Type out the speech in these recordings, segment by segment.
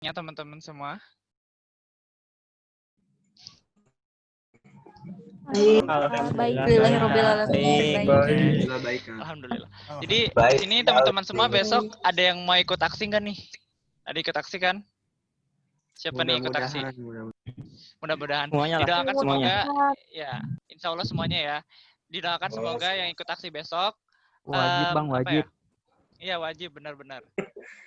Ya teman-teman semua. Alhamdulillah. Baik. Alhamdulillah. Jadi di sini teman-teman semua besok ada yang mau ikut aksi nggak nih? Ada ikut aksi kan? Siapa nih ikut aksi? Mudah-mudahan. Didoakan semoga ya, insya Allah semuanya ya. Didoakan semoga yang ikut aksi besok. Wajib Bang, wajib. Iya wajib, benar-benar.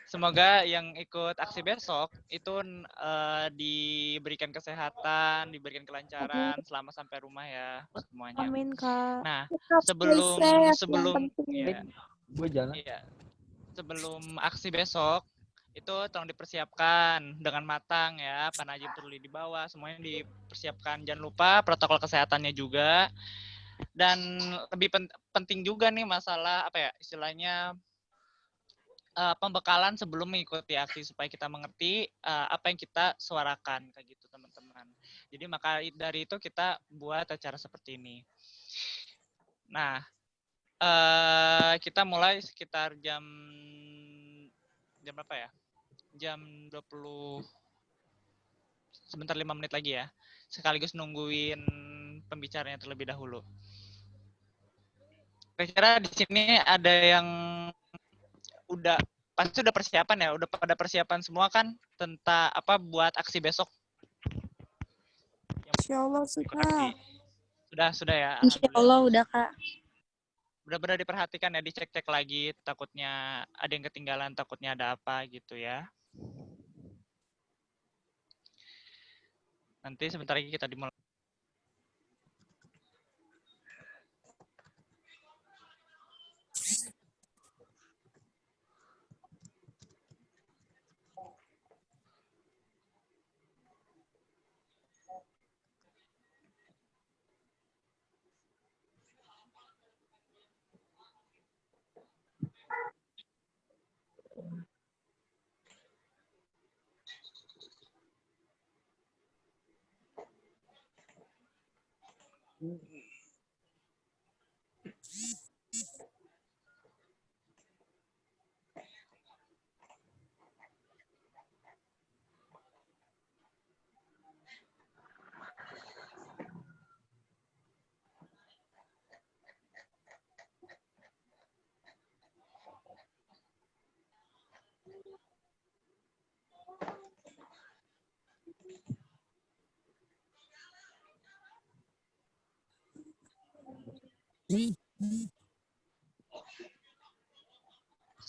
Semoga yang ikut aksi besok itu diberikan kesehatan, diberikan kelancaran selama sampai rumah ya semuanya. Amin Kak. Nah, sebelum aksi besok itu tolong dipersiapkan dengan matang ya, panajim perlu dibawa, semuanya dipersiapkan. Jangan lupa protokol kesehatannya juga. Dan lebih penting juga nih masalah apa ya istilahnya pembekalan sebelum mengikuti aksi supaya kita mengerti apa yang kita suarakan kayak gitu teman-teman. Jadi maka dari itu kita buat acara seperti ini. Nah, kita mulai sekitar jam berapa ya? Jam 20 sebentar 5 menit lagi ya. Sekaligus nungguin pembicaranya terlebih dahulu. Kira-kira di sini ada yang pasti udah persiapan ya, udah pada persiapan semua kan tentang apa buat aksi besok. Insyaallah sudah. Sudah ya. Insyaallah udah Kak. Benar-benar diperhatikan ya, dicek-cek lagi, takutnya ada yang ketinggalan, takutnya ada apa gitu ya. Nanti sebentar lagi kita dimulai.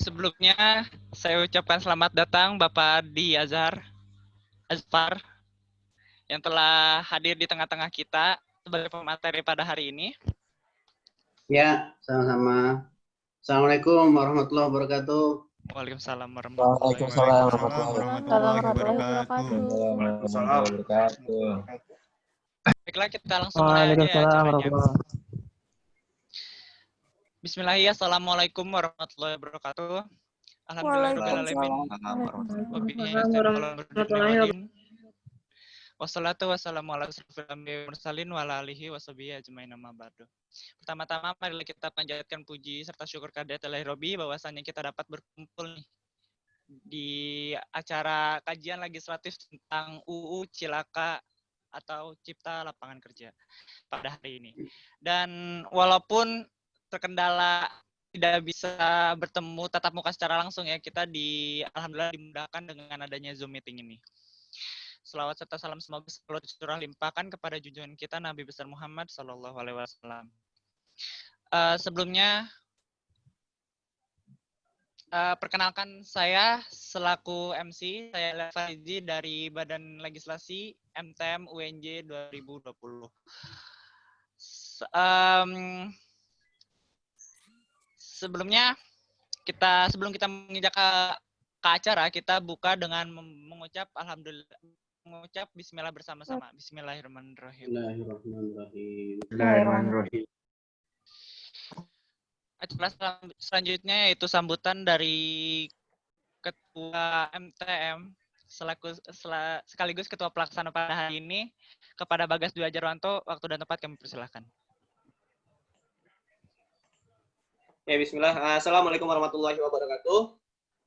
Sebelumnya saya ucapkan selamat datang Bapak Di Azhar yang telah hadir di tengah-tengah kita sebagai pemateri pada hari ini. Ya, sama-sama. Assalamualaikum warahmatullahi wabarakatuh. Waalaikumsalam warahmatullahi wabarakatuh. Baiklah, kita langsung mulai aja ya acaranya. Bismillahirrahmanirrahim. Assalamualaikum warahmatullahi wabarakatuh. Alhamdulillahirobbilalamin. Wassalatu wassalamu ala asyrofil anbiya'i wal mursalin wa ala alihi washabihi ajmain amma ba'du. Pertama-tama marilah kita panjatkan puji serta syukur kehadirat Ilahi Robbi bahwasanya kita dapat berkumpul nih di acara kajian legislatif tentang UU Cilaka atau Cipta Lapangan Kerja pada hari ini. Dan walaupun terkendala tidak bisa bertemu tatap muka secara langsung ya, kita alhamdulillah dimudahkan dengan adanya Zoom meeting ini. Selawat serta salam semoga selalu tercurah limpahkan kepada junjungan kita Nabi besar Muhammad Sallallahu Alaihi Wasallam. Sebelumnya perkenalkan saya selaku MC, saya Faizi dari Badan Legislasi MTM UNJ 2020. Sebelum kita menginjak ke acara, kita buka dengan mengucap mengucap bismillah bersama-sama. Bismillahirrahmanirrahim. Bismillahirrahmanirrahim. Acara selanjutnya yaitu sambutan dari Ketua MTM sekaligus Ketua Pelaksana pada hari ini kepada Bagas Dwi Ajarwanto. Waktu dan tempat kami persilahkan. Ya, bismillah. Assalamualaikum warahmatullahi wabarakatuh.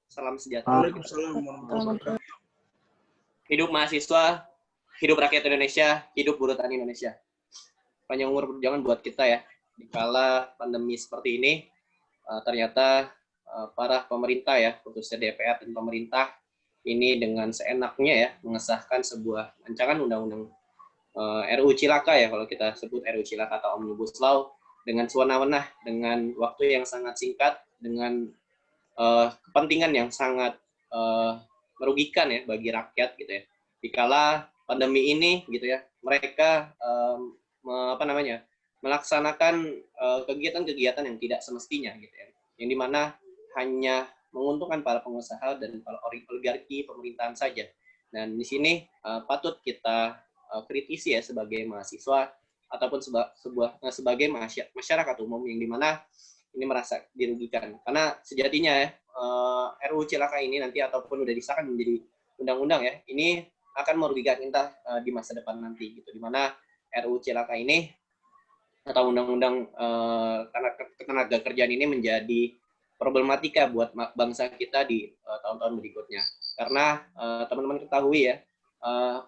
Salam sejahtera. Waalaikumsalam warahmatullahi wabarakatuh. Hidup mahasiswa, hidup rakyat Indonesia, hidup buruh tani Indonesia. Panjang umur perjuangan buat kita ya. Dikala pandemi seperti ini, ternyata para pemerintah ya, khususnya DPR dan pemerintah, ini dengan seenaknya ya, mengesahkan sebuah rancangan undang-undang RUU Cilaka ya, kalau kita sebut RUU Cilaka atau Omnibus Law, dengan sewenang-wenang, dengan waktu yang sangat singkat, dengan kepentingan yang sangat merugikan ya bagi rakyat gitu ya. Dikala pandemi ini gitu ya, mereka melaksanakan kegiatan-kegiatan yang tidak semestinya gitu ya, yang dimana hanya menguntungkan para pengusaha dan para oligarki pemerintahan saja. Dan di sini patut kita kritisi ya sebagai mahasiswa ataupun sebagai masyarakat umum, yang dimana ini merasa dirugikan. Karena sejatinya ya, RUU Cilaka ini nanti ataupun udah disahkan menjadi undang-undang ya, ini akan merugikan kita di masa depan nanti gitu, dimana RUU Cilaka ini atau undang-undang ketenaga kerjaan ini menjadi problematika buat bangsa kita di tahun-tahun berikutnya. Karena teman-teman ketahui ya,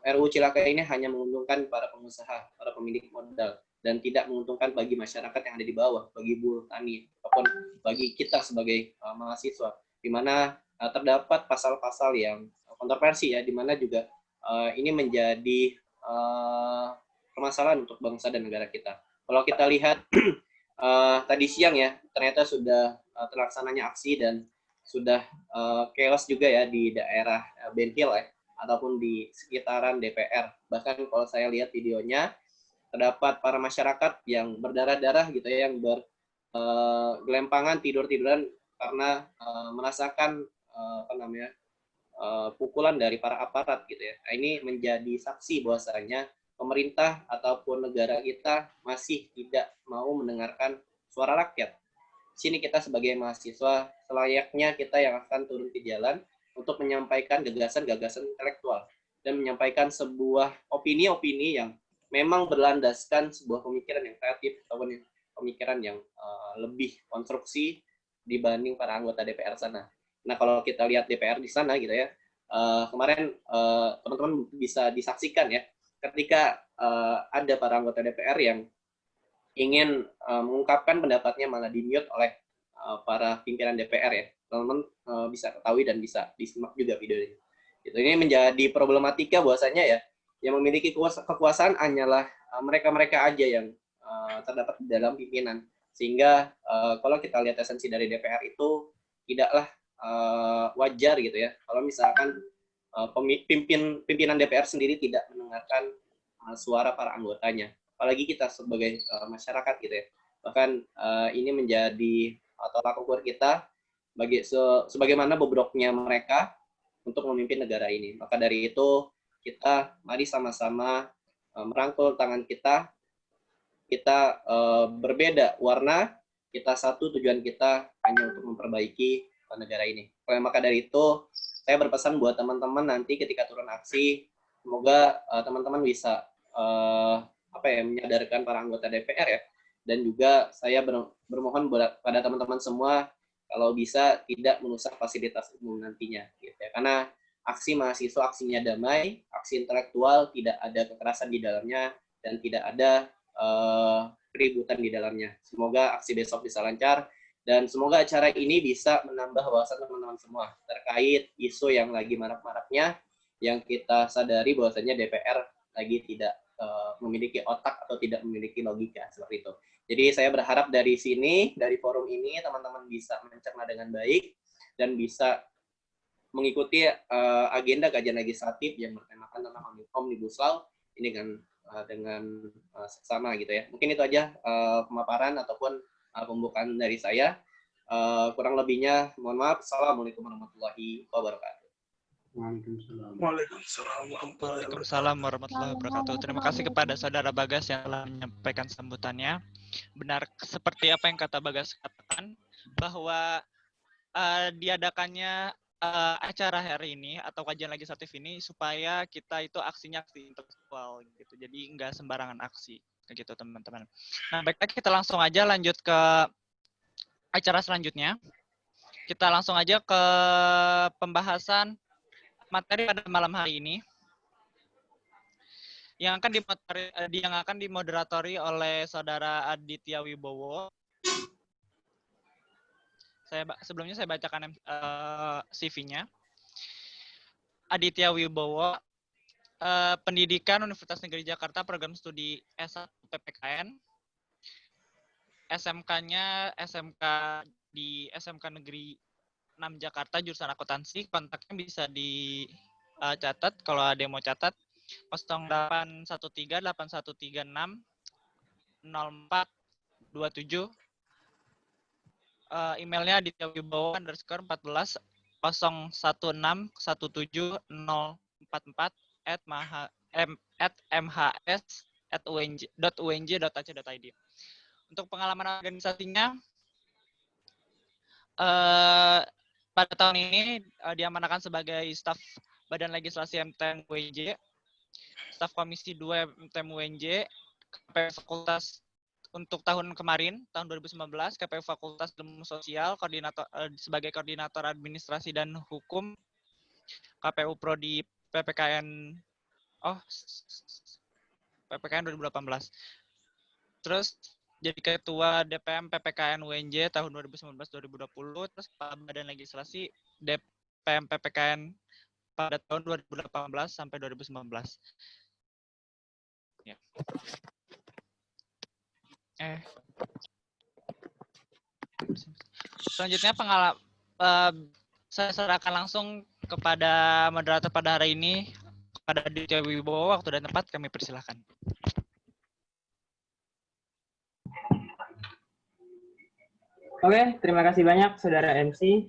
RUU Cilaka ini hanya menguntungkan para pengusaha, para pemilik modal, dan tidak menguntungkan bagi masyarakat yang ada di bawah, bagi buruh tani, ataupun bagi kita sebagai mahasiswa, di mana terdapat pasal-pasal yang kontroversi ya, di mana juga ini menjadi permasalahan untuk bangsa dan negara kita. Kalau kita lihat tadi siang ya, ternyata sudah terlaksananya aksi dan sudah chaos juga ya di daerah Ben Hill ya, ataupun di sekitaran DPR. Bahkan kalau saya lihat videonya, terdapat para masyarakat yang berdarah-darah gitu ya, yang bergelempangan tidur-tiduran karena merasakan pukulan dari para aparat gitu ya. Nah, ini menjadi saksi bahwasanya pemerintah ataupun negara kita masih tidak mau mendengarkan suara rakyat. Di sini kita sebagai mahasiswa selayaknya kita yang akan turun ke jalan untuk menyampaikan gagasan-gagasan intelektual dan menyampaikan sebuah opini-opini yang memang berlandaskan sebuah pemikiran yang kreatif ataupun pemikiran yang lebih konstruksi dibanding para anggota DPR sana. Nah, kalau kita lihat DPR di sana gitu ya, kemarin teman-teman bisa disaksikan ya, ketika ada para anggota DPR yang ingin mengungkapkan pendapatnya malah di-mute oleh para pimpinan DPR ya. Teman-teman bisa ketahui dan bisa disimak juga videonya. Ini menjadi problematika bahwasanya ya, yang memiliki kekuasaan hanyalah mereka-mereka aja yang terdapat di dalam pimpinan. Sehingga kalau kita lihat esensi dari DPR itu tidaklah wajar gitu ya, kalau misalkan pimpinan DPR sendiri tidak mendengarkan suara para anggotanya, apalagi kita sebagai masyarakat gitu ya. Bahkan ini menjadi tolak ukur kita sebagaimana bobroknya mereka untuk memimpin negara ini. Maka dari itu kita mari sama-sama merangkul tangan kita berbeda warna, kita satu, tujuan kita hanya untuk memperbaiki negara ini. Maka dari itu saya berpesan buat teman-teman nanti ketika turun aksi, semoga teman-teman bisa menyadarkan para anggota DPR ya, dan juga saya bermohon pada teman-teman semua kalau bisa tidak merusak fasilitas umum nantinya gitu ya. Karena aksi mahasiswa aksinya damai, aksi intelektual, tidak ada kekerasan di dalamnya dan tidak ada keributan di dalamnya. Semoga aksi besok bisa lancar dan semoga acara ini bisa menambah wawasan teman-teman semua terkait isu yang lagi marak-maraknya, yang kita sadari bahwasanya DPR lagi tidak memiliki otak atau tidak memiliki logika seperti itu. Jadi saya berharap dari sini, dari forum ini, teman-teman bisa mencerna dengan baik dan bisa mengikuti agenda kajian legislatif yang bertemakan tentang Omnibus Law ini dengan seksama gitu ya. Mungkin itu aja pemaparan ataupun pembukaan dari saya. Kurang lebihnya mohon maaf. Assalamualaikum warahmatullahi wabarakatuh. Waalaikumsalam warahmatullahi wabarakatuh. Terima kasih kepada saudara Bagas yang telah menyampaikan sambutannya. Benar seperti apa yang kata Bagas katakan, bahwa diadakannya acara hari ini atau kajian legislatif ini supaya kita itu aksinya aksi intelektual gitu. Jadi nggak sembarangan aksi gitu teman-teman. Nah, baiklah kita langsung aja lanjut ke acara selanjutnya. Kita langsung aja ke pembahasan materi pada malam hari ini. yang akan dimoderatori oleh Saudara Aditya Wibowo. Sebelumnya saya bacakan CV-nya. Aditya Wibowo, Pendidikan Universitas Negeri Jakarta, Program Studi S1 PPKN. SMK-nya SMK di SMK Negeri 6 Jakarta, jurusan akuntansi. Kontaknya bisa dicatat kalau ada yang mau catat. 081381360427. Emailnya adityawibowo_14 016164 @mhs.unj.ac.id. Untuk pengalaman organisasinya, pada tahun ini diamanahkan sebagai staf Badan Legislasi MTM UNJ, staf Komisi 2 MTM UNJ, KPU Fakultas untuk tahun kemarin, tahun 2019, KPU Fakultas Ilmu Sosial, sebagai koordinator administrasi dan hukum, KPU Prodi PPKN 2018. Terus jadi ketua DPM PPKN UNJ tahun 2019-2020, terus Kepala Badan Legislasi DPM PPKN pada tahun 2018 sampai 2019. Ya. Selanjutnya saya serahkan langsung kepada moderator pada hari ini, kepada Aditya Wibowo. Waktu dan tempat kami persilahkan. Oke, terima kasih banyak Saudara MC.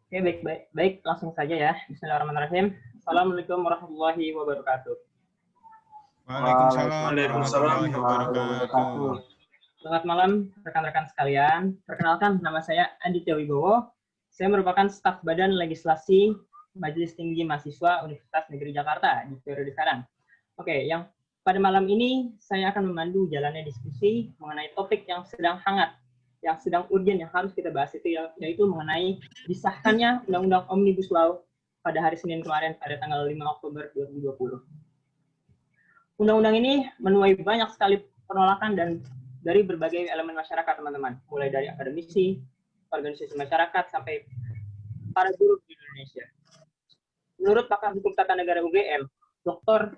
Oke, baik, langsung saja ya. Bismillahirrahmanirrahim. Assalamualaikum warahmatullahi wabarakatuh. Waalaikumsalam warahmatullahi wabarakatuh. Selamat malam rekan-rekan sekalian. Perkenalkan, nama saya Aditya Wibowo. Saya merupakan staf Badan Legislasi Majelis Tinggi Mahasiswa Universitas Negeri Jakarta di periode sekarang. Oke, yang pada malam ini saya akan memandu jalannya diskusi mengenai topik yang sedang hangat, yang sedang urgent, yang harus kita bahas itu, yaitu mengenai disahkannya Undang-Undang Omnibus Law pada hari Senin kemarin pada tanggal 5 Oktober 2020. Undang-undang ini menuai banyak sekali penolakan dan dari berbagai elemen masyarakat, teman-teman. Mulai dari akademisi, organisasi masyarakat, sampai para buruh di Indonesia. Menurut pakar hukum tata negara UGM, Dr.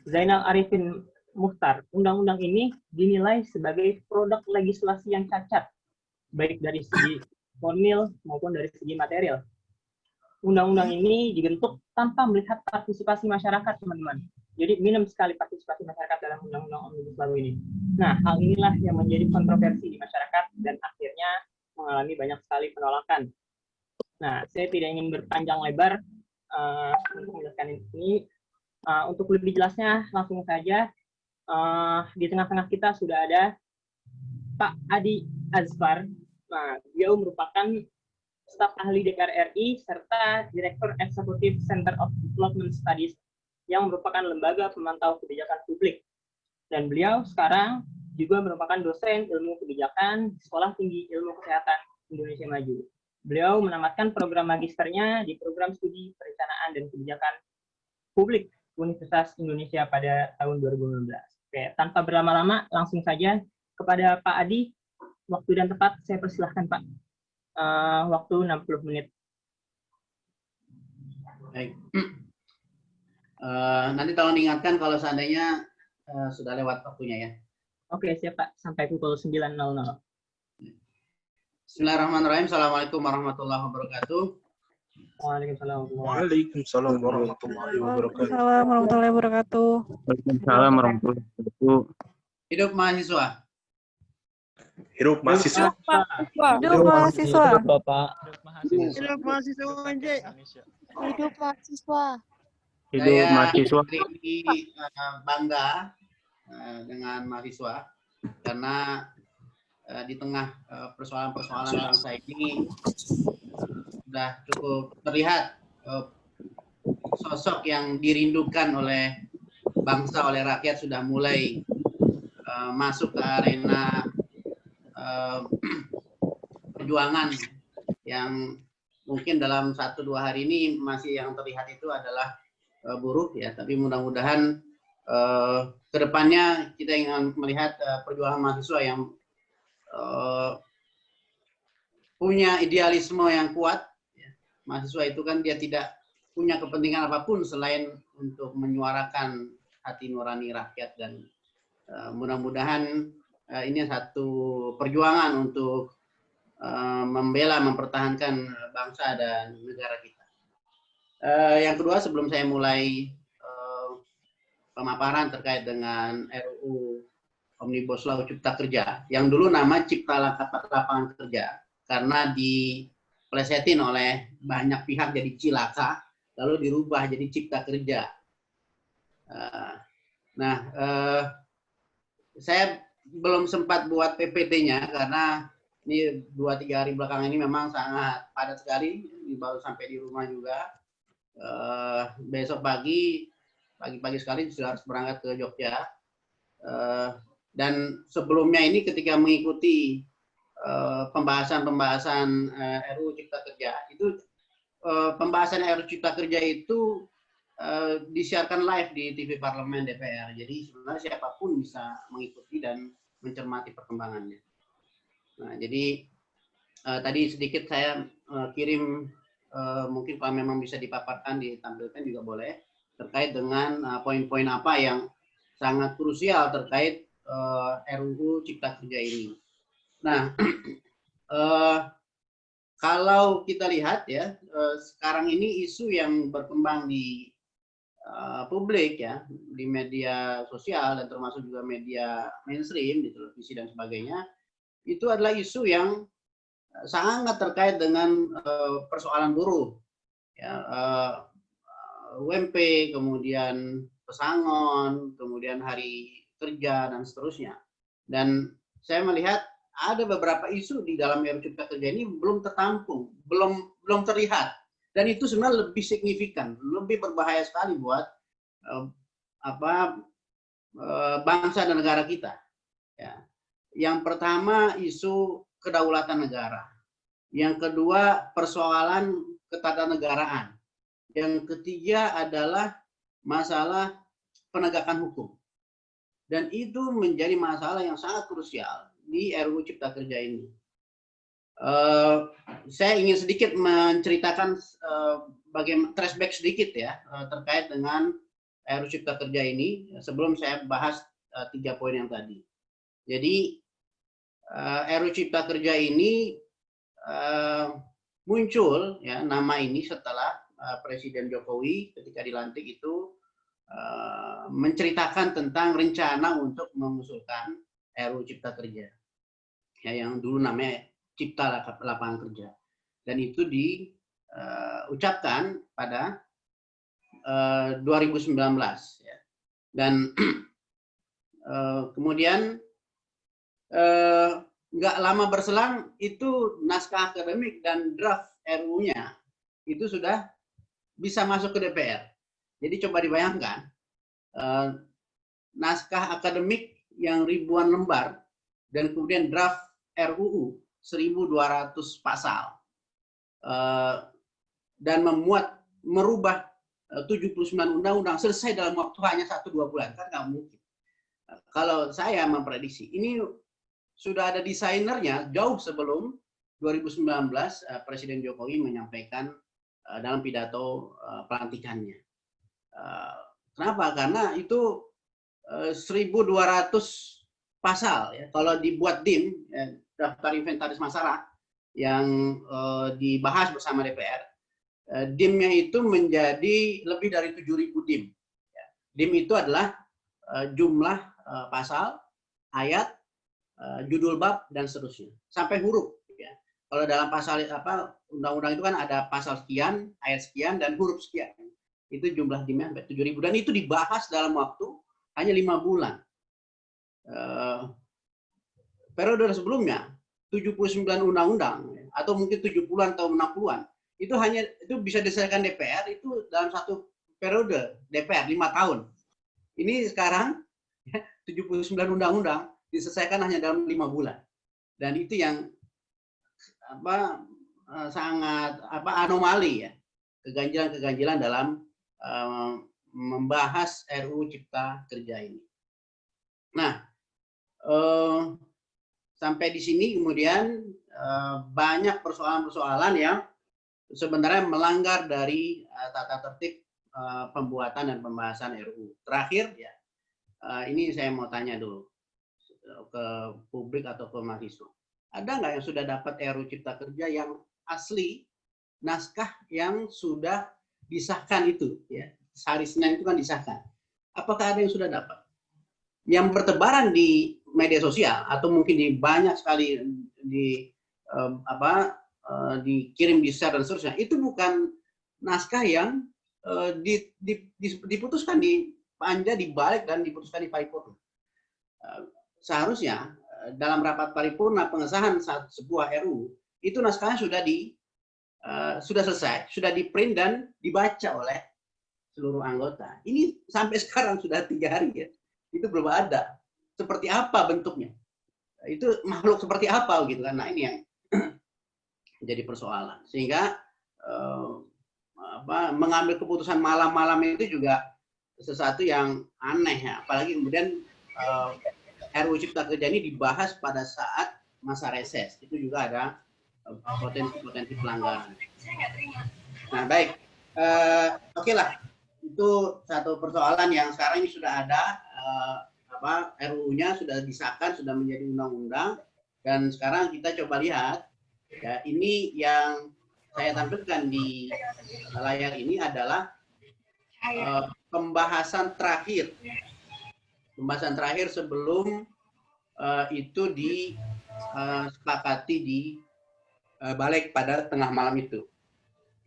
Zainal Arifin Mukhtar, undang-undang ini dinilai sebagai produk legislasi yang cacat, baik dari segi formil maupun dari segi material. Undang-undang ini dibentuk tanpa melihat partisipasi masyarakat, teman-teman. Jadi minim sekali partisipasi masyarakat dalam undang-undang Omnibus Law ini. Nah, hal inilah yang menjadi kontroversi di masyarakat dan akhirnya mengalami banyak sekali penolakan. Nah, saya tidak ingin berpanjang lebar untuk menjelaskan ini. Untuk lebih jelasnya, langsung saja. Di tengah-tengah kita sudah ada Pak Adi Azfar. Nah, beliau merupakan staf ahli DPR RI serta Direktur Eksekutif Center of Development Studies yang merupakan lembaga pemantau kebijakan publik. Dan beliau sekarang juga merupakan dosen ilmu kebijakan di Sekolah Tinggi Ilmu Kesehatan Indonesia Maju. Beliau menamatkan program magisternya di Program Studi Perencanaan dan Kebijakan Publik Universitas Indonesia pada tahun 2019. Oke, tanpa berlama-lama, langsung saja kepada Pak Adi. Waktu dan tempat saya persilahkan, Pak. Waktu 60 menit. Baik. Nanti tolong diingatkan kalau seandainya sudah lewat waktunya ya. Oke, siap Pak. Sampai pukul 9.00. Bismillahirrahmanirrahim. Assalamualaikum warahmatullahi wabarakatuh. Waalaikumsalam. Waalaikumsalam warahmatullahi wabarakatuh. Waalaikumsalam warahmatullahi wabarakatuh. Waalaikumsalam warahmatullahi wabarakatuh. Hidup mahasiswa. Hidup mahasiswa. Hidup mahasiswa. Bapak. Hidup mahasiswa Indonesia. Hidup mahasiswa. Hidup Saya mahasiswa. ini bangga dengan mahasiswa karena di tengah persoalan-persoalan bangsa ini sudah cukup terlihat sosok yang dirindukan oleh bangsa, oleh rakyat sudah mulai masuk ke arena perjuangan yang mungkin dalam 1-2 hari ini masih yang terlihat itu adalah buruh ya, tapi mudah-mudahan kedepannya kita ingin melihat perjuangan mahasiswa yang punya idealisme yang kuat. Ya. Mahasiswa itu kan dia tidak punya kepentingan apapun selain untuk menyuarakan hati nurani rakyat, dan mudah-mudahan ini satu perjuangan untuk membela, mempertahankan bangsa dan negara kita. Yang kedua, sebelum saya mulai pemaparan terkait dengan RUU Omnibus Law Cipta Kerja, yang dulu nama Cipta Lapangan Kerja, karena diplesetin oleh banyak pihak jadi Cilaka, lalu dirubah jadi Cipta Kerja. Saya belum sempat buat PPT-nya karena ini 2-3 hari belakangan ini memang sangat padat sekali, baru sampai di rumah juga. Besok pagi sekali sudah harus berangkat ke Jogja. Dan sebelumnya ini ketika mengikuti pembahasan RUU Cipta Kerja, itu pembahasan RUU Cipta Kerja itu disiarkan live di TV Parlemen DPR. Jadi sebenarnya siapapun bisa mengikuti dan mencermati perkembangannya. Nah, jadi tadi sedikit saya kirim, mungkin kalau memang bisa dipaparkan, ditampilkan juga boleh, terkait dengan poin-poin apa yang sangat krusial terkait RUU Cipta Kerja ini. Nah, kalau kita lihat ya, sekarang ini isu yang berkembang di publik ya, di media sosial dan termasuk juga media mainstream, di televisi dan sebagainya, itu adalah isu yang sangat terkait dengan persoalan buruh, ya, UMP, kemudian pesangon, kemudian hari kerja dan seterusnya. Dan saya melihat ada beberapa isu di dalam RUU Cipta Kerja ini belum tertampung, belum terlihat, dan itu sebenarnya lebih signifikan, lebih berbahaya sekali buat bangsa dan negara kita. Ya. Yang pertama isu kedaulatan negara, yang kedua persoalan ketatanegaraan, yang ketiga adalah masalah penegakan hukum, dan itu menjadi masalah yang sangat krusial di RUU Cipta Kerja ini. Saya ingin sedikit menceritakan bagaimana flashback sedikit ya terkait dengan RUU Cipta Kerja ini sebelum saya bahas 3 poin yang tadi. Jadi RUU Cipta Kerja ini muncul ya nama ini setelah Presiden Jokowi ketika dilantik itu menceritakan tentang rencana untuk mengusulkan RUU Cipta Kerja ya, yang dulu namanya Cipta Lapangan Kerja, dan itu diucapkan pada 2019 ya. Dan kemudian nggak lama berselang itu naskah akademik dan draft RUU-nya itu sudah bisa masuk ke DPR. Jadi coba dibayangkan naskah akademik yang ribuan lembar dan kemudian draft RUU 1.200 pasal dan merubah 79 undang-undang selesai dalam waktu hanya 1-2 bulan, kan nggak mungkin. Kalau saya memprediksi ini sudah ada desainernya jauh sebelum 2019 Presiden Jokowi menyampaikan dalam pidato pelantikannya. Kenapa? Karena itu 1.200 pasal ya. Kalau dibuat DIM, daftar inventaris masalah yang dibahas bersama DPR, DIM-nya itu menjadi lebih dari 7.000 DIM. DIM itu adalah jumlah pasal, ayat, judul bab dan seterusnya sampai huruf. Ya. Kalau dalam pasal undang-undang itu kan ada pasal sekian, ayat sekian dan huruf sekian. Itu jumlah DIM-nya sampai 7.000 dan itu dibahas dalam waktu hanya 5 bulan. Periode sebelumnya 79 undang-undang atau mungkin 70-an atau 60-an itu bisa diselesaikan DPR itu dalam satu periode DPR 5 tahun. Ini sekarang 79 undang-undang diselesaikan hanya dalam 5 bulan. Dan itu yang sangat anomali ya, keganjilan-keganjilan dalam membahas RUU Cipta Kerja ini. Nah, sampai di sini kemudian banyak persoalan-persoalan yang sebenarnya melanggar dari tata tertib pembuatan dan pembahasan RUU. Terakhir ya, ini saya mau tanya dulu ke publik atau ke mahasiswa. Ada nggak yang sudah dapat RUU Cipta Kerja yang asli, naskah yang sudah disahkan itu? Ya, hari Senin itu kan disahkan. Apakah ada yang sudah dapat? Yang bertebaran di media sosial atau mungkin di banyak sekali dikirim di share dan seterusnya, itu bukan naskah yang diputuskan di panja, dibalik dan diputuskan di paripurna. Seharusnya dalam rapat paripurna pengesahan sebuah RUU itu naskahnya sudah selesai, sudah di-print dan dibaca oleh seluruh anggota. Ini sampai sekarang sudah 3 hari ya, itu belum ada. Seperti apa bentuknya? Itu makhluk seperti apa gitu kan? Nah ini yang menjadi persoalan. Sehingga mengambil keputusan malam-malam itu juga sesuatu yang aneh ya. Apalagi kemudian RUU Cipta Kerja ini dibahas pada saat masa reses. Itu juga ada potensi-potensi pelanggaran. Nah baik, oke lah. Itu satu persoalan yang sekarang ini sudah ada, RUU-nya sudah disahkan, sudah menjadi undang-undang, dan sekarang kita coba lihat, ya ini yang saya tampilkan di layar ini adalah pembahasan terakhir sebelum itu disepakati di balik pada tengah malam itu.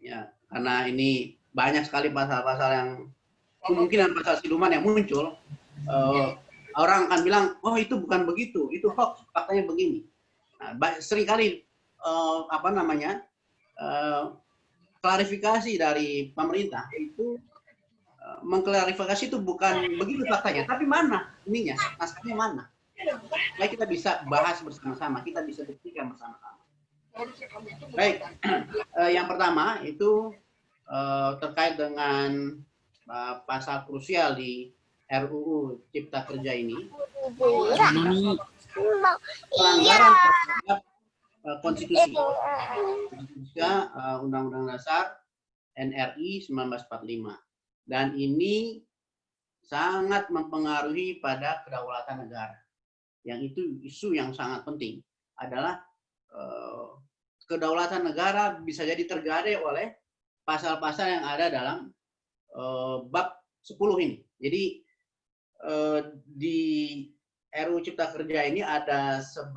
Ya, karena ini banyak sekali pasal-pasal yang kemungkinan pasal siluman yang muncul. Orang akan bilang, oh itu bukan begitu, itu hoax, faktanya begini. Nah, seringkali klarifikasi dari pemerintah itu mengklarifikasi itu bukan begitu faktanya, tapi mana ininya, naskahnya mana? Supaya kita bisa bahas bersama-sama, kita bisa buktikan bersama-sama. Baik, yang pertama itu terkait dengan pasal krusial di RUU Cipta Kerja ini, pelanggaran terhadap konstitusi, Undang-Undang Dasar NRI 1945, dan ini sangat mempengaruhi pada kedaulatan negara. Yang itu isu yang sangat penting adalah kedaulatan negara bisa jadi tergadai oleh pasal-pasal yang ada dalam bab 10 ini. Jadi di RUU Cipta Kerja ini ada 11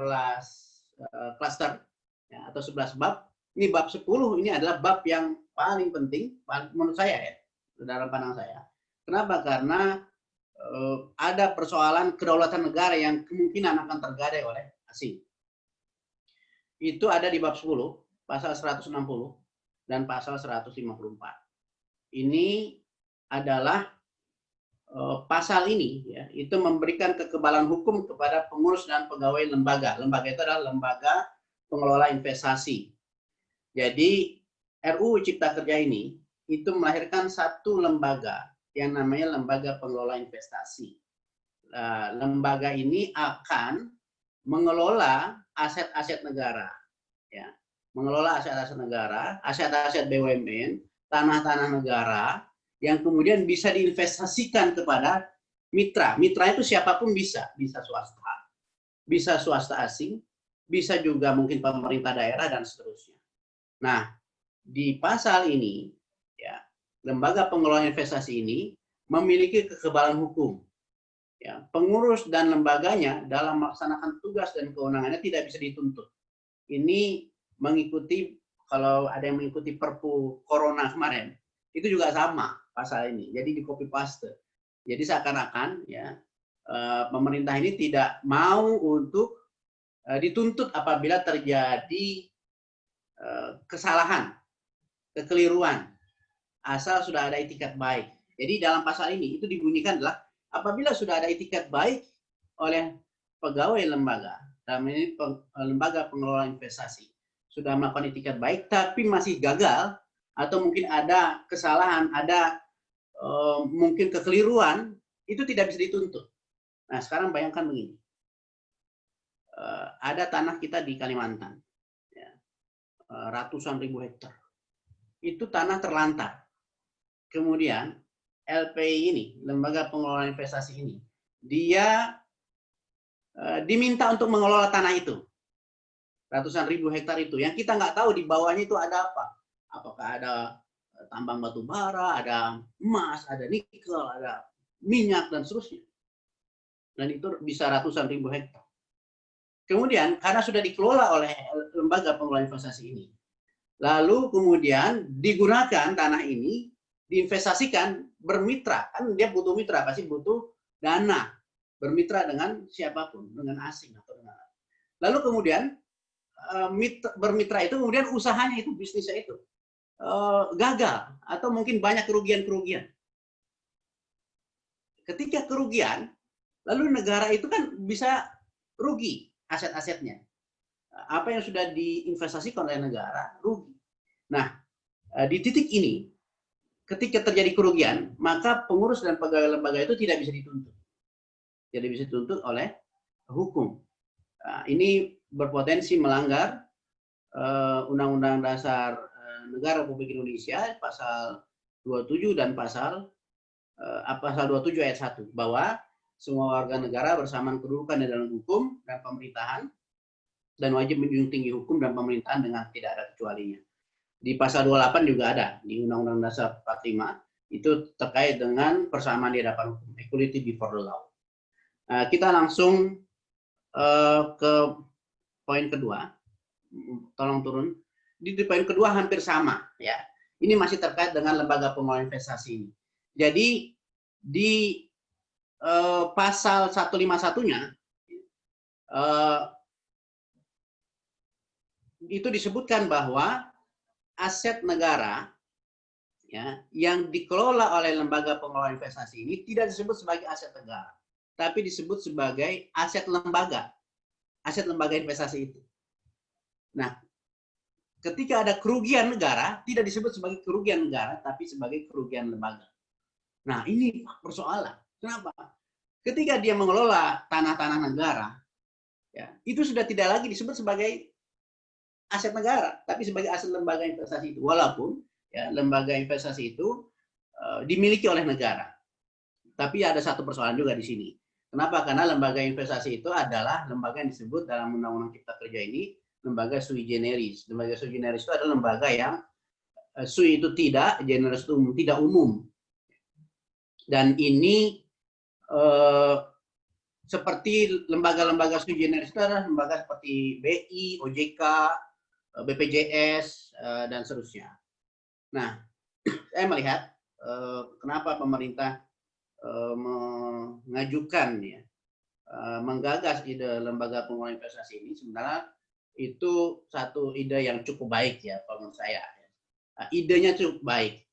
klaster ya, atau 11 bab. Ini bab 10 ini adalah bab yang paling penting menurut saya ya, dalam pandang saya. Kenapa? Karena ada persoalan kedaulatan negara yang kemungkinan akan tergadai oleh asing. Itu ada di bab 10, pasal 160 dan pasal 154. Ini adalah pasal ini ya, itu memberikan kekebalan hukum kepada pengurus dan pegawai lembaga. Lembaga itu adalah lembaga pengelola investasi. Jadi RUU Cipta Kerja ini itu melahirkan satu lembaga yang namanya Lembaga Pengelola Investasi. Lembaga ini akan mengelola aset-aset negara, ya, mengelola aset-aset negara, aset-aset BUMN, tanah-tanah negara, yang kemudian bisa diinvestasikan kepada mitra. Mitra itu siapapun bisa swasta asing, bisa juga mungkin pemerintah daerah dan seterusnya. Nah, di pasal ini, ya, lembaga pengelola investasi ini memiliki kekebalan hukum. Ya, pengurus dan lembaganya dalam melaksanakan tugas dan kewenangannya tidak bisa dituntut. Ini mengikuti, kalau ada yang mengikuti Perpu Corona kemarin, itu juga sama pasal ini. Jadi di copy paste. Jadi seakan-akan ya pemerintah ini tidak mau untuk dituntut apabila terjadi kesalahan, kekeliruan, asal sudah ada itikat baik. Jadi dalam pasal ini itu dibunyikan adalah apabila sudah ada itikat baik oleh pegawai lembaga, dalam ini lembaga pengelola investasi, sudah melakukan itikat baik tapi masih gagal, atau mungkin ada kesalahan, ada mungkin kekeliruan, itu tidak bisa dituntut. Nah, sekarang bayangkan begini. Ada tanah kita di Kalimantan, ya, ratusan ribu hektar. Itu tanah terlantar. Kemudian LPI ini, Lembaga Pengelola Investasi ini, dia diminta untuk mengelola tanah itu. Ratusan ribu hektar itu. Yang kita nggak tahu di bawahnya itu ada apa. Apakah ada tambang batu bara, ada emas, ada nikel, ada minyak, dan seterusnya. Dan itu bisa ratusan ribu hektar. Kemudian, karena sudah dikelola oleh Lembaga Pengelola Investasi ini, lalu kemudian digunakan tanah ini, diinvestasikan, bermitra. Kan dia butuh mitra, pasti butuh dana. Bermitra dengan siapapun, dengan asing atau dengan. Lalu kemudian, bermitra itu, kemudian usahanya itu, bisnisnya itu, gagal. Atau mungkin banyak kerugian-kerugian. Ketika kerugian, lalu negara itu kan bisa rugi aset-asetnya. Apa yang sudah diinvestasikan oleh negara, rugi. Nah, di titik ini, ketika terjadi kerugian, maka pengurus dan pegawai lembaga itu tidak bisa dituntut. Tidak bisa dituntut oleh hukum. Ini berpotensi melanggar Undang-Undang Dasar Negara Republik Indonesia, pasal 27 dan pasal 27 ayat 1, bahwa semua warga negara bersamaan kedudukan di dalam hukum dan pemerintahan dan wajib menjunjung tinggi hukum dan pemerintahan dengan tidak ada kecualinya. Di pasal 28 juga ada di Undang-Undang Dasar 45 itu terkait dengan persamaan di hadapan hukum, equality before the law. Kita langsung ke poin kedua. Tolong turun. Di poin kedua hampir sama, ya. Ini masih terkait dengan lembaga pengelola investasi ini. Jadi di pasal 151-nya itu disebutkan bahwa aset negara, ya, yang dikelola oleh lembaga pengelola investasi ini tidak disebut sebagai aset negara, tapi disebut sebagai aset lembaga investasi itu. Nah, ketika ada kerugian negara, tidak disebut sebagai kerugian negara, tapi sebagai kerugian lembaga. Nah, ini persoalan. Kenapa? Ketika dia mengelola tanah-tanah negara, ya, itu sudah tidak lagi disebut sebagai aset negara, tapi sebagai aset lembaga investasi itu. Walaupun ya, lembaga investasi itu dimiliki oleh negara. Tapi ada satu persoalan juga di sini. Kenapa? Karena lembaga investasi itu adalah lembaga yang disebut dalam Undang-Undang Cipta Kerja ini lembaga sui generis. Lembaga sui generis itu adalah lembaga yang sui itu tidak, generis itu tidak umum. Dan ini seperti lembaga-lembaga sui generis itu adalah lembaga seperti BI, OJK, BPJS, dan seterusnya. Nah, saya melihat kenapa pemerintah mengajukan, ya, menggagas ide lembaga pengelola investasi ini, sebenarnya itu satu ide yang cukup baik, ya, kalau menurut saya. Idenya cukup baik,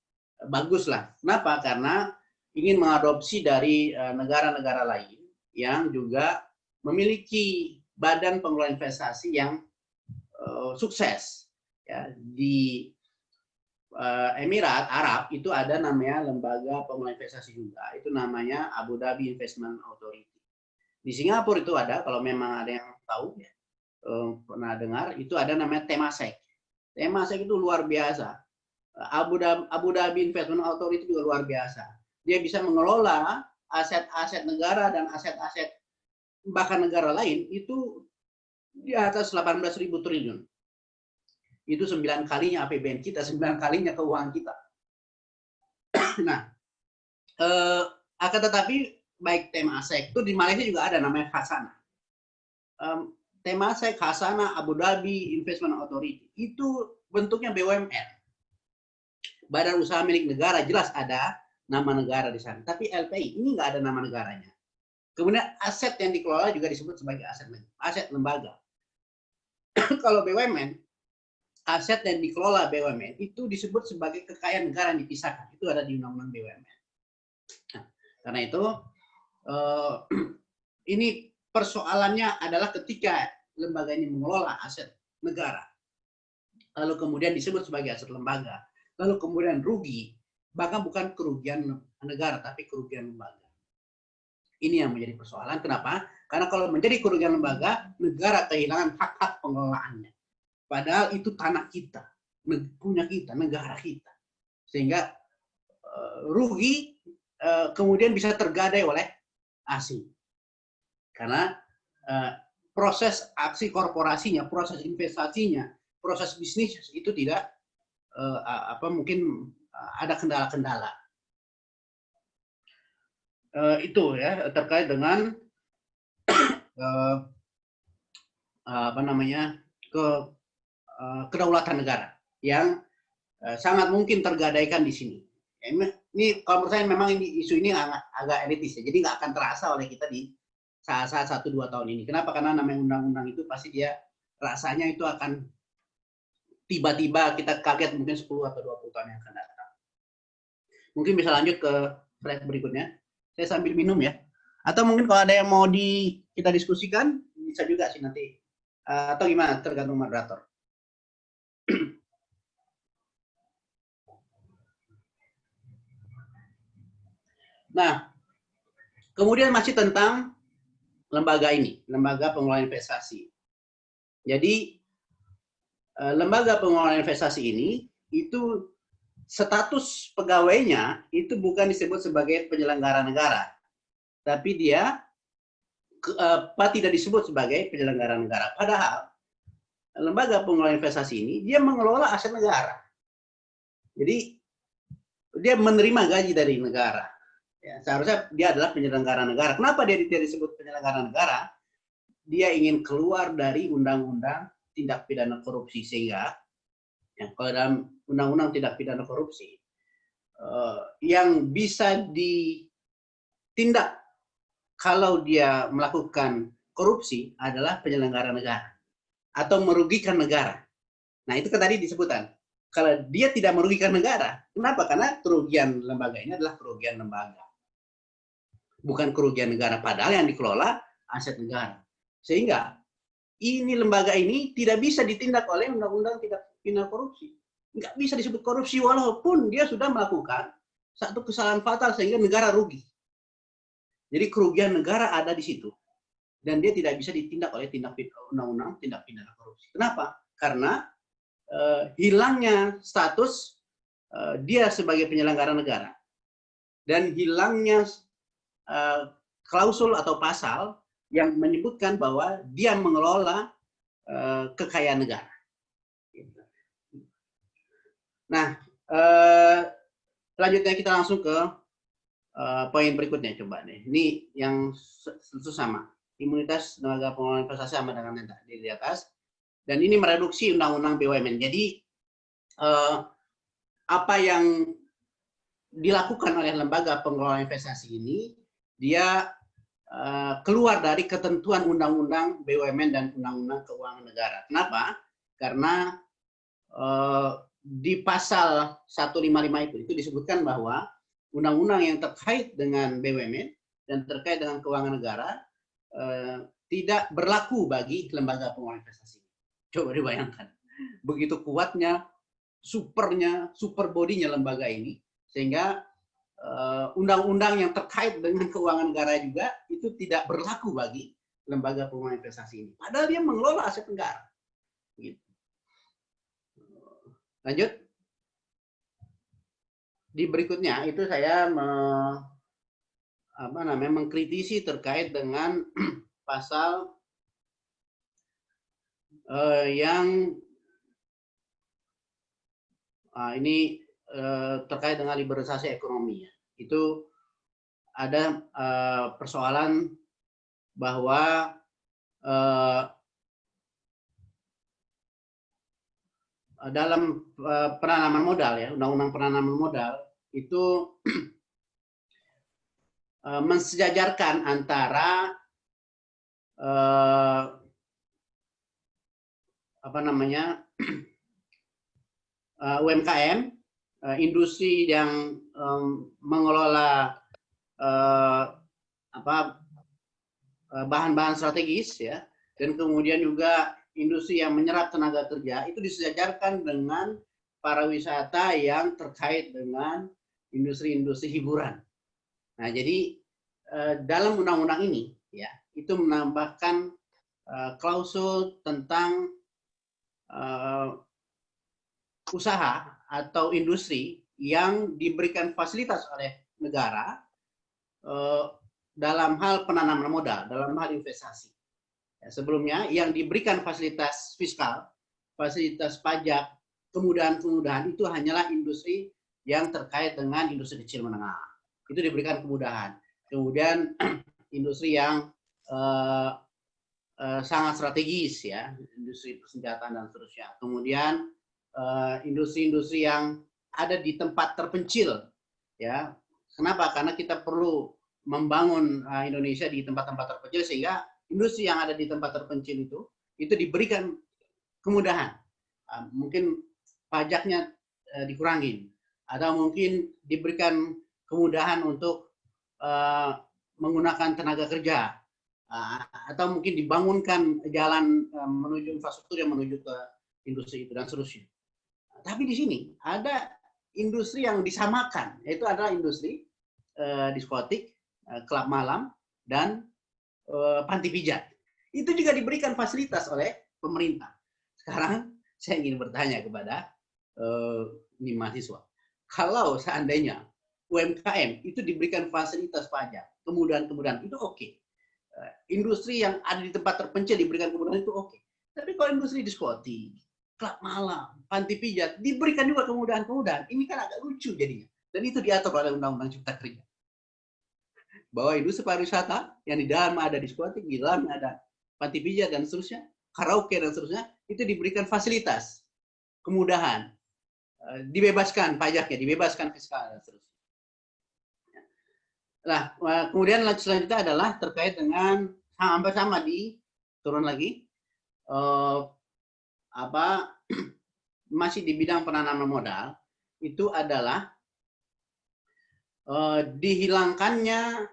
baguslah. Kenapa? Karena ingin mengadopsi dari negara-negara lain yang juga memiliki badan pengelola investasi yang sukses. Ya, di Emirat Arab itu ada namanya lembaga pengelola investasi juga. Itu namanya Abu Dhabi Investment Authority. Di Singapura itu ada, kalau memang ada yang tahu, ya, pernah dengar, itu ada namanya Temasek. Temasek itu luar biasa. Abu Dhabi Investment Authority juga luar biasa. Dia bisa mengelola aset-aset negara dan aset-aset bahkan negara lain itu di atas 18.000 triliun. Itu 9 kalinya APBN kita, 9 kalinya keuangan kita. Nah, akan tetapi baik Temasek itu di Malaysia juga ada namanya Khazanah. Temasek, Khazanah, Abu Dhabi Investment Authority itu bentuknya BUMN. Badan usaha milik negara, jelas ada nama negara di sana. Tapi LPI ini nggak ada nama negaranya. Kemudian aset yang dikelola juga disebut sebagai aset lembaga. Kalau BUMN, aset yang dikelola BUMN itu disebut sebagai kekayaan negara yang dipisahkan. Itu ada di Undang-Undang BUMN. Nah, karena itu ini persoalannya adalah ketika lembaga ini mengelola aset negara, lalu kemudian disebut sebagai aset lembaga, lalu kemudian rugi, bahkan bukan kerugian negara, tapi kerugian lembaga. Ini yang menjadi persoalan. Kenapa? Karena kalau menjadi kerugian lembaga, negara kehilangan hak-hak pengelolaannya. Padahal itu tanah kita, punya kita, negara kita. Sehingga rugi kemudian bisa tergadai oleh asing. Karena proses aksi korporasinya, proses investasinya, proses bisnis itu tidak mungkin ada kendala-kendala. Itu ya terkait dengan kedaulatan negara yang sangat mungkin tergadaikan di sini. Ini kalau menurut saya memang isu ini agak elitis ya, jadi nggak akan terasa oleh kita di saat 1-2 tahun ini. Kenapa? Karena namanya undang-undang itu pasti dia rasanya itu akan tiba-tiba kita kaget mungkin 10 atau 20 tahun yang akan datang. Mungkin bisa lanjut ke slide berikutnya. Saya sambil minum ya. Atau mungkin kalau ada yang mau kita diskusikan, bisa juga sih nanti. Atau gimana, tergantung moderator. Nah, kemudian masih tentang lembaga ini, lembaga pengelola investasi. Jadi, lembaga pengelola investasi ini, itu status pegawainya itu bukan disebut sebagai penyelenggara negara, tapi dia tidak disebut sebagai penyelenggara negara. Padahal lembaga pengelola investasi ini dia mengelola aset negara. Jadi dia menerima gaji dari negara. Ya, seharusnya dia adalah penyelenggara negara. Kenapa dia tidak disebut penyelenggara negara? Dia ingin keluar dari undang-undang tindak pidana korupsi, sehingga ya, kalau dalam undang-undang tindak pidana korupsi yang bisa ditindak kalau dia melakukan korupsi adalah penyelenggara negara atau merugikan negara. Nah, itu kan tadi disebutkan. Kalau dia tidak merugikan negara, kenapa? Karena kerugian lembaga ini adalah kerugian lembaga, bukan kerugian negara. Padahal yang dikelola aset negara. Sehingga ini lembaga ini tidak bisa ditindak oleh undang-undang tindak pidana korupsi. Nggak bisa disebut korupsi walaupun dia sudah melakukan satu kesalahan fatal sehingga negara rugi. Jadi kerugian negara ada di situ. Dan dia tidak bisa ditindak oleh undang-undang tindak pidana korupsi. Kenapa? Karena hilangnya status dia sebagai penyelenggara negara. Dan hilangnya klausul atau pasal yang menyebutkan bahwa dia mengelola kekayaan negara. Nah, selanjutnya kita langsung ke poin berikutnya, coba deh. Ini yang sama. Imunitas lembaga pengelola investasi sama dengan yang di atas. Dan ini mereduksi undang-undang BUMN. Jadi apa yang dilakukan oleh lembaga pengelola investasi ini, dia keluar dari ketentuan undang-undang BUMN dan undang-undang keuangan negara. Kenapa? Karena di pasal 155 itu disebutkan bahwa undang-undang yang terkait dengan BUMN dan terkait dengan keuangan negara tidak berlaku bagi lembaga pengelola investasi. Coba dibayangkan, begitu kuatnya, super bodinya lembaga ini, sehingga undang-undang yang terkait dengan keuangan negara juga itu tidak berlaku bagi lembaga pengelola investasi ini. Padahal dia mengelola aset negara. Gitu. Lanjut. Di berikutnya itu saya mengkritisi terkait dengan pasal yang ini terkait dengan liberalisasi ekonomi. Itu ada persoalan bahwa dalam penanaman modal, ya, undang-undang penanaman modal itu mensejajarkan antara UMKM, industri yang mengelola bahan-bahan strategis, ya, dan kemudian juga industri yang menyerap tenaga kerja, itu disejajarkan dengan pariwisata yang terkait dengan industri-industri hiburan. Nah, jadi dalam undang-undang ini ya itu menambahkan klausul tentang usaha atau industri yang diberikan fasilitas oleh negara dalam hal penanaman modal, dalam hal investasi. Ya, sebelumnya yang diberikan fasilitas fiskal, fasilitas pajak, kemudahan-kemudahan itu hanyalah industri yang terkait dengan industri kecil menengah. Itu diberikan kemudahan. Kemudian industri yang sangat strategis ya, industri persenjataan dan seterusnya. Kemudian industri-industri yang ada di tempat terpencil ya. Kenapa? Karena kita perlu membangun Indonesia di tempat-tempat terpencil sehingga industri yang ada di tempat terpencil itu diberikan kemudahan. Mungkin pajaknya dikurangin atau mungkin diberikan kemudahan untuk menggunakan tenaga kerja atau mungkin dibangunkan jalan menuju infrastruktur yang menuju ke industri itu dan seterusnya. Tapi di sini ada industri yang disamakan, yaitu adalah industri diskotik, klub malam, dan panti pijat. Itu juga diberikan fasilitas oleh pemerintah. Sekarang saya ingin bertanya kepada ini mahasiswa, kalau seandainya UMKM itu diberikan fasilitas pajak, kemudahan-kemudahan itu oke. Industri yang ada di tempat terpencil diberikan kemudahan itu oke. Tapi kalau industri diskotik, klub malam, panti pijat, diberikan juga kemudahan-kemudahan. Ini kan agak lucu jadinya. Dan itu diatur oleh Undang-Undang Cipta Kerja. Bahwa industri pariwisata yang di dalam ada diskotik, di dalam ada panti pijat dan seterusnya, karaoke dan seterusnya, itu diberikan fasilitas, kemudahan, dibebaskan pajaknya, dibebaskan fiskal dan seterusnya. Nah, kemudian selanjutnya adalah terkait dengan hampir sama di turun lagi. Masih di bidang penanaman modal itu adalah dihilangkannya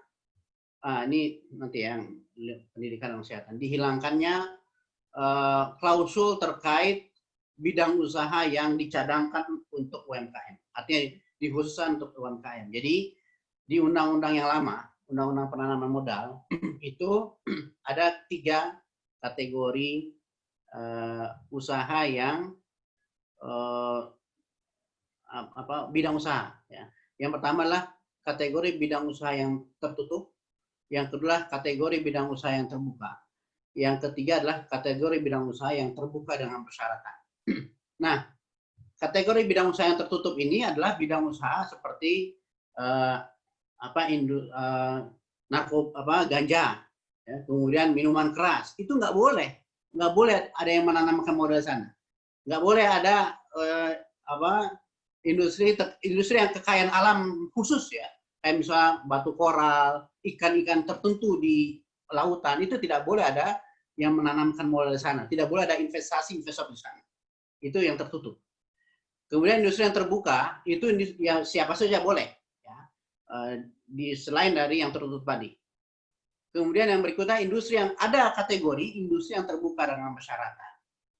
ini nanti yang pendidikan dan kesehatan, dihilangkannya klausul terkait bidang usaha yang dicadangkan untuk UMKM, artinya dikhususkan untuk UMKM. Jadi di undang-undang yang lama, undang-undang penanaman modal itu ada 3 kategori usaha yang bidang usaha ya. Yang pertama adalah kategori bidang usaha yang tertutup, yang kedua kategori bidang usaha yang terbuka, yang ketiga adalah kategori bidang usaha yang terbuka dengan persyaratan. Nah, kategori bidang usaha yang tertutup ini adalah bidang usaha seperti ganja ya, kemudian minuman keras, itu nggak boleh ada yang menanamkan modal sana. Nggak boleh ada industri yang kekayaan alam khusus ya, kayak misalnya batu koral, ikan-ikan tertentu di lautan, itu tidak boleh ada yang menanamkan modal di sana. Tidak boleh ada investasi investor di sana. Itu yang tertutup. Kemudian industri yang terbuka itu yang siapa saja boleh ya, selain dari yang tertutup tadi. Kemudian yang berikutnya industri yang ada kategori industri yang terbuka dengan persyaratan.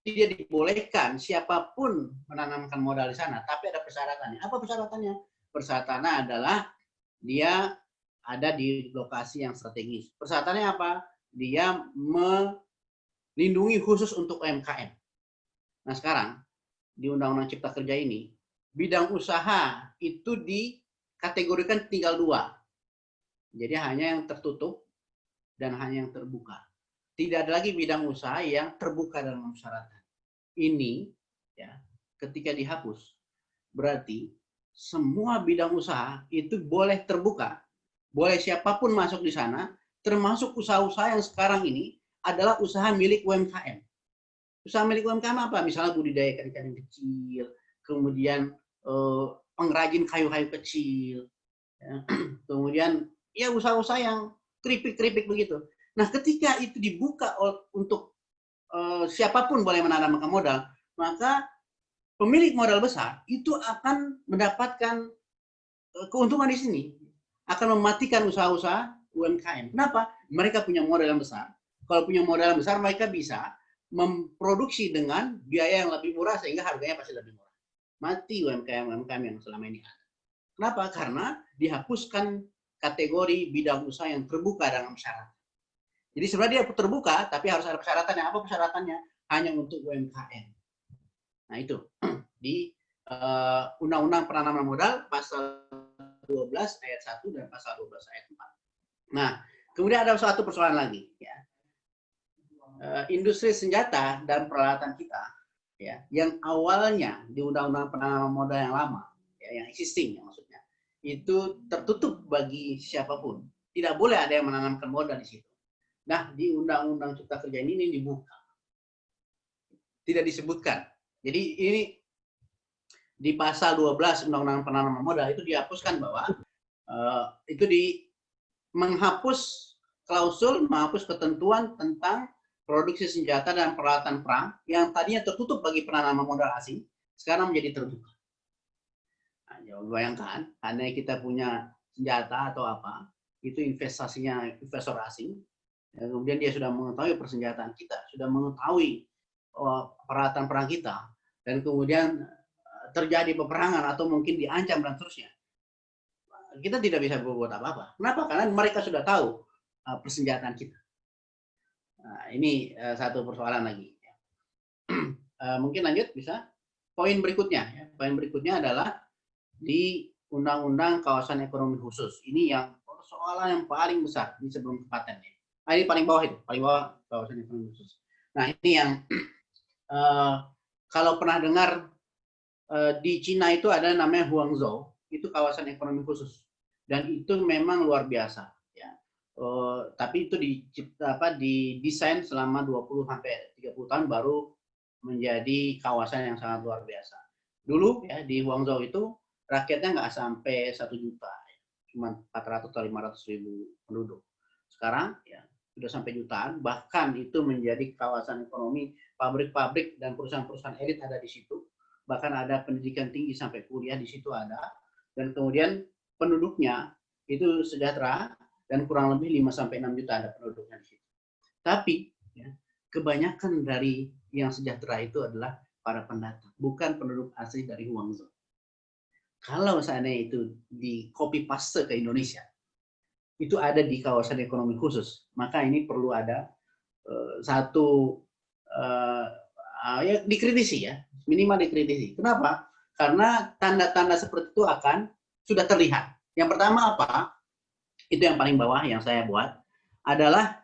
Tidak dibolehkan siapapun menanamkan modal di sana, tapi ada persyaratannya. Apa persyaratannya? Persyaratannya adalah dia ada di lokasi yang strategis. Persyaratannya apa? Dia melindungi khusus untuk UMKM. Nah sekarang di Undang-Undang Cipta Kerja ini, bidang usaha itu dikategorikan tinggal 2. Jadi hanya yang tertutup dan hanya yang terbuka. Tidak ada lagi bidang usaha yang terbuka dalam persyaratan. Ini ya, ketika dihapus, berarti semua bidang usaha itu boleh terbuka, boleh siapapun masuk di sana, termasuk usaha-usaha yang sekarang ini adalah usaha milik UMKM. Usaha milik UMKM apa? Misalnya budidaya ikan-ikan kecil, kemudian pengrajin kayu-kayu kecil, ya. Kemudian ya usaha-usaha yang keripik-keripik begitu. Nah, ketika itu dibuka untuk siapapun boleh menanamkan modal, maka pemilik modal besar itu akan mendapatkan keuntungan di sini, akan mematikan usaha-usaha UMKM. Kenapa? Mereka punya modal yang besar. Kalau punya modal yang besar, mereka bisa memproduksi dengan biaya yang lebih murah sehingga harganya pasti lebih murah. Mati UMKM yang selama ini ada. Kenapa? Karena dihapuskan kategori bidang usaha yang terbuka dengan syarat. Jadi sebenarnya dia terbuka, tapi harus ada persyaratannya. Apa persyaratannya? Hanya untuk UMKM. Nah itu di Undang-Undang Penanaman Modal pasal 12 ayat 1 dan pasal 12 ayat 4. Nah, kemudian ada satu persoalan lagi. Ya. Industri senjata dan peralatan kita, ya, yang awalnya di Undang-Undang Penanaman Modal yang lama, ya, yang existing, ya, maksudnya, itu tertutup bagi siapapun. Tidak boleh ada yang menanamkan modal di situ. Nah, di Undang-Undang Cipta Kerja ini dibuka. Tidak disebutkan. Jadi ini di pasal 12 Undang-Undang Penanaman Modal itu dihapuskan bahwa itu menghapus klausul, menghapus ketentuan tentang produksi senjata dan peralatan perang yang tadinya tertutup bagi penanaman modal asing, sekarang menjadi terbuka. Nah, bayangkan, hanya kita punya senjata atau apa, itu investasinya investor asing, dan kemudian dia sudah mengetahui persenjataan kita, sudah mengetahui peralatan perang kita, dan kemudian terjadi peperangan atau mungkin diancam dan seterusnya. Kita tidak bisa berbuat apa-apa. Kenapa? Karena mereka sudah tahu persenjataan kita. Nah, ini satu persoalan lagi. Mungkin lanjut bisa. Poin berikutnya. Ya. Poin berikutnya adalah di Undang-Undang Kawasan Ekonomi Khusus. Ini yang persoalan yang paling besar di sebelum paten. Ini paling bawah itu, paling bawah kawasan ekonomi khusus. Nah ini yang kalau pernah dengar di Cina itu ada namanya Huangzhou, itu kawasan ekonomi khusus. Dan itu memang luar biasa. Tapi itu didesain selama 20 sampai 30 tahun baru menjadi kawasan yang sangat luar biasa. Dulu ya di Guangzhou itu rakyatnya nggak sampai 1 juta, cuma 400 atau 500 ribu penduduk. Sekarang ya sudah sampai jutaan, bahkan itu menjadi kawasan ekonomi, pabrik-pabrik dan perusahaan-perusahaan elit ada di situ. Bahkan ada pendidikan tinggi sampai kuliah di situ ada, dan kemudian penduduknya itu sejahtera. Dan kurang lebih 5-6 juta ada penduduknya di situ. Tapi ya, kebanyakan dari yang sejahtera itu adalah para pendatang, bukan penduduk asli dari Guangzhou. Kalau seandainya itu di copy paste ke Indonesia, itu ada di kawasan ekonomi khusus, maka ini perlu ada ya dikritisi ya, minimal dikritisi. Kenapa? Karena tanda-tanda seperti itu akan sudah terlihat. Yang pertama apa? Itu yang paling bawah yang saya buat adalah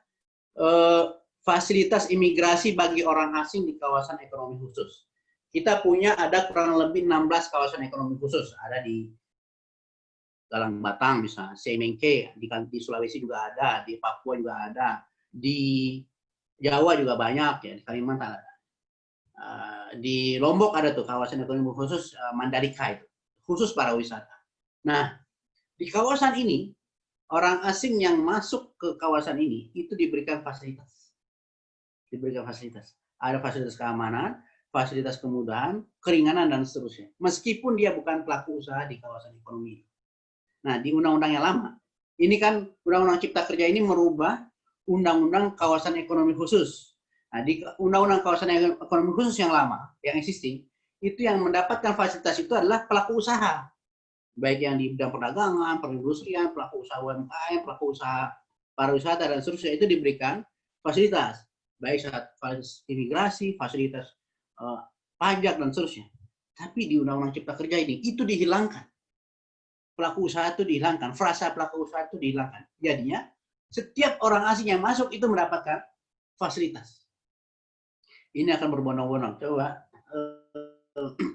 fasilitas imigrasi bagi orang asing di kawasan ekonomi khusus. Kita punya ada kurang lebih 16 kawasan ekonomi khusus, ada di Galang Batang misalnya, Semengke, di Sulawesi juga ada, di Papua juga ada, di Jawa juga banyak ya, di Kalimantan ada. Di Lombok ada tuh kawasan ekonomi khusus Mandalika itu, khusus para wisata. Nah, di kawasan ini orang asing yang masuk ke kawasan ini itu diberikan fasilitas. Diberikan fasilitas. Ada fasilitas keamanan, fasilitas kemudahan, keringanan, dan seterusnya. Meskipun dia bukan pelaku usaha di kawasan ekonomi. Nah, di undang-undang yang lama, ini kan Undang-Undang Cipta Kerja ini merubah Undang-Undang Kawasan Ekonomi Khusus. Nah, di Undang-Undang Kawasan Ekonomi Khusus yang lama, yang existing, itu yang mendapatkan fasilitas itu adalah pelaku usaha. Baik yang di bidang perdagangan, perindustrian, pelaku usaha UMKM, pelaku usaha pariwisata dan seterusnya itu diberikan fasilitas, baik fasilitas imigrasi, fasilitas pajak dan seterusnya. Tapi di Undang-Undang Cipta Kerja ini itu dihilangkan, pelaku usaha itu dihilangkan, frasa pelaku usaha itu dihilangkan. Jadinya setiap orang asing yang masuk itu mendapatkan fasilitas. Ini akan berbondong-bondong. Coba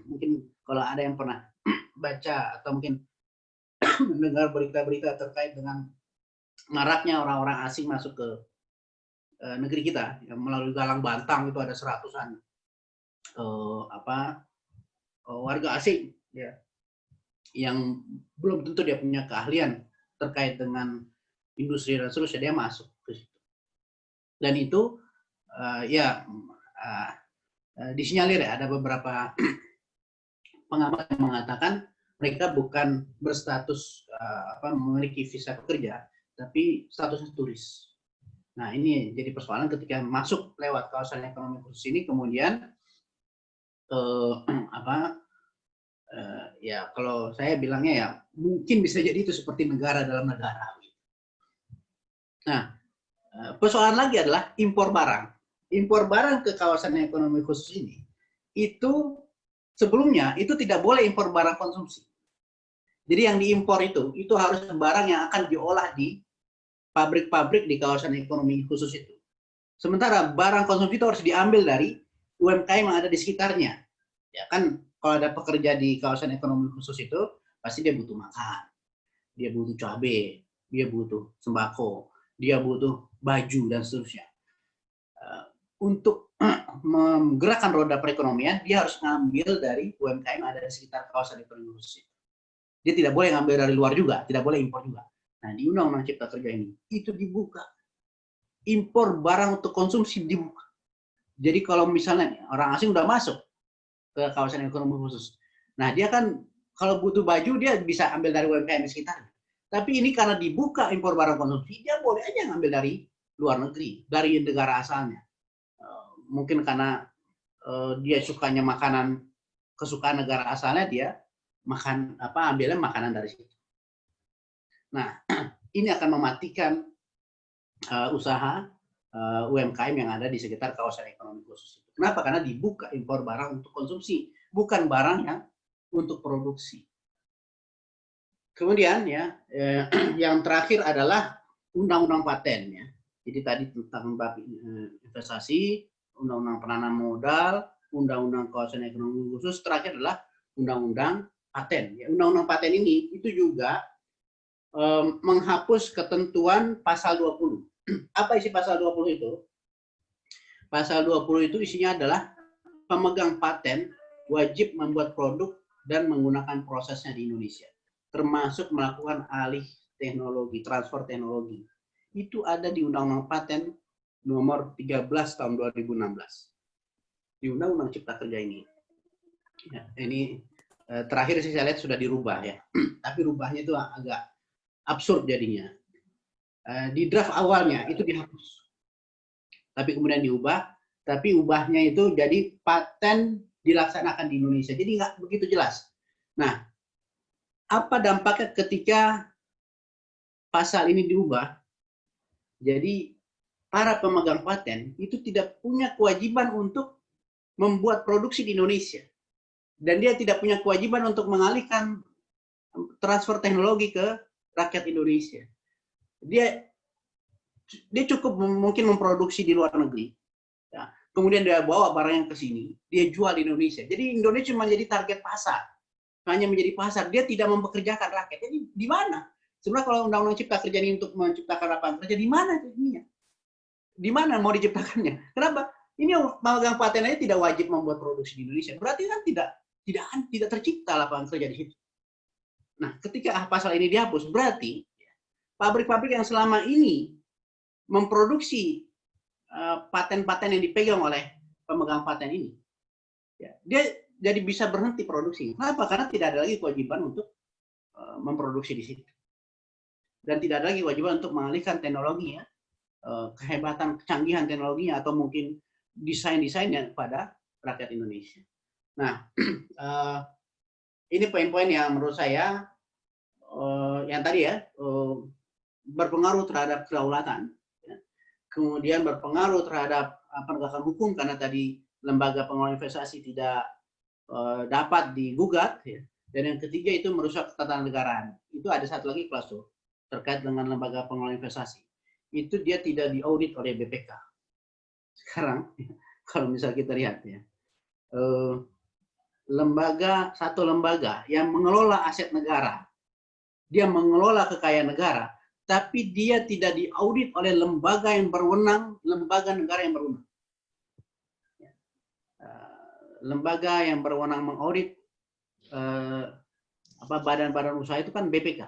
mungkin kalau ada yang pernah baca atau mungkin mendengar berita-berita terkait dengan maraknya orang-orang asing masuk ke negeri kita yang melalui Galang Bantang itu ada seratusan warga asing ya yang belum tentu dia punya keahlian terkait dengan industri dan seterusnya, dia masuk ke situ. Dan itu disinyalir ya, ada beberapa pengamat yang mengatakan mereka bukan berstatus memiliki visa pekerja, tapi statusnya turis. Nah ini jadi persoalan ketika masuk lewat kawasan ekonomi khusus ini, kemudian Ya kalau saya bilangnya ya mungkin bisa jadi itu seperti negara dalam negara. Nah, persoalan lagi adalah impor barang. Impor barang ke kawasan ekonomi khusus ini itu sebelumnya itu tidak boleh impor barang konsumsi. Jadi yang diimpor itu harus barang yang akan diolah di pabrik-pabrik di kawasan ekonomi khusus itu. Sementara barang konsumsi itu harus diambil dari UMKM yang ada di sekitarnya. Ya kan kalau ada pekerja di kawasan ekonomi khusus itu pasti dia butuh makan, dia butuh cabai, dia butuh sembako, dia butuh baju dan seterusnya. Untuk menggerakkan roda perekonomian, dia harus ngambil dari UMKM yang ada di sekitar kawasan ekonomi khusus itu. Dia tidak boleh ngambil dari luar juga, tidak boleh impor juga. Nah, di Undang-Undang Cipta Kerja ini, itu dibuka. Impor barang untuk konsumsi dibuka. Jadi kalau misalnya orang asing udah masuk ke kawasan ekonomi khusus, nah dia kan kalau butuh baju, dia bisa ambil dari UMKM di sekitarnya. Tapi ini karena dibuka impor barang konsumsi, dia boleh aja ngambil dari luar negeri, dari negara asalnya. Mungkin karena dia sukanya makanan kesukaan negara asalnya, dia ambilnya makanan dari situ. Nah, ini akan mematikan usaha UMKM yang ada di sekitar kawasan ekonomi khusus. Kenapa? Karena dibuka impor barang untuk konsumsi, bukan barang yang untuk produksi. Kemudian ya, yang terakhir adalah undang-undang paten ya. Jadi tadi tentang investasi, undang-undang penanaman modal, undang-undang kawasan ekonomi khusus, terakhir adalah undang-undang paten. Ya, undang-undang paten ini itu juga menghapus ketentuan pasal 20. Apa isi pasal 20 itu? Pasal 20 itu isinya adalah pemegang paten wajib membuat produk dan menggunakan prosesnya di Indonesia, termasuk melakukan alih teknologi, transfer teknologi. Itu ada di Undang-Undang Paten nomor 13 tahun 2016. Di Undang-Undang Cipta Kerja ini. Ya, ini terakhir sih saya lihat sudah dirubah ya. Tapi rubahnya itu agak absurd jadinya. Di draft awalnya itu dihapus. Tapi kemudian diubah, tapi ubahnya itu jadi paten dilaksanakan di Indonesia. Jadi nggak begitu jelas. Nah, apa dampaknya ketika pasal ini diubah? Jadi para pemegang paten itu tidak punya kewajiban untuk membuat produksi di Indonesia. Dan dia tidak punya kewajiban untuk mengalihkan transfer teknologi ke rakyat Indonesia. Dia cukup mungkin memproduksi di luar negeri. Ya. Kemudian dia bawa barangnya ke sini, dia jual di Indonesia. Jadi Indonesia cuma jadi target pasar. Hanya menjadi pasar, dia tidak mempekerjakan rakyat. Jadi di mana? Sebenarnya kalau Undang-Undang Cipta Kerja ini untuk menciptakan lapangan kerja, di mana jadinya? Di mana mau diciptakannya? Kenapa? Ini pemegang paten aja tidak wajib membuat produksi di Indonesia. Berarti kan tidak tercipta lapangan kerja di situ. Nah, ketika pasal ini dihapus, berarti pabrik-pabrik yang selama ini memproduksi paten-paten yang dipegang oleh pemegang paten ini, ya, dia jadi bisa berhenti produksi. Kenapa? Karena tidak ada lagi kewajiban untuk memproduksi di situ. Dan tidak ada lagi kewajiban untuk mengalihkan teknologinya, kehebatan, kecanggihan teknologinya, atau mungkin desain-desainnya kepada rakyat Indonesia. Nah, ini poin-poin yang menurut saya yang tadi ya berpengaruh terhadap kedaulatan, ya. Kemudian berpengaruh terhadap penegakan hukum karena tadi lembaga pengelola investasi tidak dapat digugat, ya. Dan yang ketiga itu merusak ketatanegaraan. Itu ada satu lagi klausul terkait dengan lembaga pengelola investasi. Itu dia tidak diaudit oleh BPK. Sekarang kalau misal kita lihat ya, satu lembaga yang mengelola aset negara, dia mengelola kekayaan negara, tapi dia tidak diaudit oleh lembaga yang berwenang, lembaga negara yang berwenang. Lembaga yang berwenang mengaudit badan-badan usaha itu kan BPK.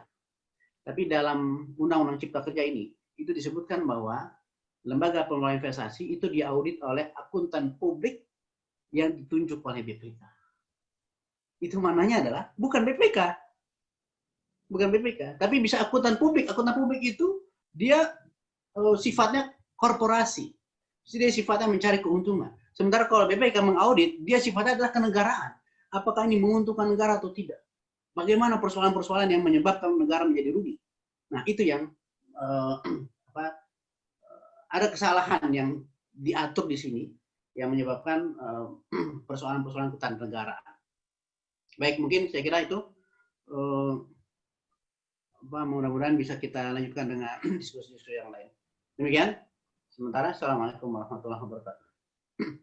Tapi dalam Undang-Undang Cipta Kerja ini itu disebutkan bahwa lembaga pengelola investasi itu diaudit oleh akuntan publik yang ditunjuk oleh BPK. Itu maknanya adalah bukan BPK. Bukan BPK, tapi bisa akuntan publik. Akuntan publik itu dia sifatnya korporasi. Jadi dia sifatnya mencari keuntungan. Sementara kalau BPK mengaudit, dia sifatnya adalah kenegaraan. apakah ini menguntungkan negara atau tidak? Bagaimana persoalan-persoalan yang menyebabkan negara menjadi rugi? Nah, itu yang ada kesalahan yang diatur di sini yang menyebabkan persoalan-persoalan ketandanegaraan. Baik, mungkin saya kira itu mudah-mudahan bisa kita lanjutkan dengan diskusi-diskusi yang lain. Demikian. Sementara, Assalamualaikum warahmatullahi wabarakatuh.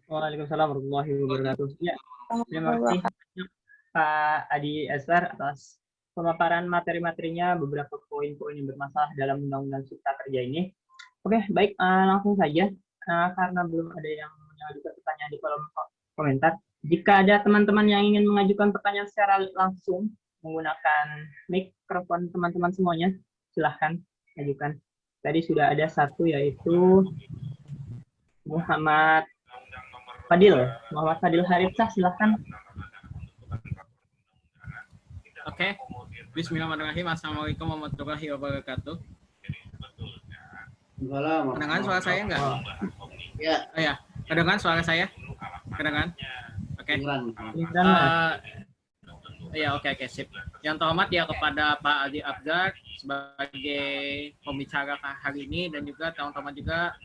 Waalaikumsalam warahmatullahi wabarakatuh. Ya, terima kasih Pak Adi Azhar atas pemaparan materi-materinya, beberapa poin-poin yang bermasalah dalam Undang-Undang Cipta Kerja ini. Oke, baik, langsung saja. Karena belum ada yang mengajukan pertanyaan di kolom komentar. Jika ada teman-teman yang ingin mengajukan pertanyaan secara langsung menggunakan mikrofon teman-teman semuanya, silahkan ajukan. Tadi sudah ada satu, yaitu Muhammad Fadil Haritsah, silahkan. Oke, Bismillahirrahmanirrahim. Assalamualaikum warahmatullahi wabarakatuh. Kedengaran suara saya enggak? Ya. Oh ya, kedengaran suara saya? Kedengaran? Oke. Ya, oke, sip. Yang terhormat ya kepada Pak Adi Azhar sebagai pembicara hari ini, dan juga teman-teman juga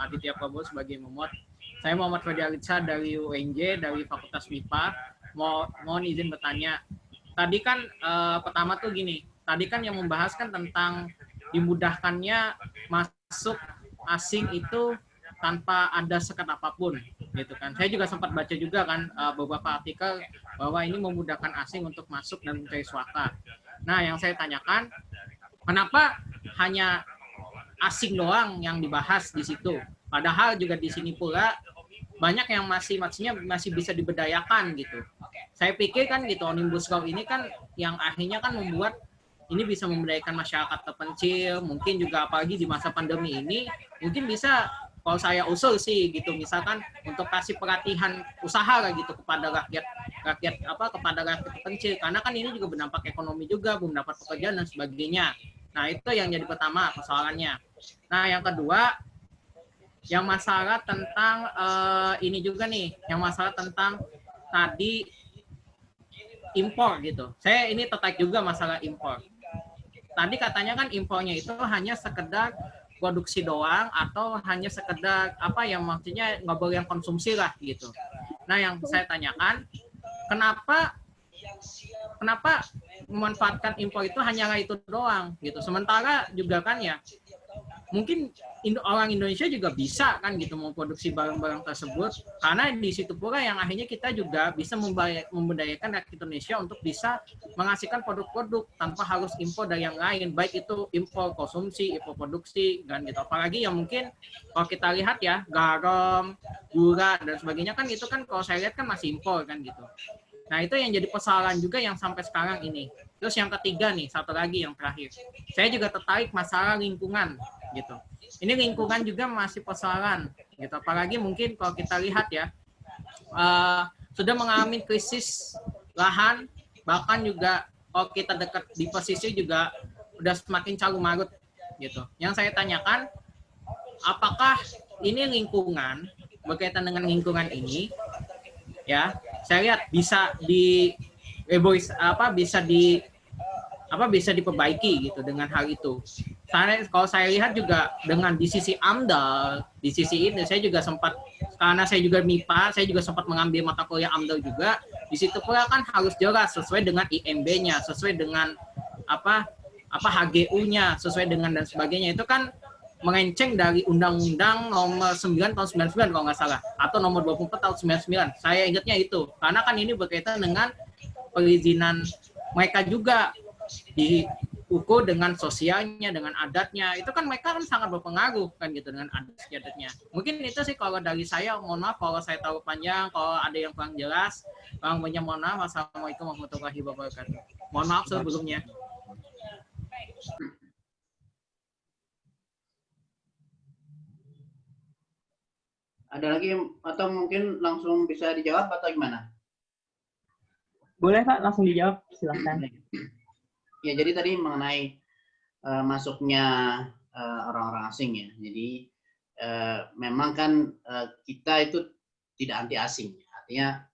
Aditya Prabowo sebagai memuat. Saya Muhammad Fadil Haritsah dari UNJ, dari Fakultas MIPA. Mohon izin bertanya. Tadi kan pertama tuh gini, tadi kan yang membahas kan tentang dimudahkannya masuk asing itu tanpa ada sekat apapun, gitu kan. Saya juga sempat baca juga kan beberapa artikel bahwa ini memudahkan asing untuk masuk dan mencari suaka. Nah, yang saya tanyakan, kenapa hanya asing doang yang dibahas di situ? Padahal juga di sini pula banyak yang masih bisa diberdayakan gitu. Saya pikir kan gitu, Omnibus Law ini kan yang akhirnya kan membuat ini bisa memberdayakan masyarakat terpencil, mungkin juga apalagi di masa pandemi ini, mungkin bisa, kalau saya usul sih gitu, misalkan untuk kasih pelatihan usaha lah gitu kepada rakyat kepada rakyat terpencil, karena kan ini juga berdampak ekonomi juga, belum dapat pekerjaan dan sebagainya. Nah, itu yang jadi pertama persoalannya. Nah, yang kedua, yang masalah tentang ini juga nih, yang masalah tentang tadi impor gitu. Saya ini tertarik juga masalah impor. Tadi katanya kan impornya itu hanya sekedar produksi doang atau hanya sekedar apa yang maksudnya nggak boleh yang konsumsi lah gitu. Nah, yang saya tanyakan, kenapa memanfaatkan impor itu hanyalah itu doang gitu. Sementara juga kan ya mungkin orang Indonesia juga bisa kan gitu memproduksi barang-barang tersebut, karena di situ pula yang akhirnya kita juga bisa memberdayakan rakyat Indonesia untuk bisa menghasilkan produk-produk tanpa harus impor dari yang lain, baik itu impor konsumsi, impor produksi kan gitu. Apalagi yang mungkin kalau kita lihat ya garam, gula dan sebagainya kan itu kan kalau saya lihat kan masih impor kan gitu. Nah, itu yang jadi persoalan juga yang sampai sekarang ini. Terus yang ketiga nih, satu lagi yang terakhir. Saya juga tertarik masalah lingkungan gitu. Ini lingkungan juga masih persoalan gitu. Apalagi mungkin kalau kita lihat ya, sudah mengalami krisis lahan, bahkan juga kalau kita dekat di pesisir juga udah semakin calu marut gitu. Yang saya tanyakan, apakah ini lingkungan, berkaitan dengan lingkungan ini, ya, saya lihat bisa bisa diperbaiki gitu dengan hal itu. Kalau saya lihat juga dengan di sisi AMDAL, di sisi ini saya juga sempat, karena saya juga MIPA, saya juga sempat mengambil mata kuliah AMDAL juga. Di situ pula kan harus jelas sesuai dengan IMB-nya, sesuai dengan apa HGU-nya, sesuai dengan dan sebagainya. Itu kan mengenceng dari Undang-Undang nomor 9 tahun 99 kalau nggak salah, atau nomor 24 tahun 99. Saya ingatnya itu, karena kan ini berkaitan dengan perizinan mereka juga, diukur dengan sosialnya, dengan adatnya. Itu kan mereka kan sangat berpengaruh kan gitu dengan adatnya. Mungkin itu sih kalau dari saya. Mohon maaf kalau saya tahu panjang, kalau ada yang kurang jelas, mohon maaf. Wassalamualaikum warahmatullahi wabarakatuh. Mohon maaf sebelumnya. Ada lagi atau mungkin langsung bisa dijawab atau gimana? Boleh Pak, langsung dijawab, silahkan. Ya, jadi tadi mengenai masuknya orang-orang asing ya. Jadi memang kan kita itu tidak anti asing. Artinya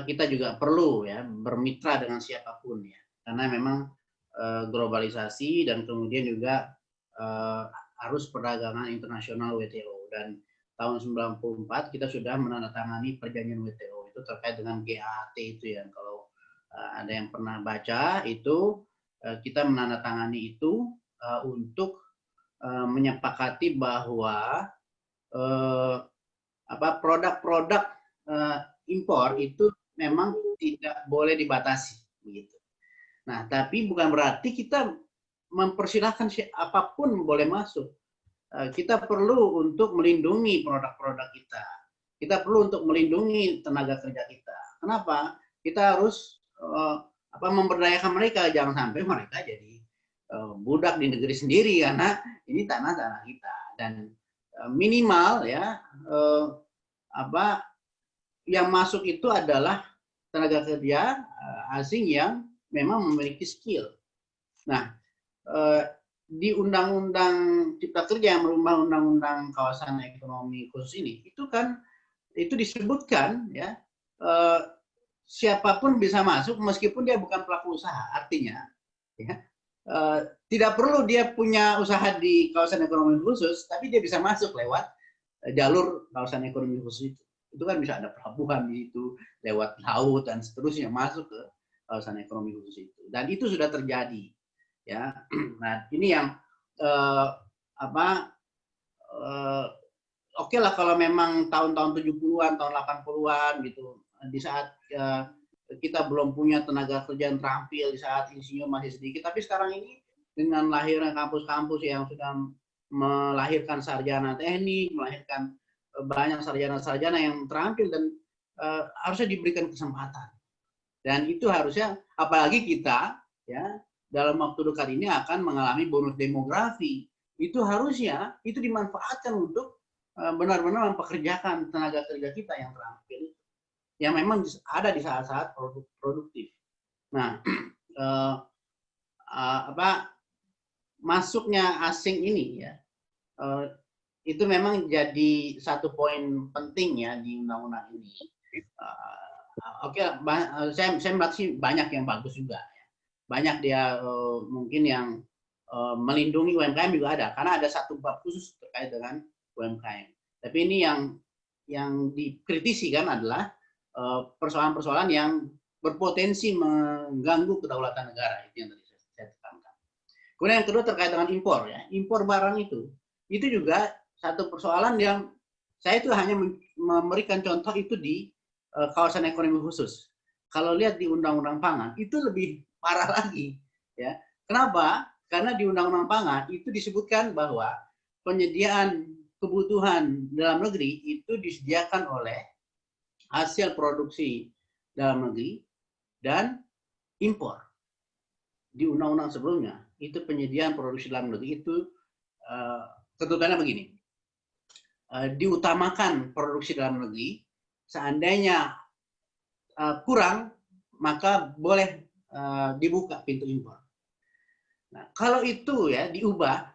kita juga perlu ya bermitra dengan siapapun ya, karena memang globalisasi dan kemudian juga arus perdagangan internasional WTO, dan tahun 94 kita sudah menandatangani perjanjian WTO itu terkait dengan GATT itu ya. Kalau ada yang pernah baca itu, kita menandatangani itu untuk menyepakati bahwa produk-produk impor itu memang tidak boleh dibatasi begitu. Nah, tapi bukan berarti kita mempersilahkan apapun boleh masuk. Kita perlu untuk melindungi produk-produk kita. Kita perlu untuk melindungi tenaga kerja kita. Kenapa? Kita harus memberdayakan mereka, jangan sampai mereka jadi budak di negeri sendiri, karena ini tanah-tanah kita. Dan minimal ya yang masuk itu adalah tenaga kerja asing yang memang memiliki skill. Nah, di Undang-Undang Cipta Kerja yang merubah Undang-Undang Kawasan Ekonomi Khusus ini, itu disebutkan ya siapapun bisa masuk meskipun dia bukan pelaku usaha. Artinya, ya, tidak perlu dia punya usaha di kawasan ekonomi khusus, tapi dia bisa masuk lewat jalur kawasan ekonomi khusus itu. Itu kan bisa ada pelabuhan di situ, lewat laut dan seterusnya masuk ke kawasan ekonomi khusus itu. Dan itu sudah terjadi. Ya, nah ini yang oke lah kalau memang tahun-tahun 70-an, tahun 80-an gitu, di saat kita belum punya tenaga kerja yang terampil, di saat insinyur masih sedikit, tapi sekarang ini dengan lahirnya kampus-kampus yang sudah melahirkan sarjana teknik, melahirkan banyak sarjana-sarjana yang terampil, dan harusnya diberikan kesempatan. Dan itu harusnya, apalagi kita ya dalam waktu dekat ini akan mengalami bonus demografi, itu harusnya itu dimanfaatkan untuk benar-benar mempekerjakan tenaga kerja kita yang terampil, yang memang ada di saat-saat produktif. Nah, masuknya asing ini ya, itu memang jadi satu poin penting ya di undang-undang ini. Saya melihat sih banyak yang bagus juga. Banyak dia mungkin yang melindungi UMKM juga ada, karena ada satu bab khusus terkait dengan UMKM. Tapi ini yang dikritisi kan adalah persoalan-persoalan yang berpotensi mengganggu kedaulatan negara, itu yang tadi saya tekankan. Kemudian yang kedua terkait dengan impor ya, impor barang itu juga satu persoalan yang saya itu hanya memberikan contoh itu di kawasan ekonomi khusus. Kalau lihat di Undang-Undang Pangan itu lebih parah lagi, ya. Kenapa? Karena di Undang-Undang Pangan itu disebutkan bahwa penyediaan kebutuhan dalam negeri itu disediakan oleh hasil produksi dalam negeri dan impor. Di Undang-Undang sebelumnya itu penyediaan produksi dalam negeri itu ketentuannya begini, diutamakan produksi dalam negeri, seandainya kurang maka boleh dibuka pintu impor. Nah, kalau itu ya diubah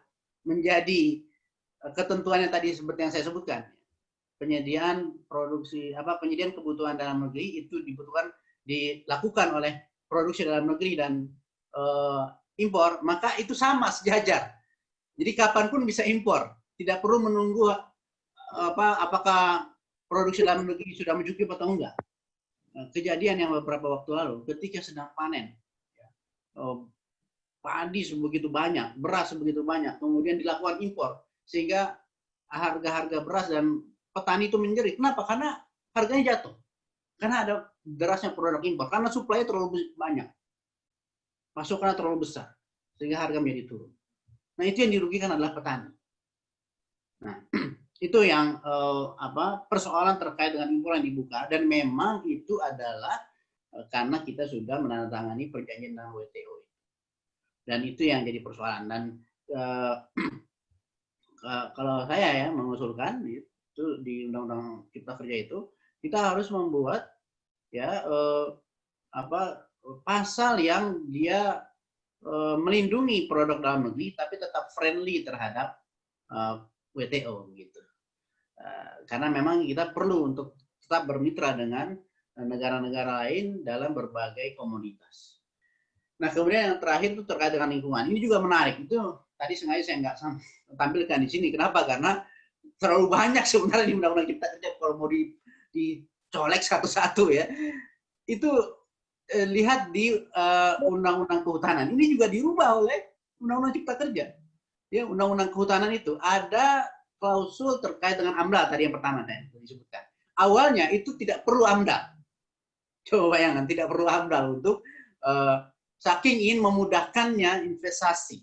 menjadi ketentuannya tadi seperti yang saya sebutkan, penyediaan penyediaan kebutuhan dalam negeri itu dilakukan oleh produksi dalam negeri dan impor, maka itu sama sejajar. Jadi kapanpun bisa impor, tidak perlu menunggu apakah produksi dalam negeri sudah mencukupi atau enggak. Kejadian yang beberapa waktu lalu ketika sedang panen, padi sebegitu banyak, beras sebegitu banyak, kemudian dilakukan impor sehingga harga-harga beras dan petani itu menjerit. Kenapa? Karena harganya jatuh. Karena ada derasnya produk impor, karena suplai terlalu banyak, pasokannya terlalu besar sehingga harga menjadi turun. Nah, itu yang dirugikan adalah petani. Nah, itu yang persoalan terkait dengan impor yang dibuka, dan memang itu adalah karena kita sudah menandatangani perjanjian dengan WTO, dan itu yang jadi persoalan. Dan kalau saya ya mengusulkan itu di Undang-Undang Cipta Kerja itu kita harus membuat ya pasal yang dia melindungi produk dalam negeri tapi tetap friendly terhadap WTO gitu. Karena memang kita perlu untuk tetap bermitra dengan negara-negara lain dalam berbagai komoditas. Nah, kemudian yang terakhir itu terkait dengan lingkungan. Ini juga menarik. Itu tadi sengaja saya nggak tampilkan di sini. Kenapa? Karena terlalu banyak sebenarnya di Undang-Undang Cipta Kerja kalau mau dicolek satu-satu ya. Itu lihat di Undang-Undang Kehutanan. Ini juga dirubah oleh Undang-Undang Cipta Kerja. Ya, Undang-Undang Kehutanan itu ada klausul terkait dengan AMDAL tadi yang pertama tadi disebutkan. Awalnya itu tidak perlu AMDAL. Coba bayangkan, tidak perlu AMDAL untuk saking ingin memudahkannya investasi,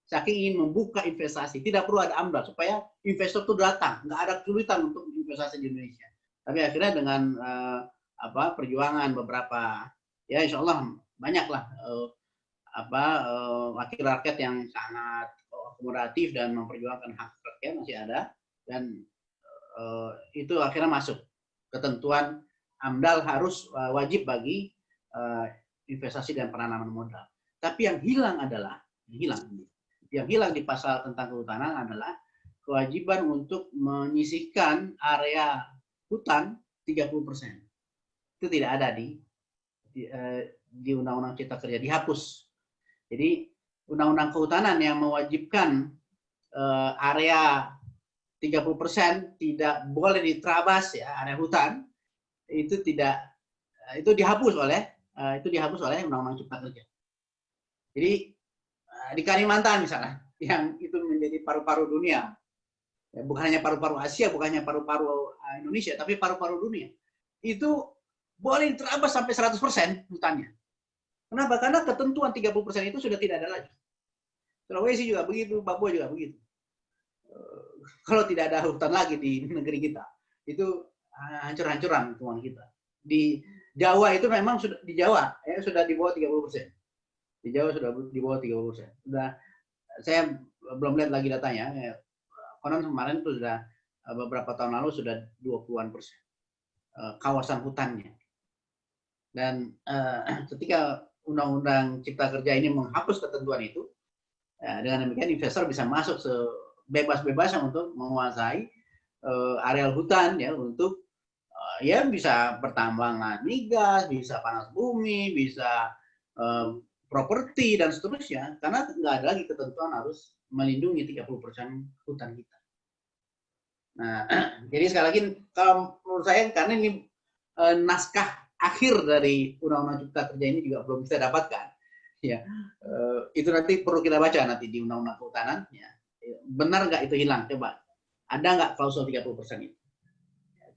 saking ingin membuka investasi, tidak perlu ada AMDAL supaya investor itu datang, nggak ada kesulitan untuk investasi di Indonesia. Tapi akhirnya dengan perjuangan beberapa, ya insya Allah banyaklah wakil rakyat yang sangat akomodatif dan memperjuangkan hak rakyat masih ada, dan itu akhirnya masuk ketentuan AMDAL harus wajib bagi investasi dan penanaman modal. Tapi yang hilang adalah yang hilang di pasal tentang kehutanan adalah kewajiban untuk menyisihkan area hutan 30%. Itu tidak ada di Undang-Undang Cipta Kerja, dihapus. Jadi Undang-Undang Kehutanan yang mewajibkan area 30% tidak boleh diterabas ya, area hutan itu dihapus oleh Undang-Undang Cipta Kerja. Jadi di Kalimantan misalnya, yang itu menjadi paru-paru dunia, ya, bukan hanya paru-paru Asia, bukan hanya paru-paru Indonesia, tapi paru-paru dunia, itu boleh diterabas sampai 100% hutannya. Kenapa? Karena ketentuan 30% itu sudah tidak ada lagi. Sulawesi juga begitu, Papua juga begitu. Kalau tidak ada hutan lagi di negeri kita, itu hancur-hancuran lingkungan kita. Di Jawa itu memang sudah di Jawa ya, sudah di bawah 30%. Di Jawa sudah di bawah 30%. Sudah, saya belum lihat lagi datanya. Ya, konon kemarin itu sudah beberapa tahun lalu sudah 20-an persen kawasan hutannya. Dan ketika Undang-Undang Cipta Kerja ini menghapus ketentuan itu, ya, dengan demikian investor bisa masuk sebebas-bebasnya untuk menguasai areal hutan ya, untuk ya bisa pertambangan migas, bisa panas bumi, bisa properti dan seterusnya, karena nggak ada lagi ketentuan harus melindungi 30% hutan kita. Nah, jadi sekali lagi kalau menurut saya, karena ini naskah akhir dari Undang-Undang Cipta Kerja ini juga belum bisa dapatkan, ya itu nanti perlu kita baca nanti di Undang-Undang Kehutanan, ya. Benar nggak itu hilang? Coba ada nggak klausul 30% itu?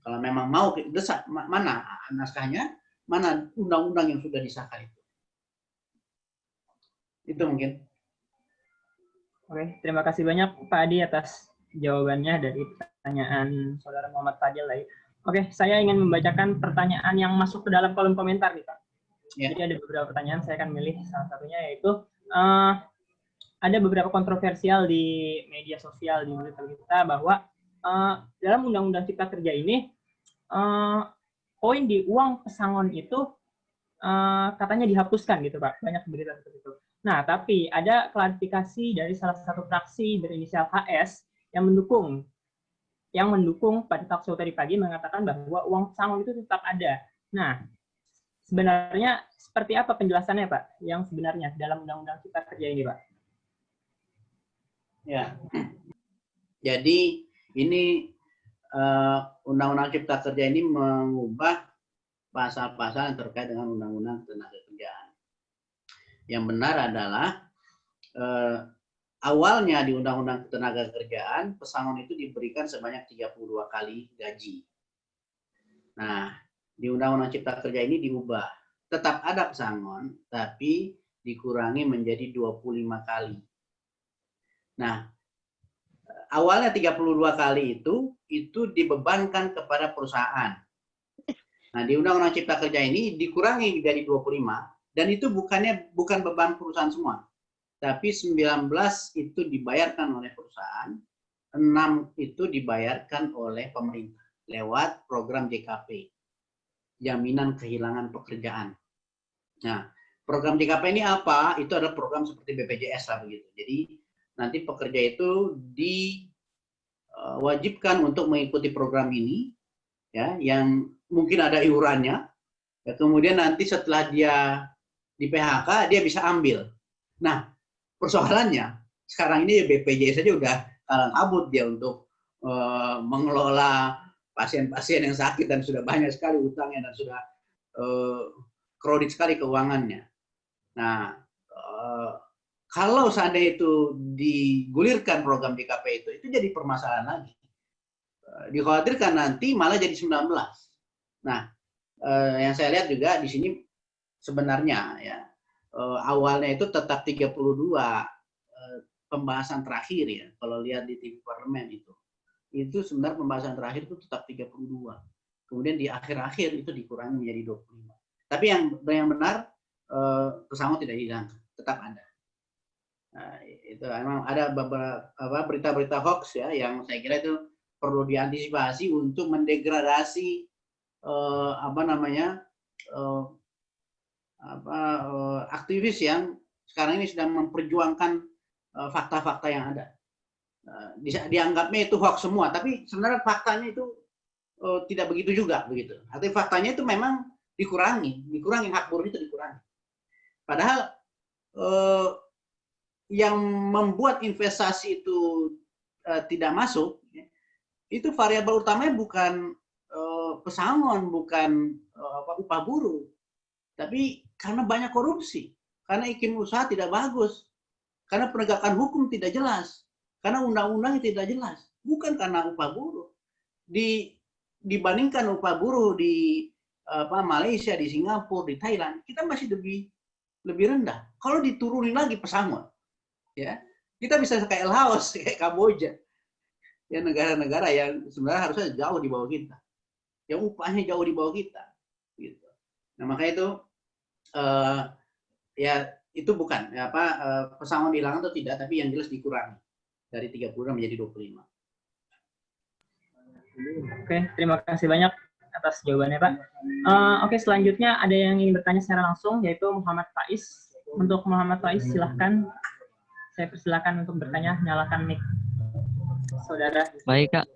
Kalau memang mau desak, mana naskahnya, mana undang-undang yang sudah disahkan itu? Itu mungkin. Oke, terima kasih banyak Pak Adi atas jawabannya dari pertanyaan Saudara Muhammad Fadil. Oke, saya ingin membacakan pertanyaan yang masuk ke dalam kolom komentar nih Pak. Ya. Jadi ada beberapa pertanyaan, saya akan milih salah satunya, yaitu ada beberapa kontroversial di media sosial di berita kita bahwa dalam Undang-Undang Cipta Kerja ini poin di uang pesangon itu katanya dihapuskan gitu Pak, banyak berita seperti itu. Nah, tapi ada klarifikasi dari salah satu fraksi berinisial HS yang mendukung pada talkshow tadi pagi, mengatakan bahwa uang pesangon itu tetap ada. Nah, sebenarnya seperti apa penjelasannya Pak yang sebenarnya dalam Undang-Undang Cipta Kerja ini Pak? Ya, jadi ini Undang-Undang Cipta Kerja ini mengubah pasal-pasal yang terkait dengan Undang-Undang Ketenagakerjaan. Yang benar adalah awalnya di Undang-Undang Ketenagakerjaan pesangon itu diberikan sebanyak 32 kali gaji. Nah, di Undang-Undang Cipta Kerja ini diubah. Tetap ada pesangon, tapi dikurangi menjadi 25 kali. Nah, awalnya 32 kali itu dibebankan kepada perusahaan. Nah, di Undang-Undang Cipta Kerja ini dikurangi dari 25, dan itu bukan beban perusahaan semua. Tapi 19 itu dibayarkan oleh perusahaan, 6 itu dibayarkan oleh pemerintah lewat program JKP, Jaminan Kehilangan Pekerjaan. Nah, program JKP ini apa? Itu adalah program seperti BPJS lah begitu. Jadi nanti pekerja itu diwajibkan untuk mengikuti program ini, ya, yang mungkin ada iurannya, Ya, kemudian nanti setelah dia di PHK dia bisa ambil. Nah, persoalannya sekarang ini BPJS saja udah kalang kabut dia untuk mengelola pasien-pasien yang sakit dan sudah banyak sekali utangnya dan sudah kredit sekali keuangannya. Nah, kalau seandainya itu digulirkan program DKP itu jadi permasalahan lagi. Dikhawatirkan nanti malah jadi 19. Nah, yang saya lihat juga di sini sebenarnya ya awalnya itu tetap 32 pembahasan terakhir ya. Kalau lihat di TV Parlemen itu sebenarnya pembahasan terakhir itu tetap 32. Kemudian di akhir-akhir itu dikurangi menjadi 25. Tapi yang benar pesangon tidak dihilangkan, tetap ada. Nah, itu memang ada beberapa berita-berita hoax ya yang saya kira itu perlu diantisipasi untuk mendegradasi aktivis yang sekarang ini sedang memperjuangkan fakta-fakta yang ada. Dianggapnya itu hoax semua, tapi sebenarnya faktanya itu tidak begitu juga begitu. Artinya faktanya itu memang dikurangi hak buruh itu dikurangi. Padahal yang membuat investasi itu tidak masuk, itu variabel utamanya bukan pesangon, bukan upah buruh, tapi karena banyak korupsi, karena iklim usaha tidak bagus, karena penegakan hukum tidak jelas, karena undang-undangnya tidak jelas, bukan karena upah buruh. Dibandingkan upah buruh di Malaysia, di Singapura, di Thailand, kita masih lebih rendah. Kalau diturunin lagi pesangon, ya kita bisa kayak Laos, kayak Kamboja, ya negara-negara yang sebenarnya harusnya jauh di bawah kita, yang upahnya jauh di bawah kita, gitu. Nah makanya itu ya itu bukan pesangon dihilangkan atau tidak, tapi yang jelas dikurangi dari 30 menjadi 25. Oke, terima kasih banyak atas jawabannya Pak. Oke, selanjutnya ada yang ingin bertanya secara langsung, yaitu Muhammad Faiz. Untuk Muhammad Faiz, silahkan. Saya persilakan untuk bertanya, nyalakan mic. Saudara. Baik Kak.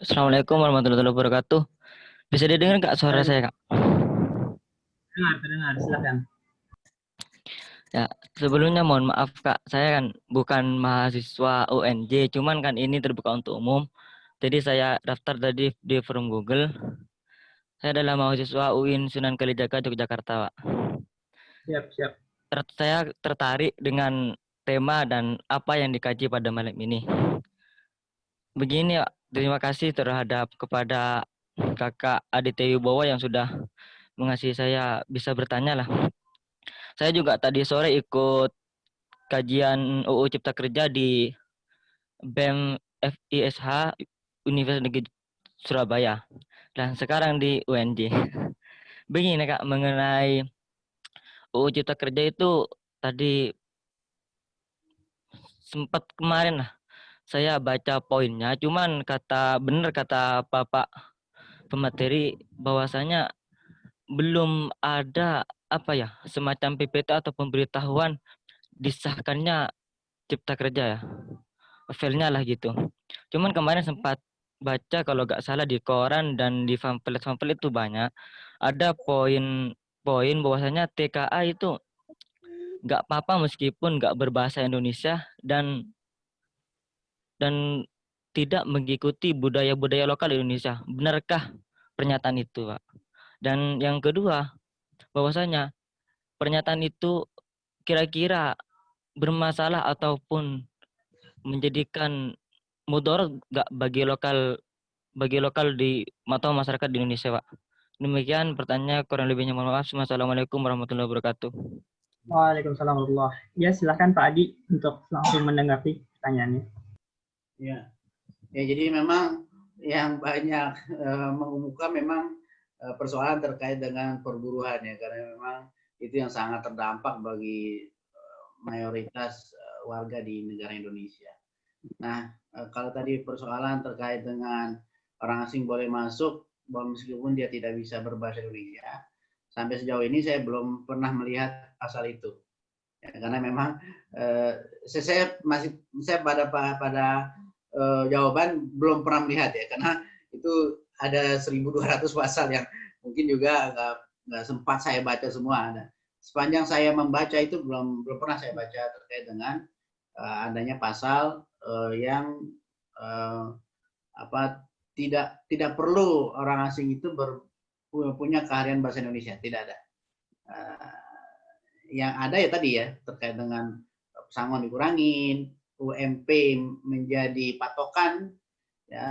Assalamualaikum warahmatullahi wabarakatuh. Bisa didengar Kak suara saya Kak? Terdengar, silakan. Ya, sebelumnya mohon maaf Kak, saya kan bukan mahasiswa UNJ, cuman kan ini terbuka untuk umum. Jadi saya daftar tadi di forum Google. Saya adalah mahasiswa UIN Sunan Kalijaga, Yogyakarta, Pak. Siap. Saya tertarik dengan tema dan apa yang dikaji pada malam ini. Begini, Pak, terima kasih kepada Kakak Aditya Wibowo yang sudah mengasihi saya bisa bertanya lah. Saya juga tadi sore ikut kajian UU Cipta Kerja di BEM FISH Universitas Negeri Surabaya dan sekarang di UNJ. Begini Kak, mengenai UU Cipta Kerja itu tadi sempat kemarin lah saya baca poinnya, cuman benar kata Bapak pemateri bahwasanya belum ada semacam PPT atau pemberitahuan disahkannya Cipta Kerja ya, filenya lah gitu. Cuman kemarin sempat baca kalau nggak salah di koran dan di pamflet itu banyak ada poin bahwasanya TKA itu nggak apa-apa meskipun nggak berbahasa Indonesia dan tidak mengikuti budaya-budaya lokal Indonesia. Benarkah pernyataan itu, Pak? Dan yang kedua, bahwasanya pernyataan itu kira-kira bermasalah ataupun menjadikan mudarat nggak bagi lokal di atau masyarakat di Indonesia, Pak? Demikian pertanyaan, kurang lebihnya mohon maaf. Wassalamualaikum warahmatullahi wabarakatuh. Waalaikumsalam warahmatullahi wabarakatuh. Ya, silakan Pak Adi untuk langsung menanggapi pertanyaannya. Ya, jadi memang yang banyak mengemuka memang persoalan terkait dengan perburuan ya, karena memang itu yang sangat terdampak bagi mayoritas warga di negara Indonesia. Nah, kalau tadi persoalan terkait dengan orang asing boleh masuk meskipun dia tidak bisa berbahasa Indonesia, sampai sejauh ini saya belum pernah melihat pasal itu. Ya, karena memang saya pada jawaban belum pernah melihat ya, karena itu ada 1.200 pasal yang mungkin juga nggak sempat saya baca semua. Sepanjang saya membaca itu belum pernah saya baca terkait dengan adanya pasal yang tidak perlu orang asing itu punya keahlian bahasa Indonesia, tidak ada. Yang ada ya tadi ya terkait dengan pesangon dikurangin, UMP menjadi patokan, ya,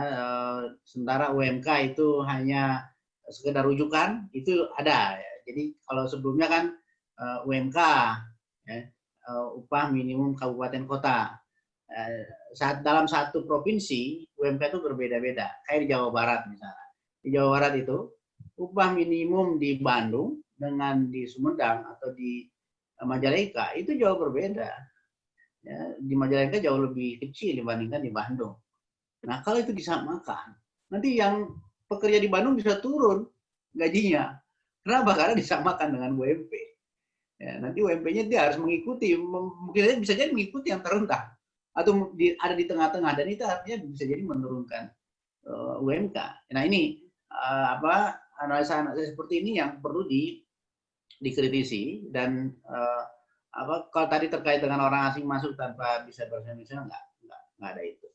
sementara UMK itu hanya sekedar rujukan, itu ada. Ya. Jadi kalau sebelumnya kan UMK, ya, upah minimum kabupaten kota. Saat dalam satu provinsi UMK itu berbeda-beda. Kayak di Jawa Barat misalnya. Di Jawa Barat itu upah minimum di Bandung dengan di Sumedang atau di Majalengka itu jauh berbeda. Ya, di Majalengka jauh lebih kecil dibandingkan di Bandung. Nah kalau itu disamakan, nanti yang pekerja di Bandung bisa turun gajinya. Kenapa? Karena disamakan dengan UMP. Ya, nanti UMP-nya dia harus mengikuti, mungkin bisa jadi mengikuti yang terendah atau ada di tengah-tengah, dan itu artinya bisa jadi menurunkan UMK. Nah ini analisa-analisa seperti ini yang perlu dikritisi, dan kalau tadi terkait dengan orang asing masuk tanpa bisa bahasa Indonesia, nggak ada itu.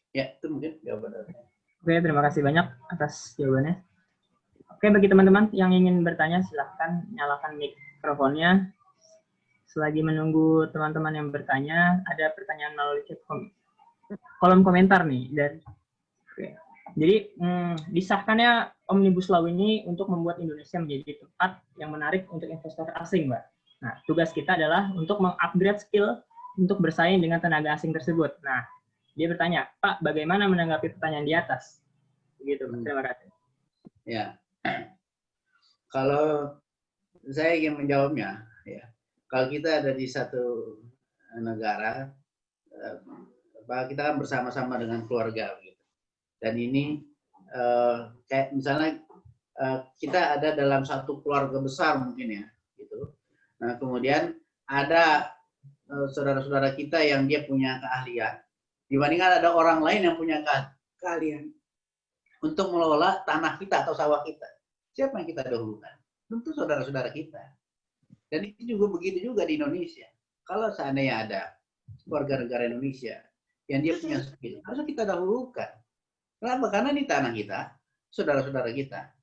Ya itu mungkin jawabannya. Oke, terima kasih banyak atas jawabannya. Oke, bagi teman-teman yang ingin bertanya, silahkan nyalakan mikrofonnya. Selagi menunggu teman-teman yang bertanya, ada pertanyaan melalui chat kolom komentar nih. Jadi, disahkannya Omnibus Law ini untuk membuat Indonesia menjadi tempat yang menarik untuk investor asing, Mbak. Nah, tugas kita adalah untuk mengupgrade skill untuk bersaing dengan tenaga asing tersebut. Nah, dia bertanya, Pak, bagaimana menanggapi pertanyaan di atas? Begitu, terima kasih. Ya, kalau saya ingin menjawabnya, ya, kalau kita ada di satu negara, kita kan bersama-sama dengan keluarga, gitu. Dan ini kayak misalnya kita ada dalam satu keluarga besar mungkin ya, gitu. Nah kemudian ada saudara-saudara kita yang dia punya keahlian, dibandingkan ada orang lain yang punya keahlian untuk mengelola tanah kita atau sawah kita. Siapa yang kita dahulukan? Tentu saudara-saudara kita. Dan itu juga begitu juga di Indonesia. Kalau seandainya ada warga negara Indonesia yang dia punya skill, harusnya kita dahulukan. Kenapa? Karena ini tanah kita, saudara-saudara kita.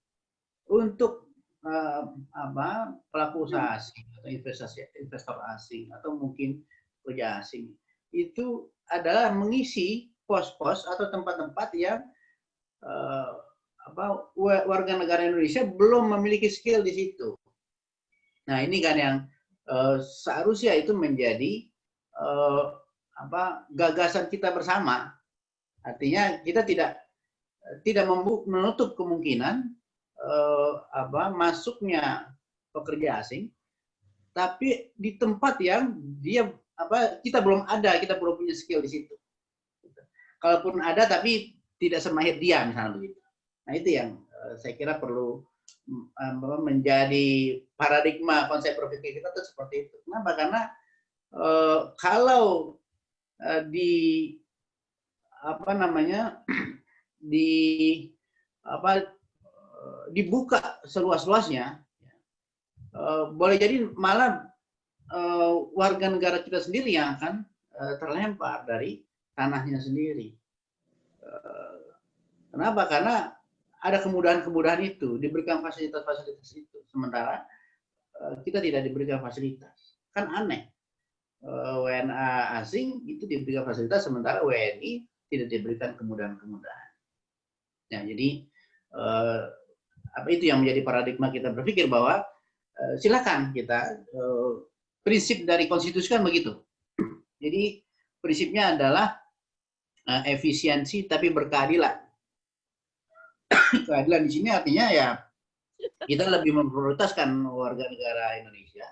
Untuk pelaku usaha asing atau investor asing atau mungkin kerja asing itu adalah mengisi pos-pos atau tempat-tempat yang warga negara Indonesia belum memiliki skill di situ. Nah ini kan yang seharusnya itu menjadi gagasan kita bersama. Artinya kita tidak menutup kemungkinan masuknya pekerja asing, tapi di tempat yang dia kita belum ada, kita belum punya skill di situ. Kalaupun ada, tapi tidak semahir dia misalnya begitu. Nah itu yang saya kira perlu menjadi paradigma konsep berpikir kita tuh seperti itu. Kenapa? Karena kalau dibuka seluas-luasnya, boleh jadi malah warga negara kita sendiri yang akan terlempar dari tanahnya sendiri. Kenapa? Karena ada kemudahan-kemudahan itu, diberikan fasilitas-fasilitas itu, sementara kita tidak diberikan fasilitas. Kan aneh. WNA asing itu diberikan fasilitas, sementara WNI tidak diberikan kemudahan-kemudahan. Nah, jadi itu yang menjadi paradigma kita berpikir bahwa silakan kita prinsip dari konstitusi kan begitu. Jadi prinsipnya adalah efisiensi tapi berkeadilan. Keadilan di sini artinya ya kita lebih memprioritaskan warga negara Indonesia,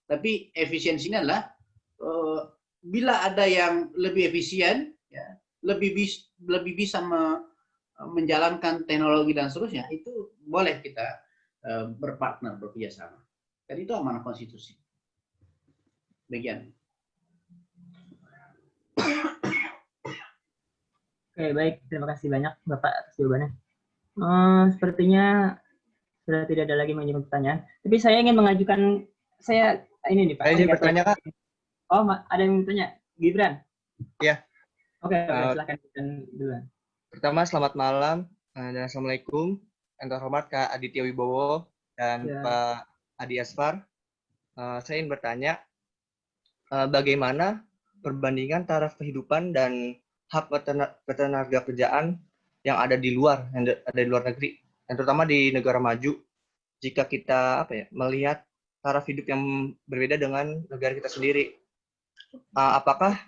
tapi efisiensinya adalah bila ada yang lebih efisien, ya, lebih bisa menjalankan teknologi dan seterusnya, itu boleh kita berpartner, bekerjasama. Dan itu amanah konstitusi. Demikian. Oke, baik. Terima kasih banyak Bapak atas jawabannya. Sepertinya sudah tidak ada lagi mengajukan pertanyaan. Tapi saya ingin mengajukan, ini nih Pak. Saya izin bertanya, Kak. Oh, ada yang bertanya. Gibran? Iya. Oke, silakan duluan. Pertama, selamat malam dan assalamualaikum. Yang terhormat Kak Aditya Wibowo dan Pak Adi Asfar. Saya ingin bertanya, bagaimana perbandingan taraf kehidupan dan hak ketenaga kerjaan yang ada di luar, negeri, dan terutama di negara maju, jika kita melihat taraf hidup yang berbeda dengan negara kita sendiri. Apakah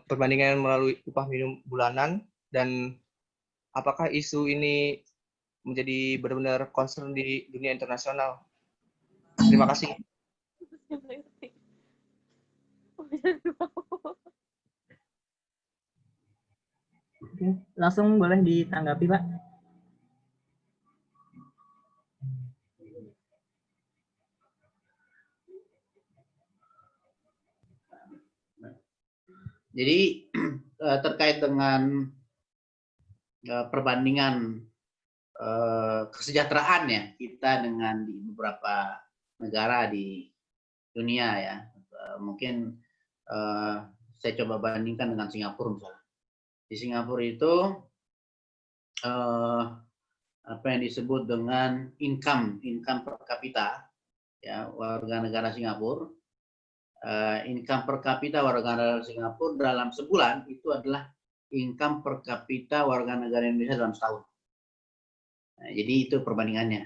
perbandingan melalui upah minimum bulanan, dan apakah isu ini menjadi benar-benar concern di dunia internasional? Terima kasih. Oke, langsung boleh ditanggapi, Pak. Jadi terkait dengan perbandingan kesejahteraan ya kita dengan di beberapa negara di dunia ya, mungkin saya coba bandingkan dengan Singapura misalnya. Di Singapura itu apa yang disebut dengan income per kapita ya warga negara Singapura. Income per kapita warga negara Singapura dalam sebulan itu adalah income per kapita warga negara Indonesia dalam setahun. Nah, jadi itu perbandingannya.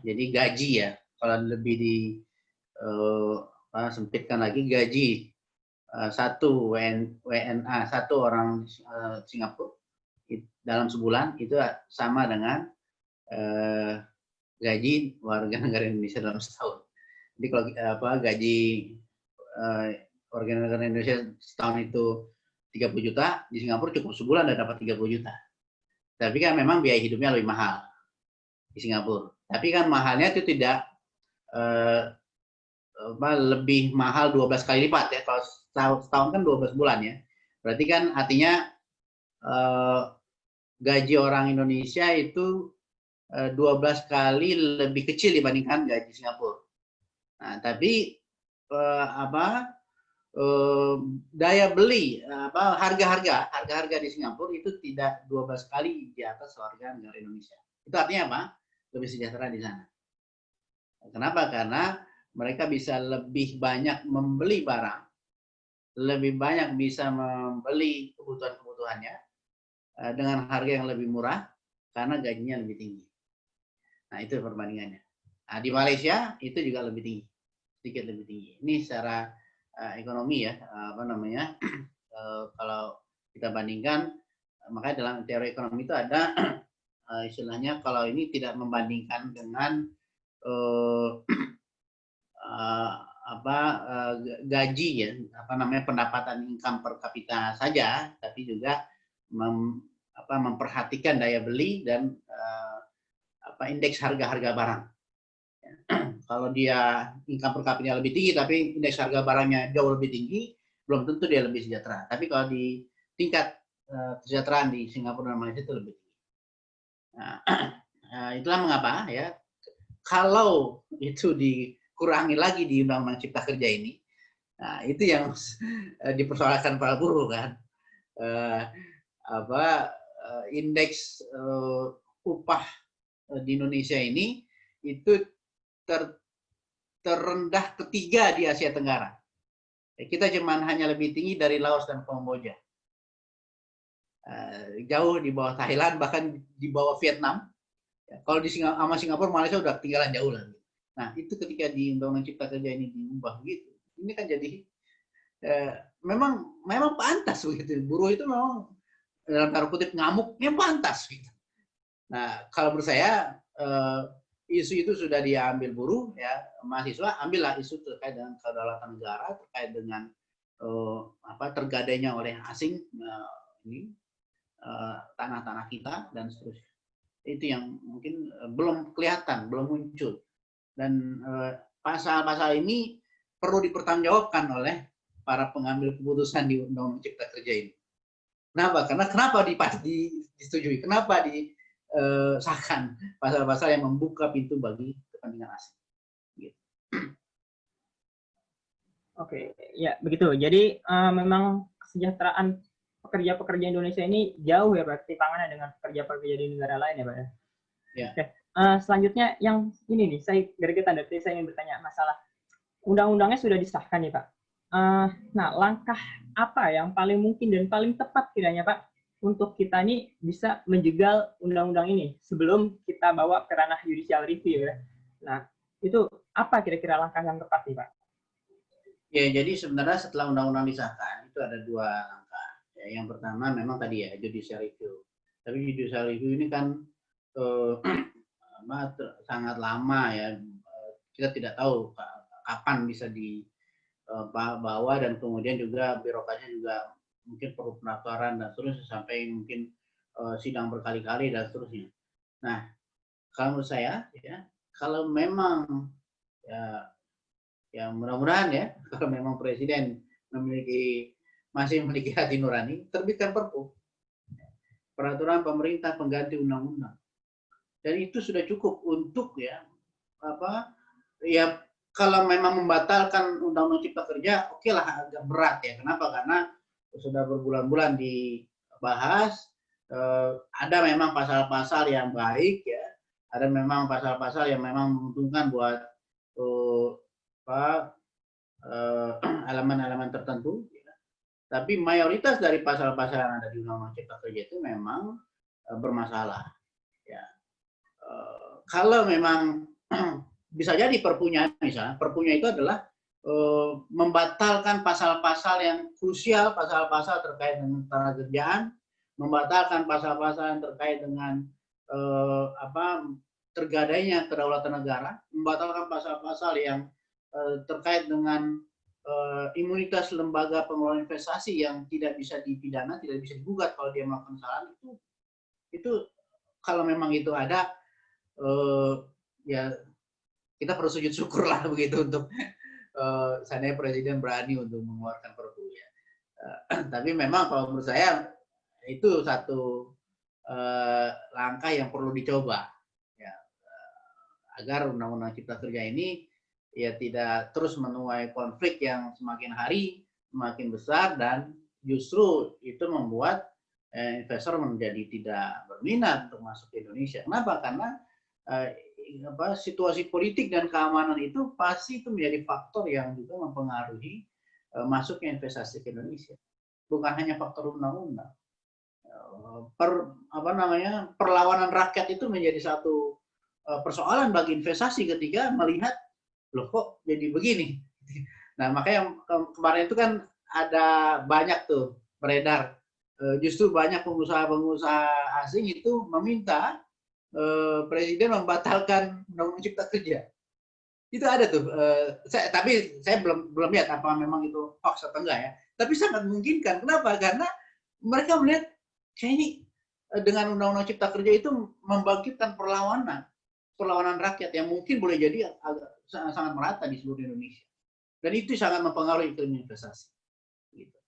Jadi gaji ya, kalau lebih di sempitkan lagi, gaji satu WNA, satu orang Singapura dalam sebulan itu sama dengan gaji warga negara Indonesia dalam setahun. Jadi kalau gaji warga negara Indonesia setahun itu 30 juta, di Singapura cukup sebulan udah dapat 30 juta. Tapi kan memang biaya hidupnya lebih mahal di Singapura. Tapi kan mahalnya itu tidak lebih mahal 12 kali lipat ya. Kalau setahun kan 12 bulan ya. Berarti kan artinya gaji orang Indonesia itu 12 kali lebih kecil dibandingkan gaji Singapura. Nah, tapi daya beli harga-harga di Singapura itu tidak 12 kali di atas warga negara Indonesia. Itu artinya apa? Lebih sejahtera di sana. Kenapa? Karena mereka bisa lebih banyak membeli barang, lebih banyak bisa membeli kebutuhan-kebutuhannya dengan harga yang lebih murah karena gajinya lebih tinggi. Nah, itu perbandingannya. Nah, di Malaysia itu juga lebih tinggi, sedikit lebih tinggi. Ini secara ekonomi ya, kalau kita bandingkan, makanya dalam teori ekonomi itu ada istilahnya kalau ini tidak membandingkan dengan gaji ya, pendapatan income per kapita saja, tapi juga memperhatikan daya beli dan indeks harga-harga barang. Kalau dia income per kapita lebih tinggi tapi indeks harga barangnya jauh lebih tinggi, belum tentu dia lebih sejahtera. Tapi kalau di tingkat kesejahteraan di Singapura dan Malaysia itu lebih tinggi. Nah, itulah mengapa ya kalau itu dikurangi lagi di Undang-Undang Cipta Kerja ini, nah itu yang dipersoalkan para buruh kan, indeks upah di Indonesia ini itu terendah ketiga di Asia Tenggara. Kita cuman hanya lebih tinggi dari Laos dan Kamboja. Jauh di bawah Thailand, bahkan di bawah Vietnam. Kalau di sama Singapura, Malaysia udah ketinggalan jauh lah. Nah, itu ketika di Undang-Undang Cipta Kerja ini diubah gitu. Ini kan jadi memang pantas begitu. Buruh itu memang dalam tanda kutip ngamuknya pantas gitu. Nah, kalau menurut saya isu itu sudah diambil buruh ya, mahasiswa ambillah isu terkait dengan kedaulatan negara, terkait dengan tergadainya oleh asing tanah-tanah kita dan seterusnya. Itu yang mungkin belum kelihatan, belum muncul. Dan pasal-pasal ini perlu dipertanggungjawabkan oleh para pengambil keputusan di Undang-Undang Cipta Kerja ini. Kenapa? Karena kenapa disetujui? Kenapa disahkan pasal-pasal yang membuka pintu bagi kepentingan asing? Gitu. Oke, ya begitu. Jadi memang kesejahteraan pekerja-pekerja Indonesia ini jauh ya Pak timbangannya dengan pekerja-pekerja di negara lain ya Pak ya. Ya. Oke. Selanjutnya yang ini nih, saya gregetan dari saya ingin bertanya masalah undang-undangnya sudah disahkan ya Pak. Nah, langkah apa yang paling mungkin dan paling tepat kiranya Pak untuk kita ini bisa menjegal undang-undang ini sebelum kita bawa ke ranah judicial review ya. Nah, itu apa kira-kira langkah yang tepat nih Pak? Ya, jadi sebenarnya setelah undang-undang disahkan itu ada dua langkah. Ya, yang pertama memang tadi ya judicial review. Tapi judicial review ini kan sangat lama ya. Kita tidak tahu kapan bisa dibawa dan kemudian juga birokrasinya juga mungkin perlu pendaftaran dan seterusnya sampai mungkin sidang berkali-kali dan seterusnya. Nah, kalau menurut saya ya kalau memang ya mudah-mudahan ya kalau memang presiden masih memiliki hati nurani, terbitkan Perpu, peraturan pemerintah pengganti undang-undang, dan itu sudah cukup untuk ya kalau memang membatalkan undang-undang Cipta Kerja, oke lah agak berat ya. Kenapa? Karena sudah berbulan-bulan dibahas, ada memang pasal-pasal yang baik ya, ada memang pasal-pasal yang memang menguntungkan buat elemen-elemen tertentu, ya. Tapi mayoritas dari pasal-pasal yang ada di Undang-Undang Cipta Kerja itu memang bermasalah. Ya. Kalau memang bisa jadi perpunya, misalnya perpunya itu adalah membatalkan pasal-pasal yang krusial, pasal-pasal terkait dengan ketenagakerjaan, membatalkan pasal-pasal yang terkait dengan tergadainya kedaulatan negara, membatalkan pasal-pasal yang terkait dengan imunitas lembaga pengelola investasi yang tidak bisa dipidana, tidak bisa digugat kalau dia melakukan kesalahan, itu kalau memang itu ada ya kita perlu sujud syukur lah begitu untuk seandainya presiden berani untuk mengeluarkan Perpu ya. Tapi memang kalau menurut saya itu satu langkah yang perlu dicoba ya, agar Undang-Undang Cipta Kerja ini ya tidak terus menuai konflik yang semakin hari semakin besar dan justru itu membuat investor menjadi tidak berminat untuk masuk ke Indonesia. Kenapa? Karena situasi politik dan keamanan itu pasti itu menjadi faktor yang juga mempengaruhi masuknya investasi ke Indonesia. Bukan hanya faktor undang-undang. Perlawanan rakyat itu menjadi satu persoalan bagi investasi ketika melihat loh kok jadi begini. Nah makanya kemarin itu kan ada banyak tuh beredar, justru banyak pengusaha-pengusaha asing itu meminta presiden membatalkan Undang-Undang Cipta Kerja. Itu ada tuh. Tapi saya belum lihat apa memang itu hoax atau enggak ya. Tapi sangat memungkinkan. Kenapa? Karena mereka melihat kayak ini dengan Undang-Undang Cipta Kerja itu membangkitkan perlawanan rakyat yang mungkin boleh jadi sangat merata di seluruh Indonesia. Dan itu sangat mempengaruhi iklim investasi. Gitu.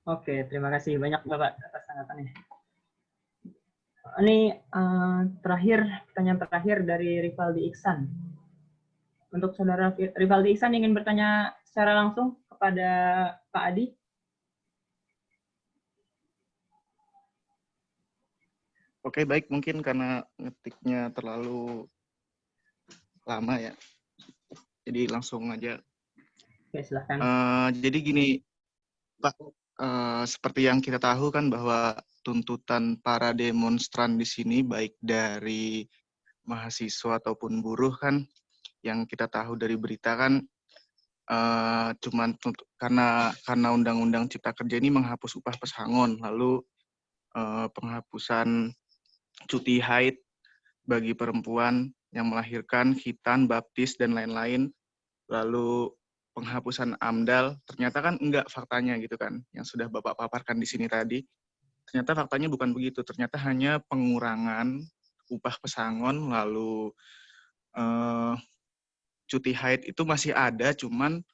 Oke, terima kasih banyak Bapak atas tanggapannya. Ini pertanyaan terakhir dari Rivaldi Iksan. Untuk saudara Rivaldi Iksan ingin bertanya secara langsung kepada Pak Adi. Oke, baik. Mungkin karena ngetiknya terlalu lama ya. Jadi langsung aja. Oke, silahkan. Jadi gini, Pak. Seperti yang kita tahu kan bahwa tuntutan para demonstran di sini baik dari mahasiswa ataupun buruh kan yang kita tahu dari berita kan cuman karena Undang-Undang Cipta Kerja ini menghapus upah pesangon, lalu penghapusan cuti haid bagi perempuan yang melahirkan, khitan, baptis dan lain-lain, lalu penghapusan AMDAL, ternyata kan enggak faktanya gitu kan, yang sudah Bapak paparkan di sini tadi. Ternyata faktanya bukan begitu, ternyata hanya pengurangan upah pesangon, lalu cuti haid itu masih ada, cuman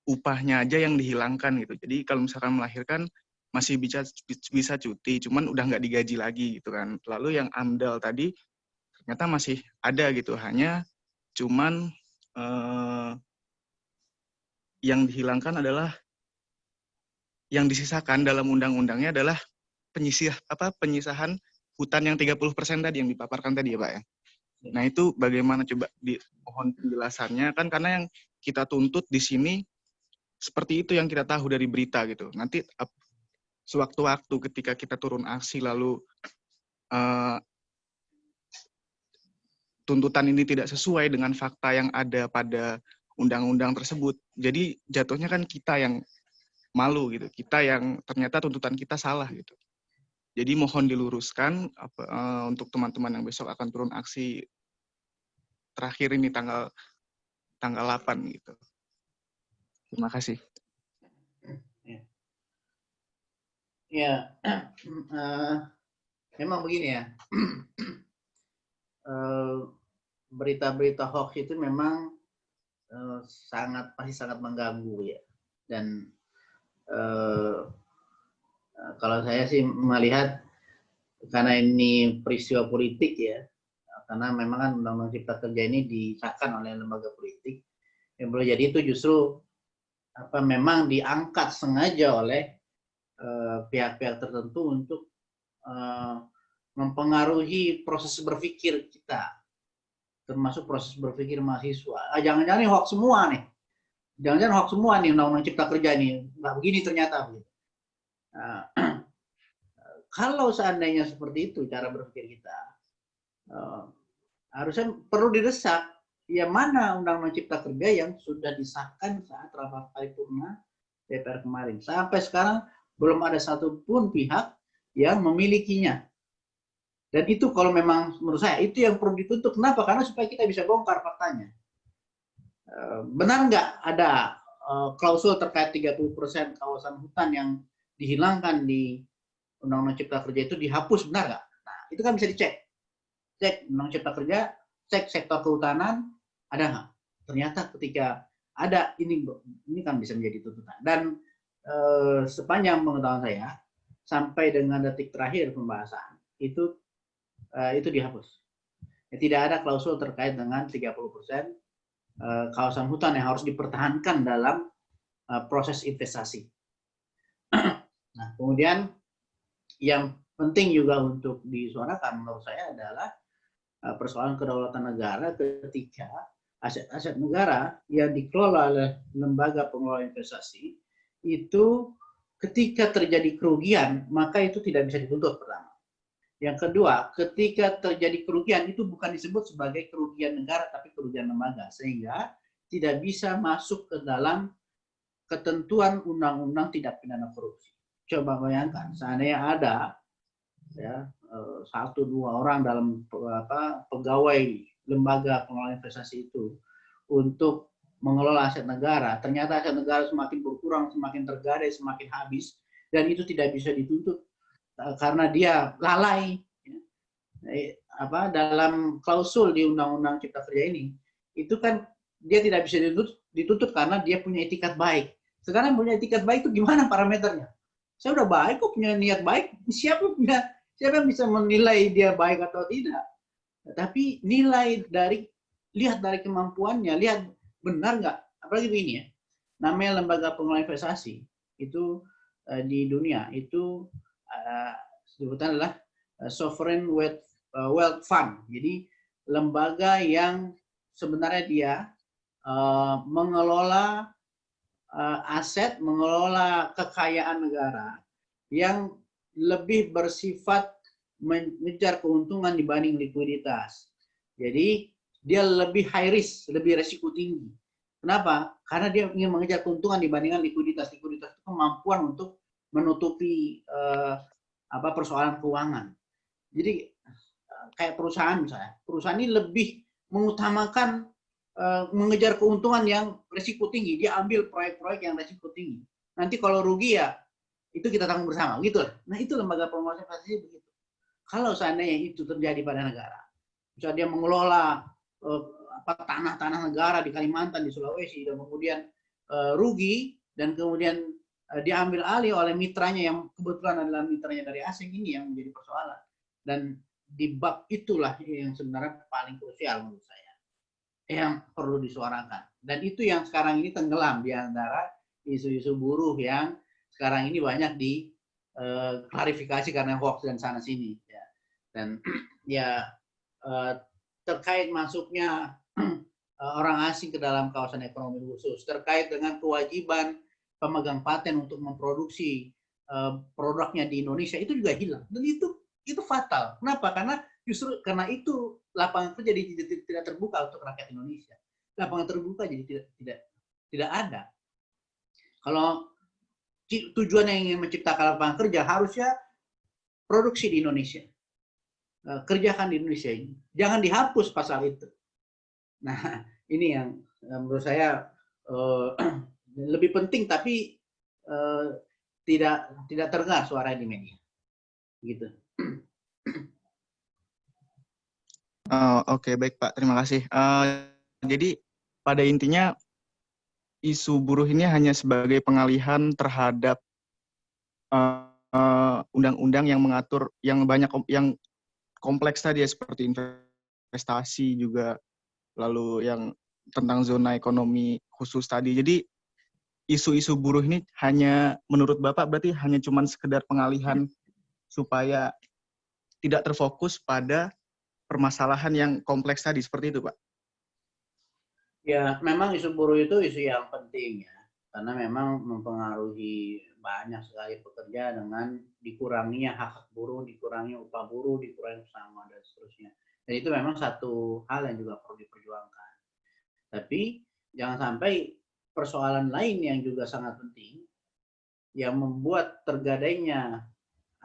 upahnya aja yang dihilangkan gitu. Jadi kalau misalkan melahirkan masih bisa cuti, cuman udah nggak digaji lagi gitu kan. Lalu yang AMDAL tadi ternyata masih ada gitu, hanya cuman yang dihilangkan adalah, yang disisakan dalam undang-undangnya adalah penyisahan hutan yang 30% tadi yang dipaparkan tadi ya Pak ya. Nah itu bagaimana coba mohon penjelasannya, kan karena yang kita tuntut di sini seperti itu yang kita tahu dari berita gitu. Nanti sewaktu-waktu ketika kita turun aksi lalu tuntutan ini tidak sesuai dengan fakta yang ada pada undang-undang tersebut, jadi jatuhnya kan kita yang malu gitu, kita yang ternyata tuntutan kita salah gitu. Jadi mohon diluruskan untuk teman-teman yang besok akan turun aksi terakhir ini tanggal 8 gitu. Terima kasih. Ya, memang begini ya. Berita-berita hoax itu memang pasti sangat mengganggu ya. Dan kalau saya sih melihat karena ini peristiwa politik ya, karena memang kan Undang-Undang Cipta Kerja ini disahkan oleh lembaga politik, yang boleh jadi itu justru memang diangkat sengaja oleh pihak-pihak tertentu untuk mempengaruhi proses berpikir kita, termasuk proses berpikir mahasiswa. Jangan-jangan ini hoax semua nih. Jangan-jangan hoax semua nih Undang-Undang Cipta Kerja ini. Nggak begini ternyata. Kalau seandainya seperti itu cara berpikir kita, harusnya perlu didesak. Ya mana Undang-Undang Cipta Kerja yang sudah disahkan saat rapat paripurna DPR kemarin. Sampai sekarang belum ada satupun pihak yang memilikinya. Dan itu kalau memang menurut saya itu yang perlu ditutup. Kenapa? Karena supaya kita bisa bongkar faktanya. Benar nggak ada klausul terkait 30% kawasan hutan yang dihilangkan di Undang-Undang Cipta Kerja itu dihapus, benar nggak? Nah, itu kan bisa dicek. Cek Undang-Undang Cipta Kerja, cek sektor kehutanan, ada nggak? Ternyata ketika ada, ini kan bisa menjadi tuntutan. Dan sepanjang pengetahuan saya, sampai dengan detik terakhir pembahasan, itu dihapus. Tidak ada klausul terkait dengan 30% kawasan hutan yang harus dipertahankan dalam proses investasi. Nah, kemudian yang penting juga untuk disuarakan menurut saya adalah persoalan kedaulatan negara ketika aset-aset negara yang dikelola oleh lembaga pengelola investasi itu ketika terjadi kerugian maka itu tidak bisa dituntut pertama. Yang kedua, ketika terjadi kerugian itu bukan disebut sebagai kerugian negara tapi kerugian lembaga, sehingga tidak bisa masuk ke dalam ketentuan undang-undang tindak pidana korupsi. Coba bayangkan, seandainya ada ya 1-2 orang dalam pegawai lembaga pengelola investasi itu untuk mengelola aset negara, ternyata aset negara semakin berkurang, semakin tergadai, semakin habis, dan itu tidak bisa dituntut karena dia lalai dalam klausul di Undang-Undang Cipta Kerja ini, itu kan dia tidak bisa dituntut karena dia punya etikat baik. Sekarang punya etikat baik itu gimana parameternya? Saya udah baik kok, punya niat baik, siapa yang bisa menilai dia baik atau tidak? Tapi nilai lihat dari kemampuannya, lihat benar nggak, apalagi begini ya, namanya lembaga pengelola investasi itu di dunia itu sebutan adalah sovereign wealth fund. Jadi lembaga yang sebenarnya dia mengelola aset, mengelola kekayaan negara yang lebih bersifat mengejar keuntungan dibanding likuiditas. Jadi dia lebih high risk, lebih resiko tinggi. Kenapa? Karena dia ingin mengejar keuntungan dibandingkan likuiditas. Likuiditas itu kemampuan untuk menutupi persoalan keuangan. Jadi kayak perusahaan misalnya, perusahaan ini lebih mengutamakan mengejar keuntungan yang resiko tinggi. Dia ambil proyek-proyek yang resiko tinggi. Nanti kalau rugi ya itu kita tanggung bersama, gitu. Nah itu lembaga pengelola investasi begitu. Kalau seandainya itu terjadi pada negara, misalnya dia mengelola tanah-tanah negara di Kalimantan, di Sulawesi, dan kemudian rugi dan kemudian diambil alih oleh mitranya yang kebetulan adalah mitranya dari asing, ini yang menjadi persoalan. Dan di bab itulah yang sebenarnya paling krusial menurut saya, yang perlu disuarakan. Dan itu yang sekarang ini tenggelam di antara isu-isu buruh yang sekarang ini banyak diklarifikasi karena hoax dan sana sini. Ya. Dan ya terkait masuknya orang asing ke dalam kawasan ekonomi khusus, terkait dengan kewajiban pemegang paten untuk memproduksi produknya di Indonesia, itu juga hilang. Dan itu fatal. Kenapa? Karena justru karena itu lapangan kerja jadi tidak terbuka untuk rakyat Indonesia. Lapangan terbuka jadi tidak ada. Kalau tujuan yang ingin menciptakan lapangan kerja, harusnya produksi di Indonesia. Kerjakan di Indonesia ini. Jangan dihapus pasal itu. Nah, ini yang menurut saya lebih penting, tapi tidak terdengar suara di media. Gitu. Oke, baik Pak, terima kasih. Jadi pada intinya isu buruh ini hanya sebagai pengalihan terhadap undang-undang yang mengatur yang kompleks tadi ya, seperti investasi juga, lalu yang tentang zona ekonomi khusus tadi. Jadi isu-isu buruh ini hanya menurut Bapak berarti hanya cuman sekedar pengalihan supaya tidak terfokus pada permasalahan yang kompleks tadi, seperti itu Pak? Ya, memang isu buruh itu isu yang penting ya, karena memang mempengaruhi banyak sekali pekerja dengan dikuranginya hak buruh, dikurangi upah buruh, dikurangi pesangon dan seterusnya. Dan itu memang satu hal yang juga perlu diperjuangkan. Tapi jangan sampai persoalan lain yang juga sangat penting yang membuat tergadainya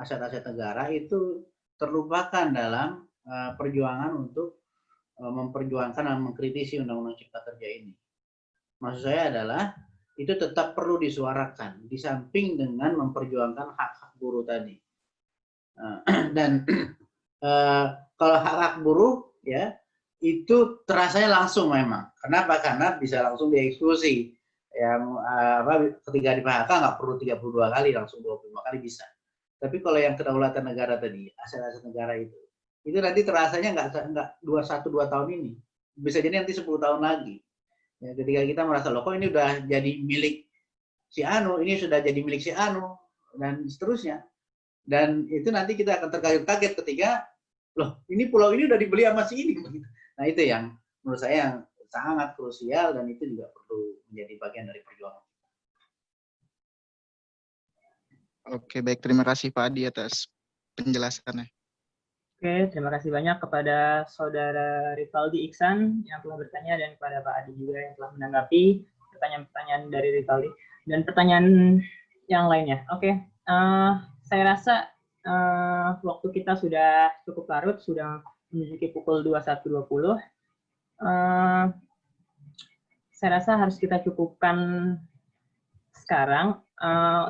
aset-aset negara itu terlupakan dalam perjuangan untuk memperjuangkan dan mengkritisi Undang-Undang Cipta Kerja ini. Maksud saya adalah itu tetap perlu disuarakan di samping dengan memperjuangkan hak-hak buruh tadi. Dan kalau hak-hak buruh ya itu terasanya langsung memang. Kenapa? Karena bisa langsung dieksekusi. Yang ketika di PHK nggak perlu 32 kali, langsung 25 kali bisa. Tapi kalau yang kedaulatan negara tadi, aset-aset negara itu nanti terasanya nggak 2 tahun ini. Bisa jadi nanti 10 tahun lagi. Ya, ketika kita merasa, loh kok ini udah jadi milik si Anu, ini sudah jadi milik si Anu, dan seterusnya. Dan itu nanti kita akan terkaget-kaget ketika, loh ini pulau ini udah dibeli sama si ini. Nah itu yang menurut saya yang sangat krusial dan itu juga perlu menjadi bagian dari perjuangan. Oke, baik. Terima kasih Pak Adi atas penjelasannya. Oke, terima kasih banyak kepada Saudara Rivaldi Iksan yang telah bertanya dan kepada Pak Adi juga yang telah menanggapi pertanyaan-pertanyaan dari Rivaldi dan pertanyaan yang lainnya. Oke, saya rasa waktu kita sudah cukup larut, sudah memasuki pukul 21.20. Saya rasa harus kita cukupkan sekarang.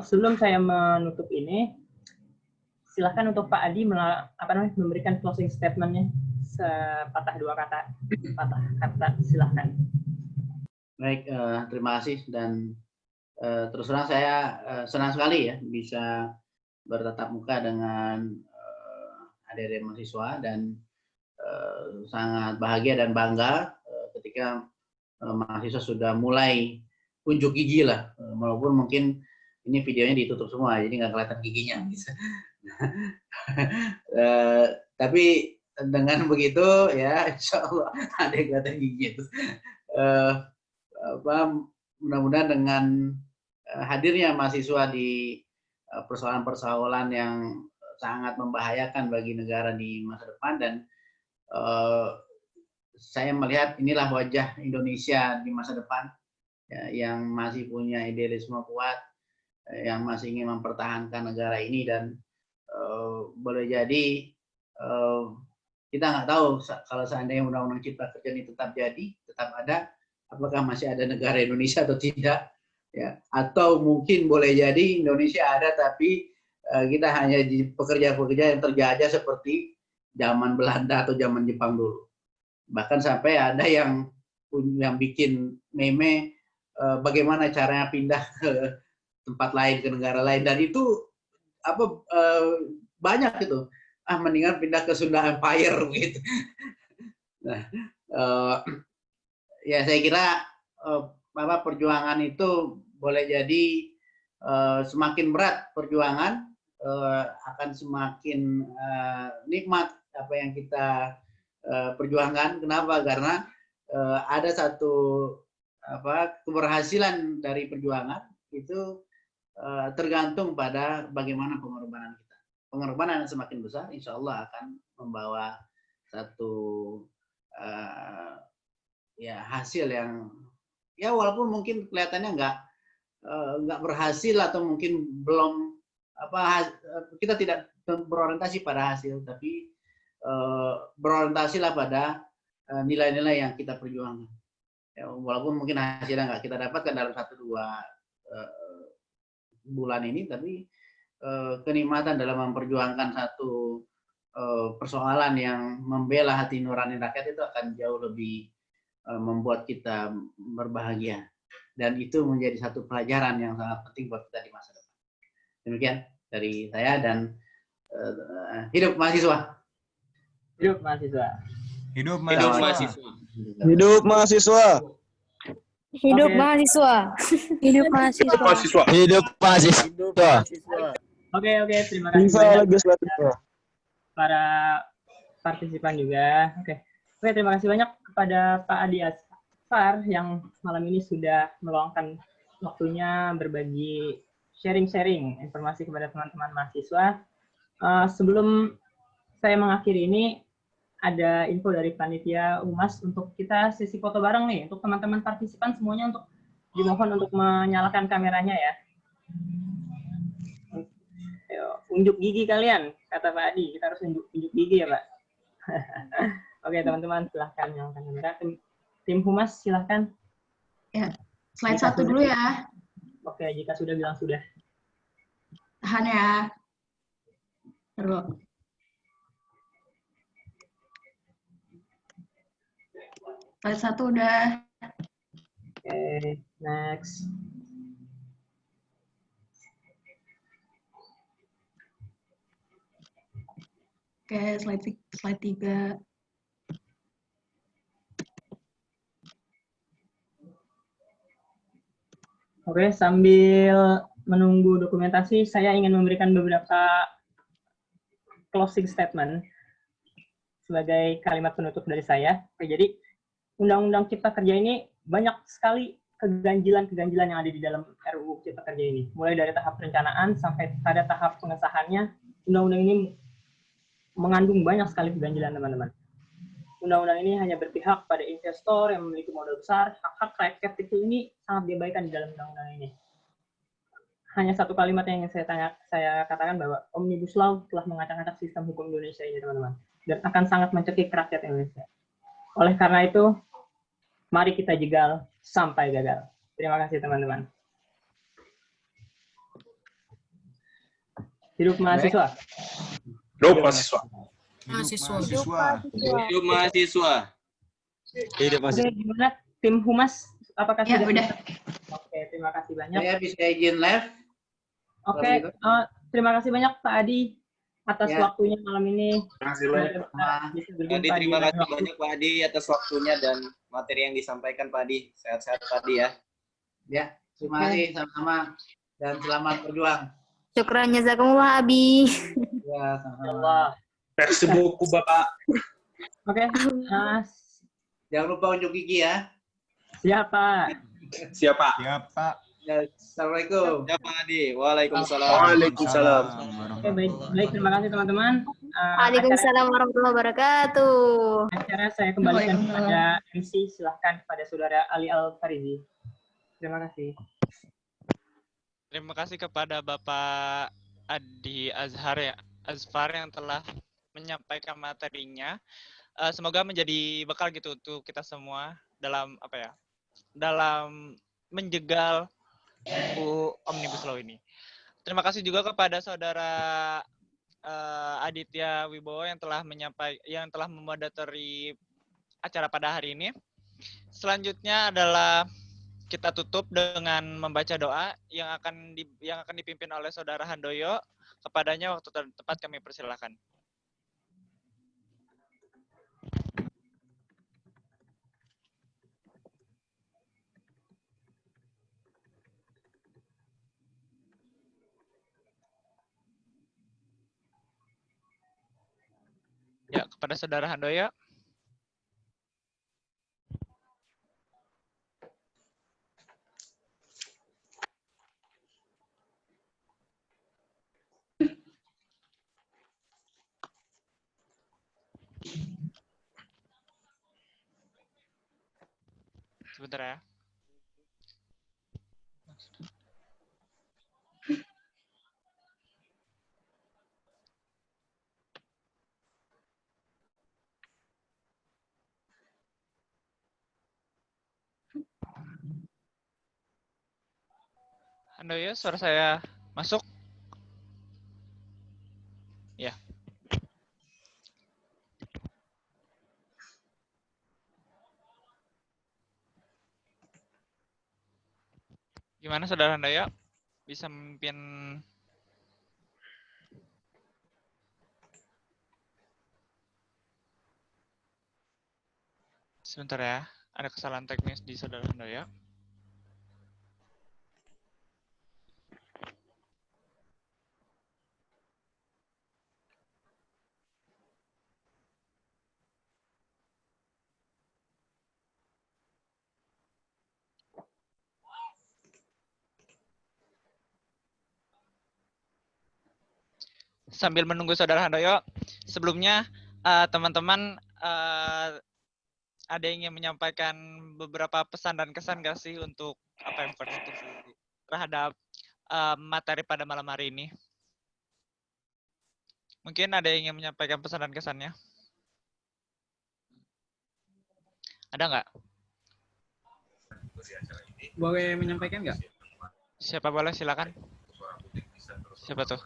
Sebelum saya menutup ini, silahkan untuk Pak Adi memberikan closing statement-nya sepatah dua kata, silahkan. Baik, terima kasih dan terus terang saya senang sekali ya bisa bertatap muka dengan adik-adik mahasiswa dan sangat bahagia dan bangga ketika mahasiswa sudah mulai unjuk gigi lah, walaupun mungkin ini videonya ditutup semua jadi nggak kelihatan giginya gitu. Tapi dengan begitu ya insya Allah ada yang kelihatan gigi itu. Mudah-mudahan dengan hadirnya mahasiswa di persoalan-persoalan yang sangat membahayakan bagi negara di masa depan dan saya melihat inilah wajah Indonesia di masa depan ya, yang masih punya idealisme kuat, yang masih ingin mempertahankan negara ini dan boleh jadi kita nggak tahu kalau seandainya Undang-Undang Cipta Kerja ini tetap jadi, tetap ada, apakah masih ada negara Indonesia atau tidak, ya? Atau mungkin boleh jadi Indonesia ada tapi kita hanya di pekerja-pekerja yang terjajah seperti zaman Belanda atau zaman Jepang dulu. Bahkan sampai ada yang bikin meme bagaimana caranya pindah ke tempat lain, ke negara lain, dan itu banyak itu. Mendingan pindah ke Sunda Empire gitu. Nah, ya saya kira perjuangan itu boleh jadi semakin berat perjuangan, akan semakin nikmat apa yang kita perjuangkan. Kenapa? Karena ada satu keberhasilan dari perjuangan itu tergantung pada bagaimana pengorbanan kita. Pengorbanan yang semakin besar, insya Allah akan membawa satu hasil yang walaupun mungkin kelihatannya nggak berhasil atau mungkin belum kita tidak berorientasi pada hasil, tapi berorientasilah pada nilai-nilai yang kita perjuangkan. Walaupun mungkin hasilnya nggak kita dapatkan dalam 1-2 bulan ini, tapi kenikmatan dalam memperjuangkan satu persoalan yang membela hati nurani rakyat itu akan jauh lebih membuat kita berbahagia, dan itu menjadi satu pelajaran yang sangat penting buat kita di masa depan. Demikian dari saya, dan hidup mahasiswa. Hidup mahasiswa. Hidup mahasiswa. Hidup mahasiswa. Hidup mahasiswa. Hidup mahasiswa. Hidup mahasiswa. Oke, terima kasih banyak para partisipan juga. Oke, terima kasih banyak kepada Pak Adi Asfar yang malam ini sudah meluangkan waktunya berbagi sharing informasi kepada teman-teman mahasiswa. Sebelum saya mengakhiri ini, ada info dari panitia Humas untuk kita sesi foto bareng nih, untuk teman-teman partisipan semuanya untuk dimohon untuk menyalakan kameranya ya. Ayo, unjuk gigi kalian, kata Pak Adi, kita harus unjuk gigi ya Pak. Oke teman-teman, silahkan nyalakan kamera. Tim Humas silahkan. Ya, slide 1 dulu ya. Oke, jika sudah bilang sudah. Tahan ya. Terus. Slide 1 udah. Oke, next. Oke, slide 3. Oke, sambil menunggu dokumentasi, saya ingin memberikan beberapa closing statement sebagai kalimat penutup dari saya. Oke, jadi Undang-Undang Cipta Kerja ini banyak sekali keganjilan-keganjilan yang ada di dalam RUU Cipta Kerja ini. Mulai dari tahap perencanaan sampai pada tahap pengesahannya, undang-undang ini mengandung banyak sekali keganjilan, teman-teman. Undang-undang ini hanya berpihak pada investor yang memiliki modal besar. Hak-hak rakyat kecil ini sangat diabaikan di dalam undang-undang ini. Hanya satu kalimat yang ingin saya katakan, bahwa Omnibus Law telah mengacak-acak sistem hukum Indonesia ini, teman-teman, dan akan sangat mencekik rakyat Indonesia. Oleh karena itu, mari kita jegal sampai gagal. Terima kasih, teman-teman. Hidup mahasiswa. Hidup mahasiswa. Hidup mahasiswa. Hidup mahasiswa. Oke, gimana tim Humas? Apakah Ya, sudah? udah. Oke, terima kasih banyak. Saya bisa izin live. Oke, terima kasih banyak Pak Adi atas Ya. waktunya malam ini. Terima kasih, Le. Adi, terima kasih banyak Pak Adi atas waktunya dan materi yang disampaikan Pak Adi. Sehat-sehat Pak Adi ya. Ya, terima kasih sama-sama, dan selamat berjuang. Syukran jazakumullah Abi. Ya, sama-sama. Allah. Merci beaucoup, Bapak. Oke, Jangan lupa unjuk gigi ya. siapa? Siapa? Siapa? Ya, Assalamualaikum. Ya Pak Adi. Waalaikumsalam. Waalaikumsalam. Oke, baik, terima kasih teman-teman. Waalaikumsalam warahmatullahi wabarakatuh. Acara saya kembalikan kepada MC, silahkan kepada Saudara Ali Al-Farizi. Terima kasih. Terima kasih kepada Bapak Adi Asfar yang telah menyampaikan materinya. Semoga menjadi bekal gitu untuk kita semua dalam dalam menjegal Omnibus Law ini. Terima kasih juga kepada Saudara Aditya Wibowo yang telah memoderatori acara pada hari ini. Selanjutnya adalah kita tutup dengan membaca doa yang akan dipimpin oleh Saudara Handoyo. Kepadanya waktu tepat kami persilakan. Ya, kepada Saudara Handoyo. Sebentar ya. Handoyo, suara saya masuk? Ya. Gimana Saudara Handoyo? Bisa memimpin sebentar ya, ada kesalahan teknis di Saudara Handoyo. Sambil menunggu Saudara Handoyo, sebelumnya teman-teman ada yang ingin menyampaikan beberapa pesan dan kesan nggak sih untuk apa yang konstitusi terhadap materi pada malam hari ini? Mungkin ada yang ingin menyampaikan pesan dan kesannya? Ada nggak? Boleh menyampaikan nggak? Siapa boleh, silakan. Siapa tuh?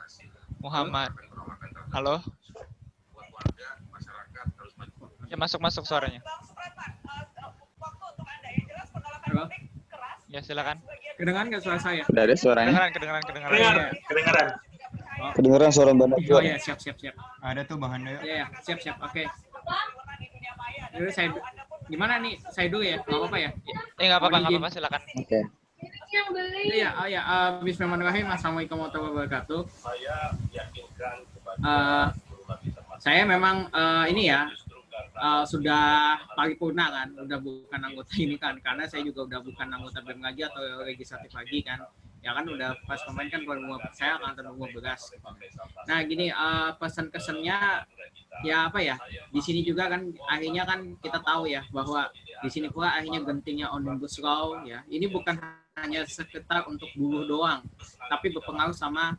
Muhammad. Halo? Ya, masuk suaranya. Halo? Ya, silakan. Kedengaran nggak suara saya? Udah ada suaranya? Kedengaran. Kedengaran. Kedengeran suara Mbak Najwa. Oh ya, siap. Ada tuh Bang Handoyo. Ya, siap. Oke. Jadi saya gimana nih? Saya dulu ya, nggak apa-apa ya? Nggak apa-apa, silakan. Oke. Bismillahirrahmanirrahim. Assalamualaikum warahmatullahi wabarakatuh. Saya memang ini ya sudah paripurna kan, udah bukan anggota ini kan, karena saya juga udah bukan anggota BEM lagi atau legislatif lagi kan, ya kan udah pas kemarin kan saya akan terima beras. Nah gini, pesan kesannya ya apa ya, di sini juga kan akhirnya kan kita tahu ya bahwa di sini pula akhirnya gentingnya Omnibus Law ya, ini bukan hanya sekedar untuk buruh doang, tapi berpengaruh sama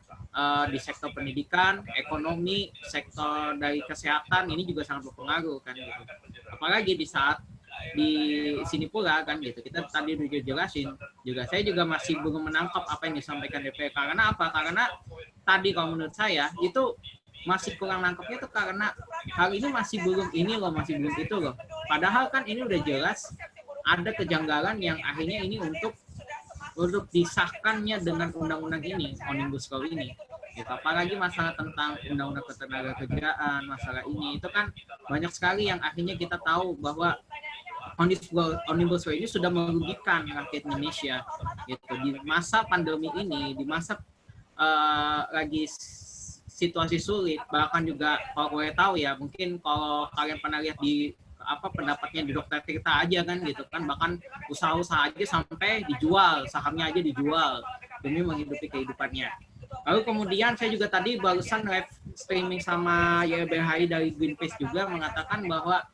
di sektor pendidikan, ekonomi, sektor dari kesehatan, ini juga sangat berpengaruh kan gitu. Apalagi di saat di sini pula kan gitu, kita tadi udah jelasin juga, saya juga masih belum menangkap apa yang disampaikan DPR. Karena apa? Karena tadi kalau menurut saya itu masih kurang nangkepnya tuh karena hal ini masih belum ini loh, masih belum itu loh. Padahal kan ini udah jelas ada kejanggalan yang akhirnya ini untuk disahkannya dengan undang-undang ini, Omnibus Law ini. Gitu. Apalagi masalah tentang undang-undang ketenagakerjaan, masalah ini itu kan banyak sekali yang akhirnya kita tahu bahwa Omnibus Law ini sudah merugikan rakyat Indonesia. Gitu. Di masa pandemi ini, di masa lagi situasi sulit, bahkan juga kalau boleh tahu ya, mungkin kalau kalian pernah lihat di pendapatnya di Dokter Tirta aja kan gitu kan, bahkan usaha-usaha aja sampai dijual, sahamnya aja dijual demi menghidupi kehidupannya. Lalu kemudian saya juga tadi barusan live streaming sama YLBHI dari Greenpeace juga mengatakan bahwa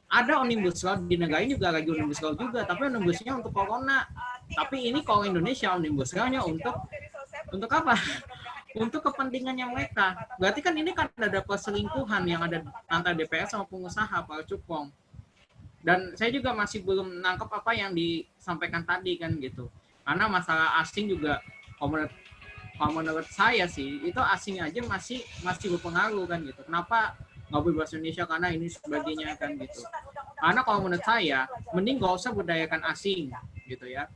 ada Omnibus Law di negara ini juga lagi Omnibus Law juga, tapi Omnibusnya untuk corona. Tapi ini kalau Indonesia Omnibus Law-nya untuk apa? Untuk kepentingannya mereka. Berarti kan ini kan ada perselingkuhan yang ada antara DPR sama pengusaha, para cukong. Dan saya juga masih belum nangkep apa yang disampaikan tadi kan gitu. Karena masalah asing juga, kalau menurut saya sih, itu asing aja masih berpengaruh kan gitu. Kenapa nggak boleh bahasa Indonesia karena ini sebagainya kan gitu. Karena kalau menurut saya, mending nggak usah budayakan asing. gitu ya.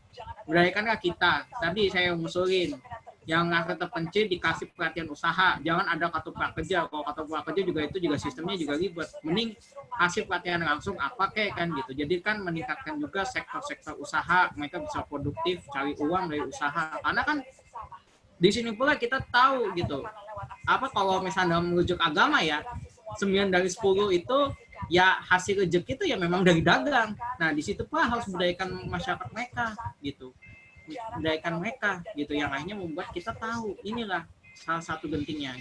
Budayakanlah kita. Tadi saya ngusulin yang nggak terpencil dikasih pelatihan usaha, jangan ada kartu prakerja. Kalau kartu prakerja juga itu juga sistemnya juga ribet. Mending kasih pelatihan langsung apa kayak kan gitu. Jadi kan meningkatkan juga sektor-sektor usaha, mereka bisa produktif cari uang dari usaha. Karena kan di sini pula kita tahu gitu. Apa kalau misalnya merujuk agama ya, 9 dari 10 itu ya hasil rezeki itu ya memang dari dagang. Nah, di situ pula harus budayakan masyarakat mereka gitu. Budayakan mereka gitu, yang lainnya membuat kita tahu inilah salah satu gentingnya.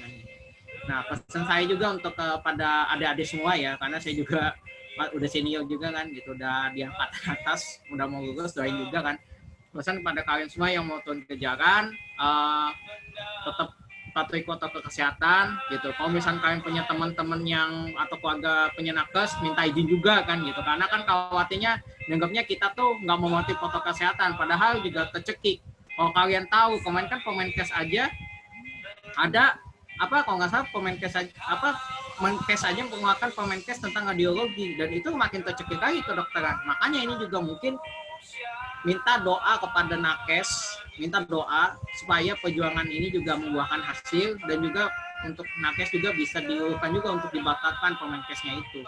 Nah, pesan saya juga untuk kepada adik-adik semua ya, karena saya juga udah senior juga kan gitu, udah di angkatan atas, udah mau lulus, doain juga kan. Pesan kepada kalian semua yang mau turun ke jalan, tetap patuhi protokol kesehatan gitu. Kalau misalnya kalian punya teman-teman yang atau keluarga punya nakes, minta izin juga kan gitu. Karena kan khawatirnya dianggapnya kita tuh nggak mematuhi protokol kesehatan, padahal juga tercekik. Kalau kalian tahu, kemarin kan Kemenkes aja ada apa kalau nggak salah Kemenkes aja mengeluarkan Kemenkes tentang radiologi, dan itu makin tercekik lagi kedokteran. Makanya ini juga mungkin minta doa kepada nakes, minta doa supaya perjuangan ini juga membuahkan hasil, dan juga untuk nakes juga bisa diulurkan juga untuk dibatalkan Kemenkesnya itu.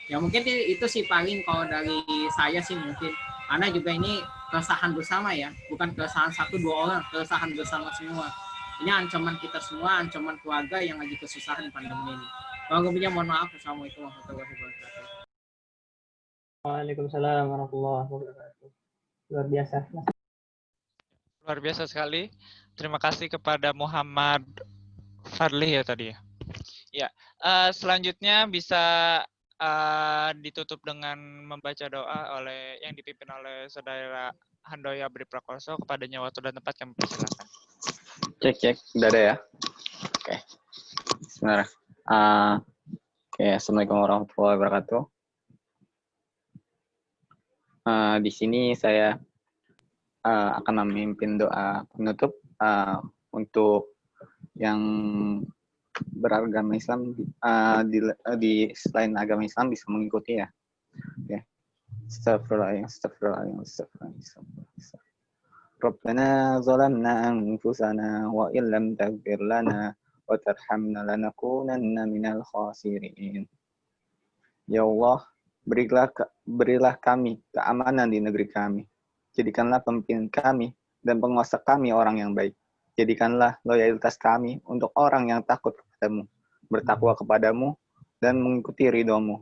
Ya mungkin itu sih paling kalau dari saya sih mungkin, karena juga ini keresahan bersama ya, bukan keresahan 1-2 orang, keresahan bersama semua. Ini ancaman kita semua, ancaman keluarga yang lagi kesusahan pandemi ini. Kalau lebihnya mohon maaf. Assalamualaikum warahmatullahi wabarakatuh. Waalaikumsalam warahmatullahi wabarakatuh. Luar biasa. Luar biasa sekali. Terima kasih kepada Muhammad Fadli ya tadi ya. Ya, selanjutnya bisa ditutup dengan membaca doa yang dipimpin oleh Saudara Handoyo Abri Prakoso. Kepadanya waktu dan tempat kami persilakan. Cek, udah ada ya. Oke. Bismillah. Assalamualaikum warahmatullahi wabarakatuh. Di sini saya akan memimpin doa penutup untuk yang beragama Islam, di selain agama Islam bisa mengikuti ya. Oke. Astagfirullahaladzim. Rabbana zalamna anfusana wa illam taghfir lana wa tarhamna lanakunanna minal khasirin. Ya Allah, berilah kami keamanan di negeri kami. Jadikanlah pemimpin kami dan penguasa kami orang yang baik. Jadikanlah loyalitas kami untuk orang yang takut kepadamu, bertakwa kepadamu, dan mengikuti ridho-Mu.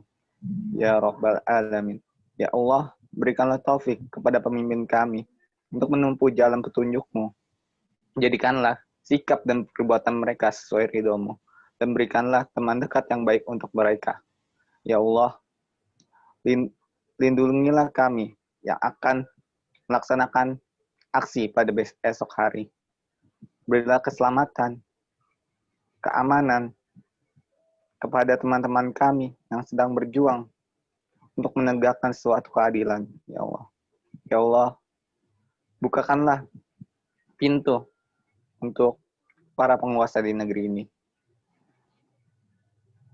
Ya Rabbal Alamin. Ya Allah, berikanlah taufik kepada pemimpin kami untuk menempuh jalan petunjuk-Mu. Jadikanlah sikap dan perbuatan mereka sesuai ridho-Mu, dan berikanlah teman dekat yang baik untuk mereka. Ya Allah, lindungilah kami yang akan melaksanakan aksi pada esok hari. Berilah keselamatan, keamanan kepada teman-teman kami yang sedang berjuang untuk menegakkan suatu keadilan. Ya Allah. Ya Allah, bukakanlah pintu untuk para penguasa di negeri ini.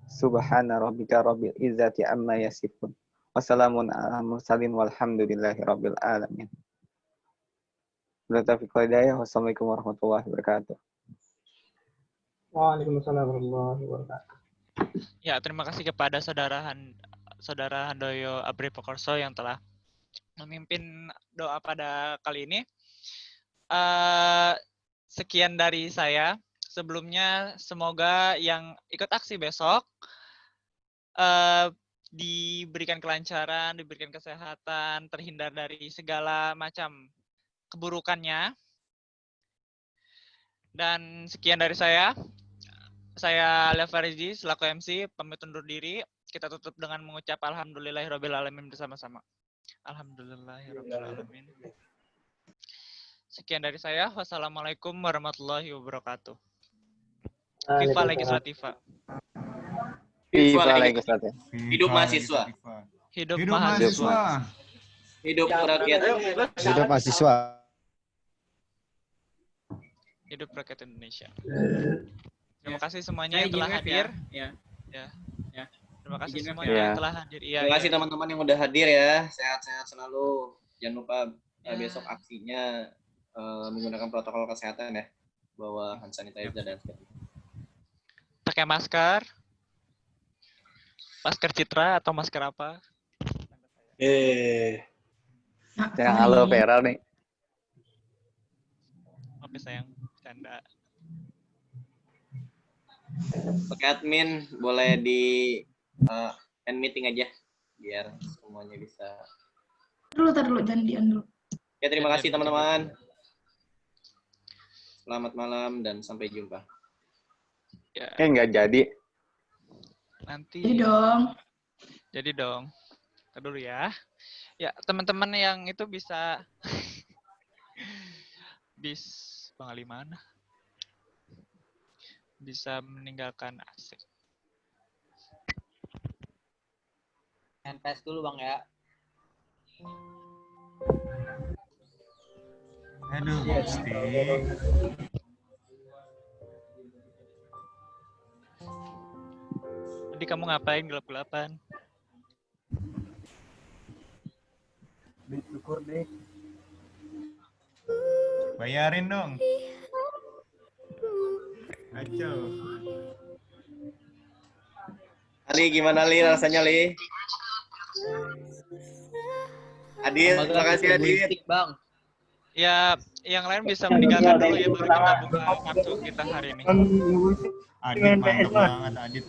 Subhana rabbika rabbil izzati amma yasifun. Wassalamun ala mursalin walhamdulillahi rabbil alamin. Wassalamualaikum warahmatullahi wabarakatuh. Waalaikumsalam warahmatullahi wabarakatuh. Ya, terima kasih kepada Saudara Handoyo Abri Prakoso yang telah memimpin doa pada kali ini. Sekian dari saya. Sebelumnya, semoga yang ikut aksi besok diberikan kelancaran, diberikan kesehatan, terhindar dari segala macam keburukannya. Dan sekian dari saya. Saya Alia Farizi selaku MC pamit undur diri. Kita tutup dengan mengucap alhamdulillahirabbil alamin bersama-sama. Alhamdulillahirabbil alamin. Sekian dari saya. Wassalamualaikum warahmatullahi wabarakatuh. Viva Legislativa. Viva Legislativa. Hidup mahasiswa. Hidup mahasiswa. Hidup rakyat. Hidup mahasiswa. Hidup rakyat Indonesia. Terima kasih semuanya yang telah hadir. Ya. Terima kasih Izin semuanya yang telah hadir. Terima kasih teman-teman yang udah hadir ya. Sehat-sehat selalu. Jangan lupa besok aksinya menggunakan protokol kesehatan ya, bawa hand sanitizer dan sebagainya. Pakai masker citra atau masker apa? Yang aloe vera nih. Oke sayang, canda. Oke admin, boleh di end meeting aja biar semuanya bisa. Tar dulu, jangan di-end dulu. Ya terima kasih teman-teman. Selamat malam dan sampai jumpa. Ya. Nggak jadi. Nanti. Jadi dong. Ntar dulu ya. Ya teman-teman yang itu bisa Bang Ali mana? Bisa meninggalkan AC. NPS dulu Bang ya. Aduh, Gusti. Tadi kamu ngapain gelap-gelapan? Syukur deh. Bayarin dong. Aco. Ali gimana Li rasanya Li? Adit, terima kasih Adit. Bang. Ya, yang lain bisa meninggalkan dulu ya, baru kita buka kartu kita hari ini. Adit mantap banget Adit.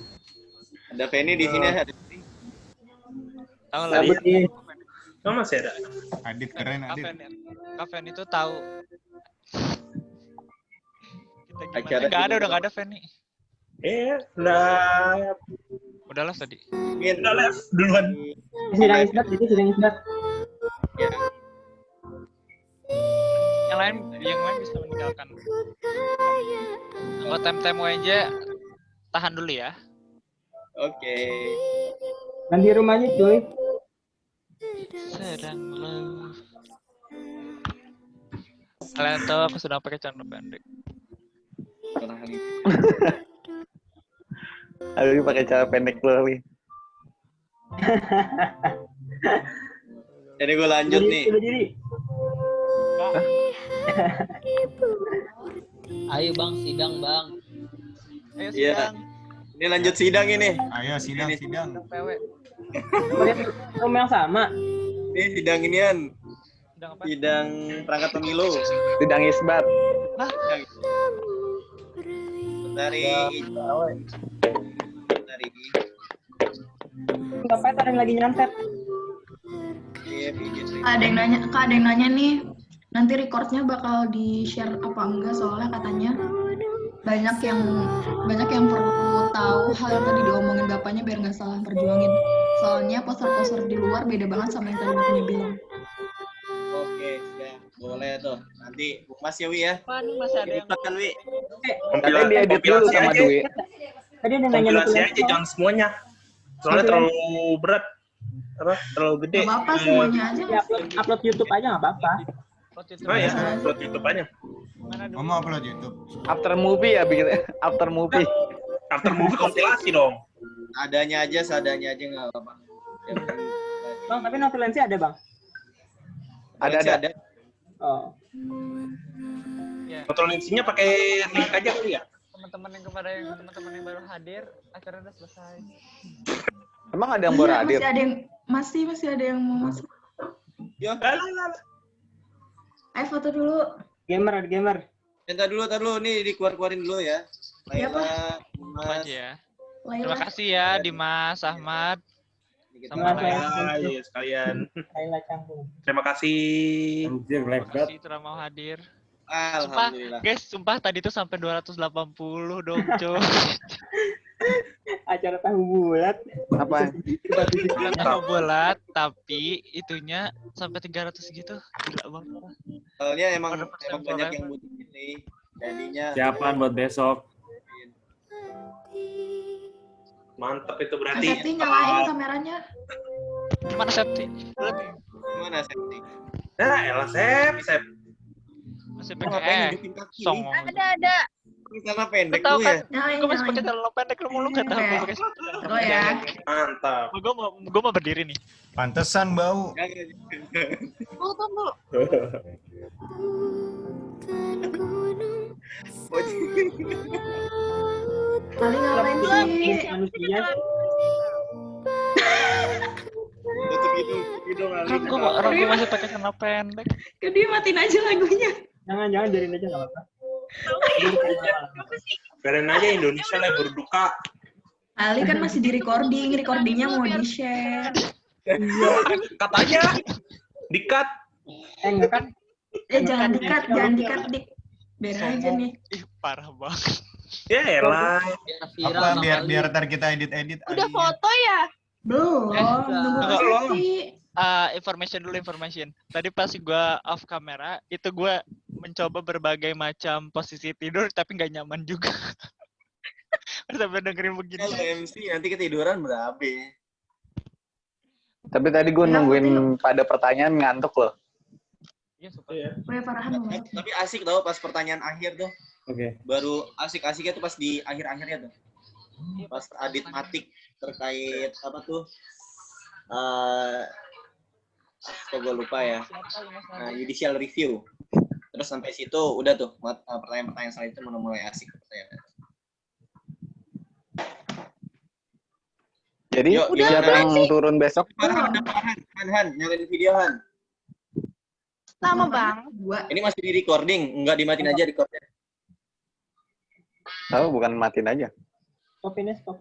Ada Feni di sini ada. Tahu lah. Oh, masih ada. Adit keren Adit. Kak Feni itu tahu. Kita gimana? Udah nggak ada Feni. Udah live tadi. Udah live duluan. Sidang isbat, itu sidang isbat. Ya. Yang lain bisa meninggalkan. Anggota MTMU aja tahan dulu ya. Oke. Ganti rumahnya cuy. Sedang love. Kalian tahu aku sedang pakai celana pendek. Aduh, pakai celana pendek loh, Li. Jadi gue lanjut nih. Ayo Bang, sidang Bang. Ayo Iya. sidang. Ini lanjut sidang ini. Ayo sidang. PW. Rumah yang sama. Ini sidang inian. Sidang perangkat pemilu. Sidang isbat. Dari Ngapain ada yang lagi nyantet? Ada yang nanya nih, nanti recordnya bakal di-share apa enggak, soalnya katanya banyak yang perlu tahu hal yang tadi diomongin bapaknya biar nggak salah perjuangin. Soalnya poster-poster di luar beda banget sama yang tadi bapaknya bilang. Oke, siap. Boleh tuh. Nanti Bung Mas ya Wi ya. Masih ada yang kan Wi. Katanya diedit dulu sama Dwi. Tadi ada yang nanya Kompilasi aja, jangan semuanya. Soalnya terlalu berat. Terlalu gede. Gak apa-apa, semuanya aja. Ya, upload YouTube aja nggak apa-apa. Oh ya, upload YouTube aja. Mau upload YouTube. After movie ya bikin. After movie. After movie kompilasi dong. Adanya aja, seadanya aja nggak apa-apa. Bang, tapi notulensi ada Bang? Ada. Oh. Notulensinya pakai link aja kali ya? Teman-teman yang baru hadir, acaranya udah selesai. Emang ada yang baru Iya, hadir? masih ada yang masih ada yang mau masuk. Ya. Ayo foto dulu. Gamer. Entar dulu nih dikeluarin dulu ya. Siapa? Mas. Ya. Laila. Terima kasih ya Dimas, Ahmad. Sama Iya, sekalian. Laila Canggung. Terima kasih. Terima kasih telah mau hadir. Alhamdulillah. Sumpah tadi tuh sampai 280 dong, Cok. Acara tahu bulat. Apa? Tahu bulat, tapi itunya sampai 300 gitu. Gila banget. Soalnya emang banyak yang butuh ini. Jadinya Siapaan buat besok. Mantap itu berarti. Septi nyalain kameranya. Gimana Septi? Gimana Septi? Nah, elah Sep. Masih Ngapain pakai hidupin kaki? song. Ada. Celana pendek Tahu lu kan? ya. Gue masih pakai celana pendek, lu nggak tahu gue pakai Lo ya. Mantap. Gue mau berdiri nih. Pantesan bau. Tunggu. Kali ngapain sih? Manusia. Tutup hidung Orang gue masih pakai celana pendek. Jadi matiin aja lagunya. Jangan biarin aja nggak apa-apa. Biarin aja Indonesia lah berduka. Ali kan masih di recordingnya mau di-share. Katanya di-cut. Enggak kan? Jangan di-cut, Dik. Biarin aja nih. Ih, parah banget. Ya elah. Apa biar ntar kita edit. Udah foto ya? Belum, nunggu kasih. Information. Tadi pas gue off kamera, itu gue mencoba berbagai macam posisi tidur, tapi nggak nyaman juga. Sampai dengerin begini. Kalau MC nanti ketiduran berabe. Tapi tadi gue nungguin pada pertanyaan ngantuk loh. Iya. Weh, Farhan mau. Tapi asik tau pas pertanyaan akhir tuh. Oke. Baru asik-asiknya tuh pas di akhir-akhirnya tuh. Pas Adit matik terkait apa tuh? Kok gue lupa ya. Judicial review. Terus sampai situ udah tuh pertanyaan-pertanyaan selanjutnya itu mulai asik pertanyaan. Jadi siapa yang turun besok? Han, nyalain video Han. Lama bang. Ini masih di recording, enggak dimatiin aja recordnya. Tahu bukan matiin aja. Stop ini stop.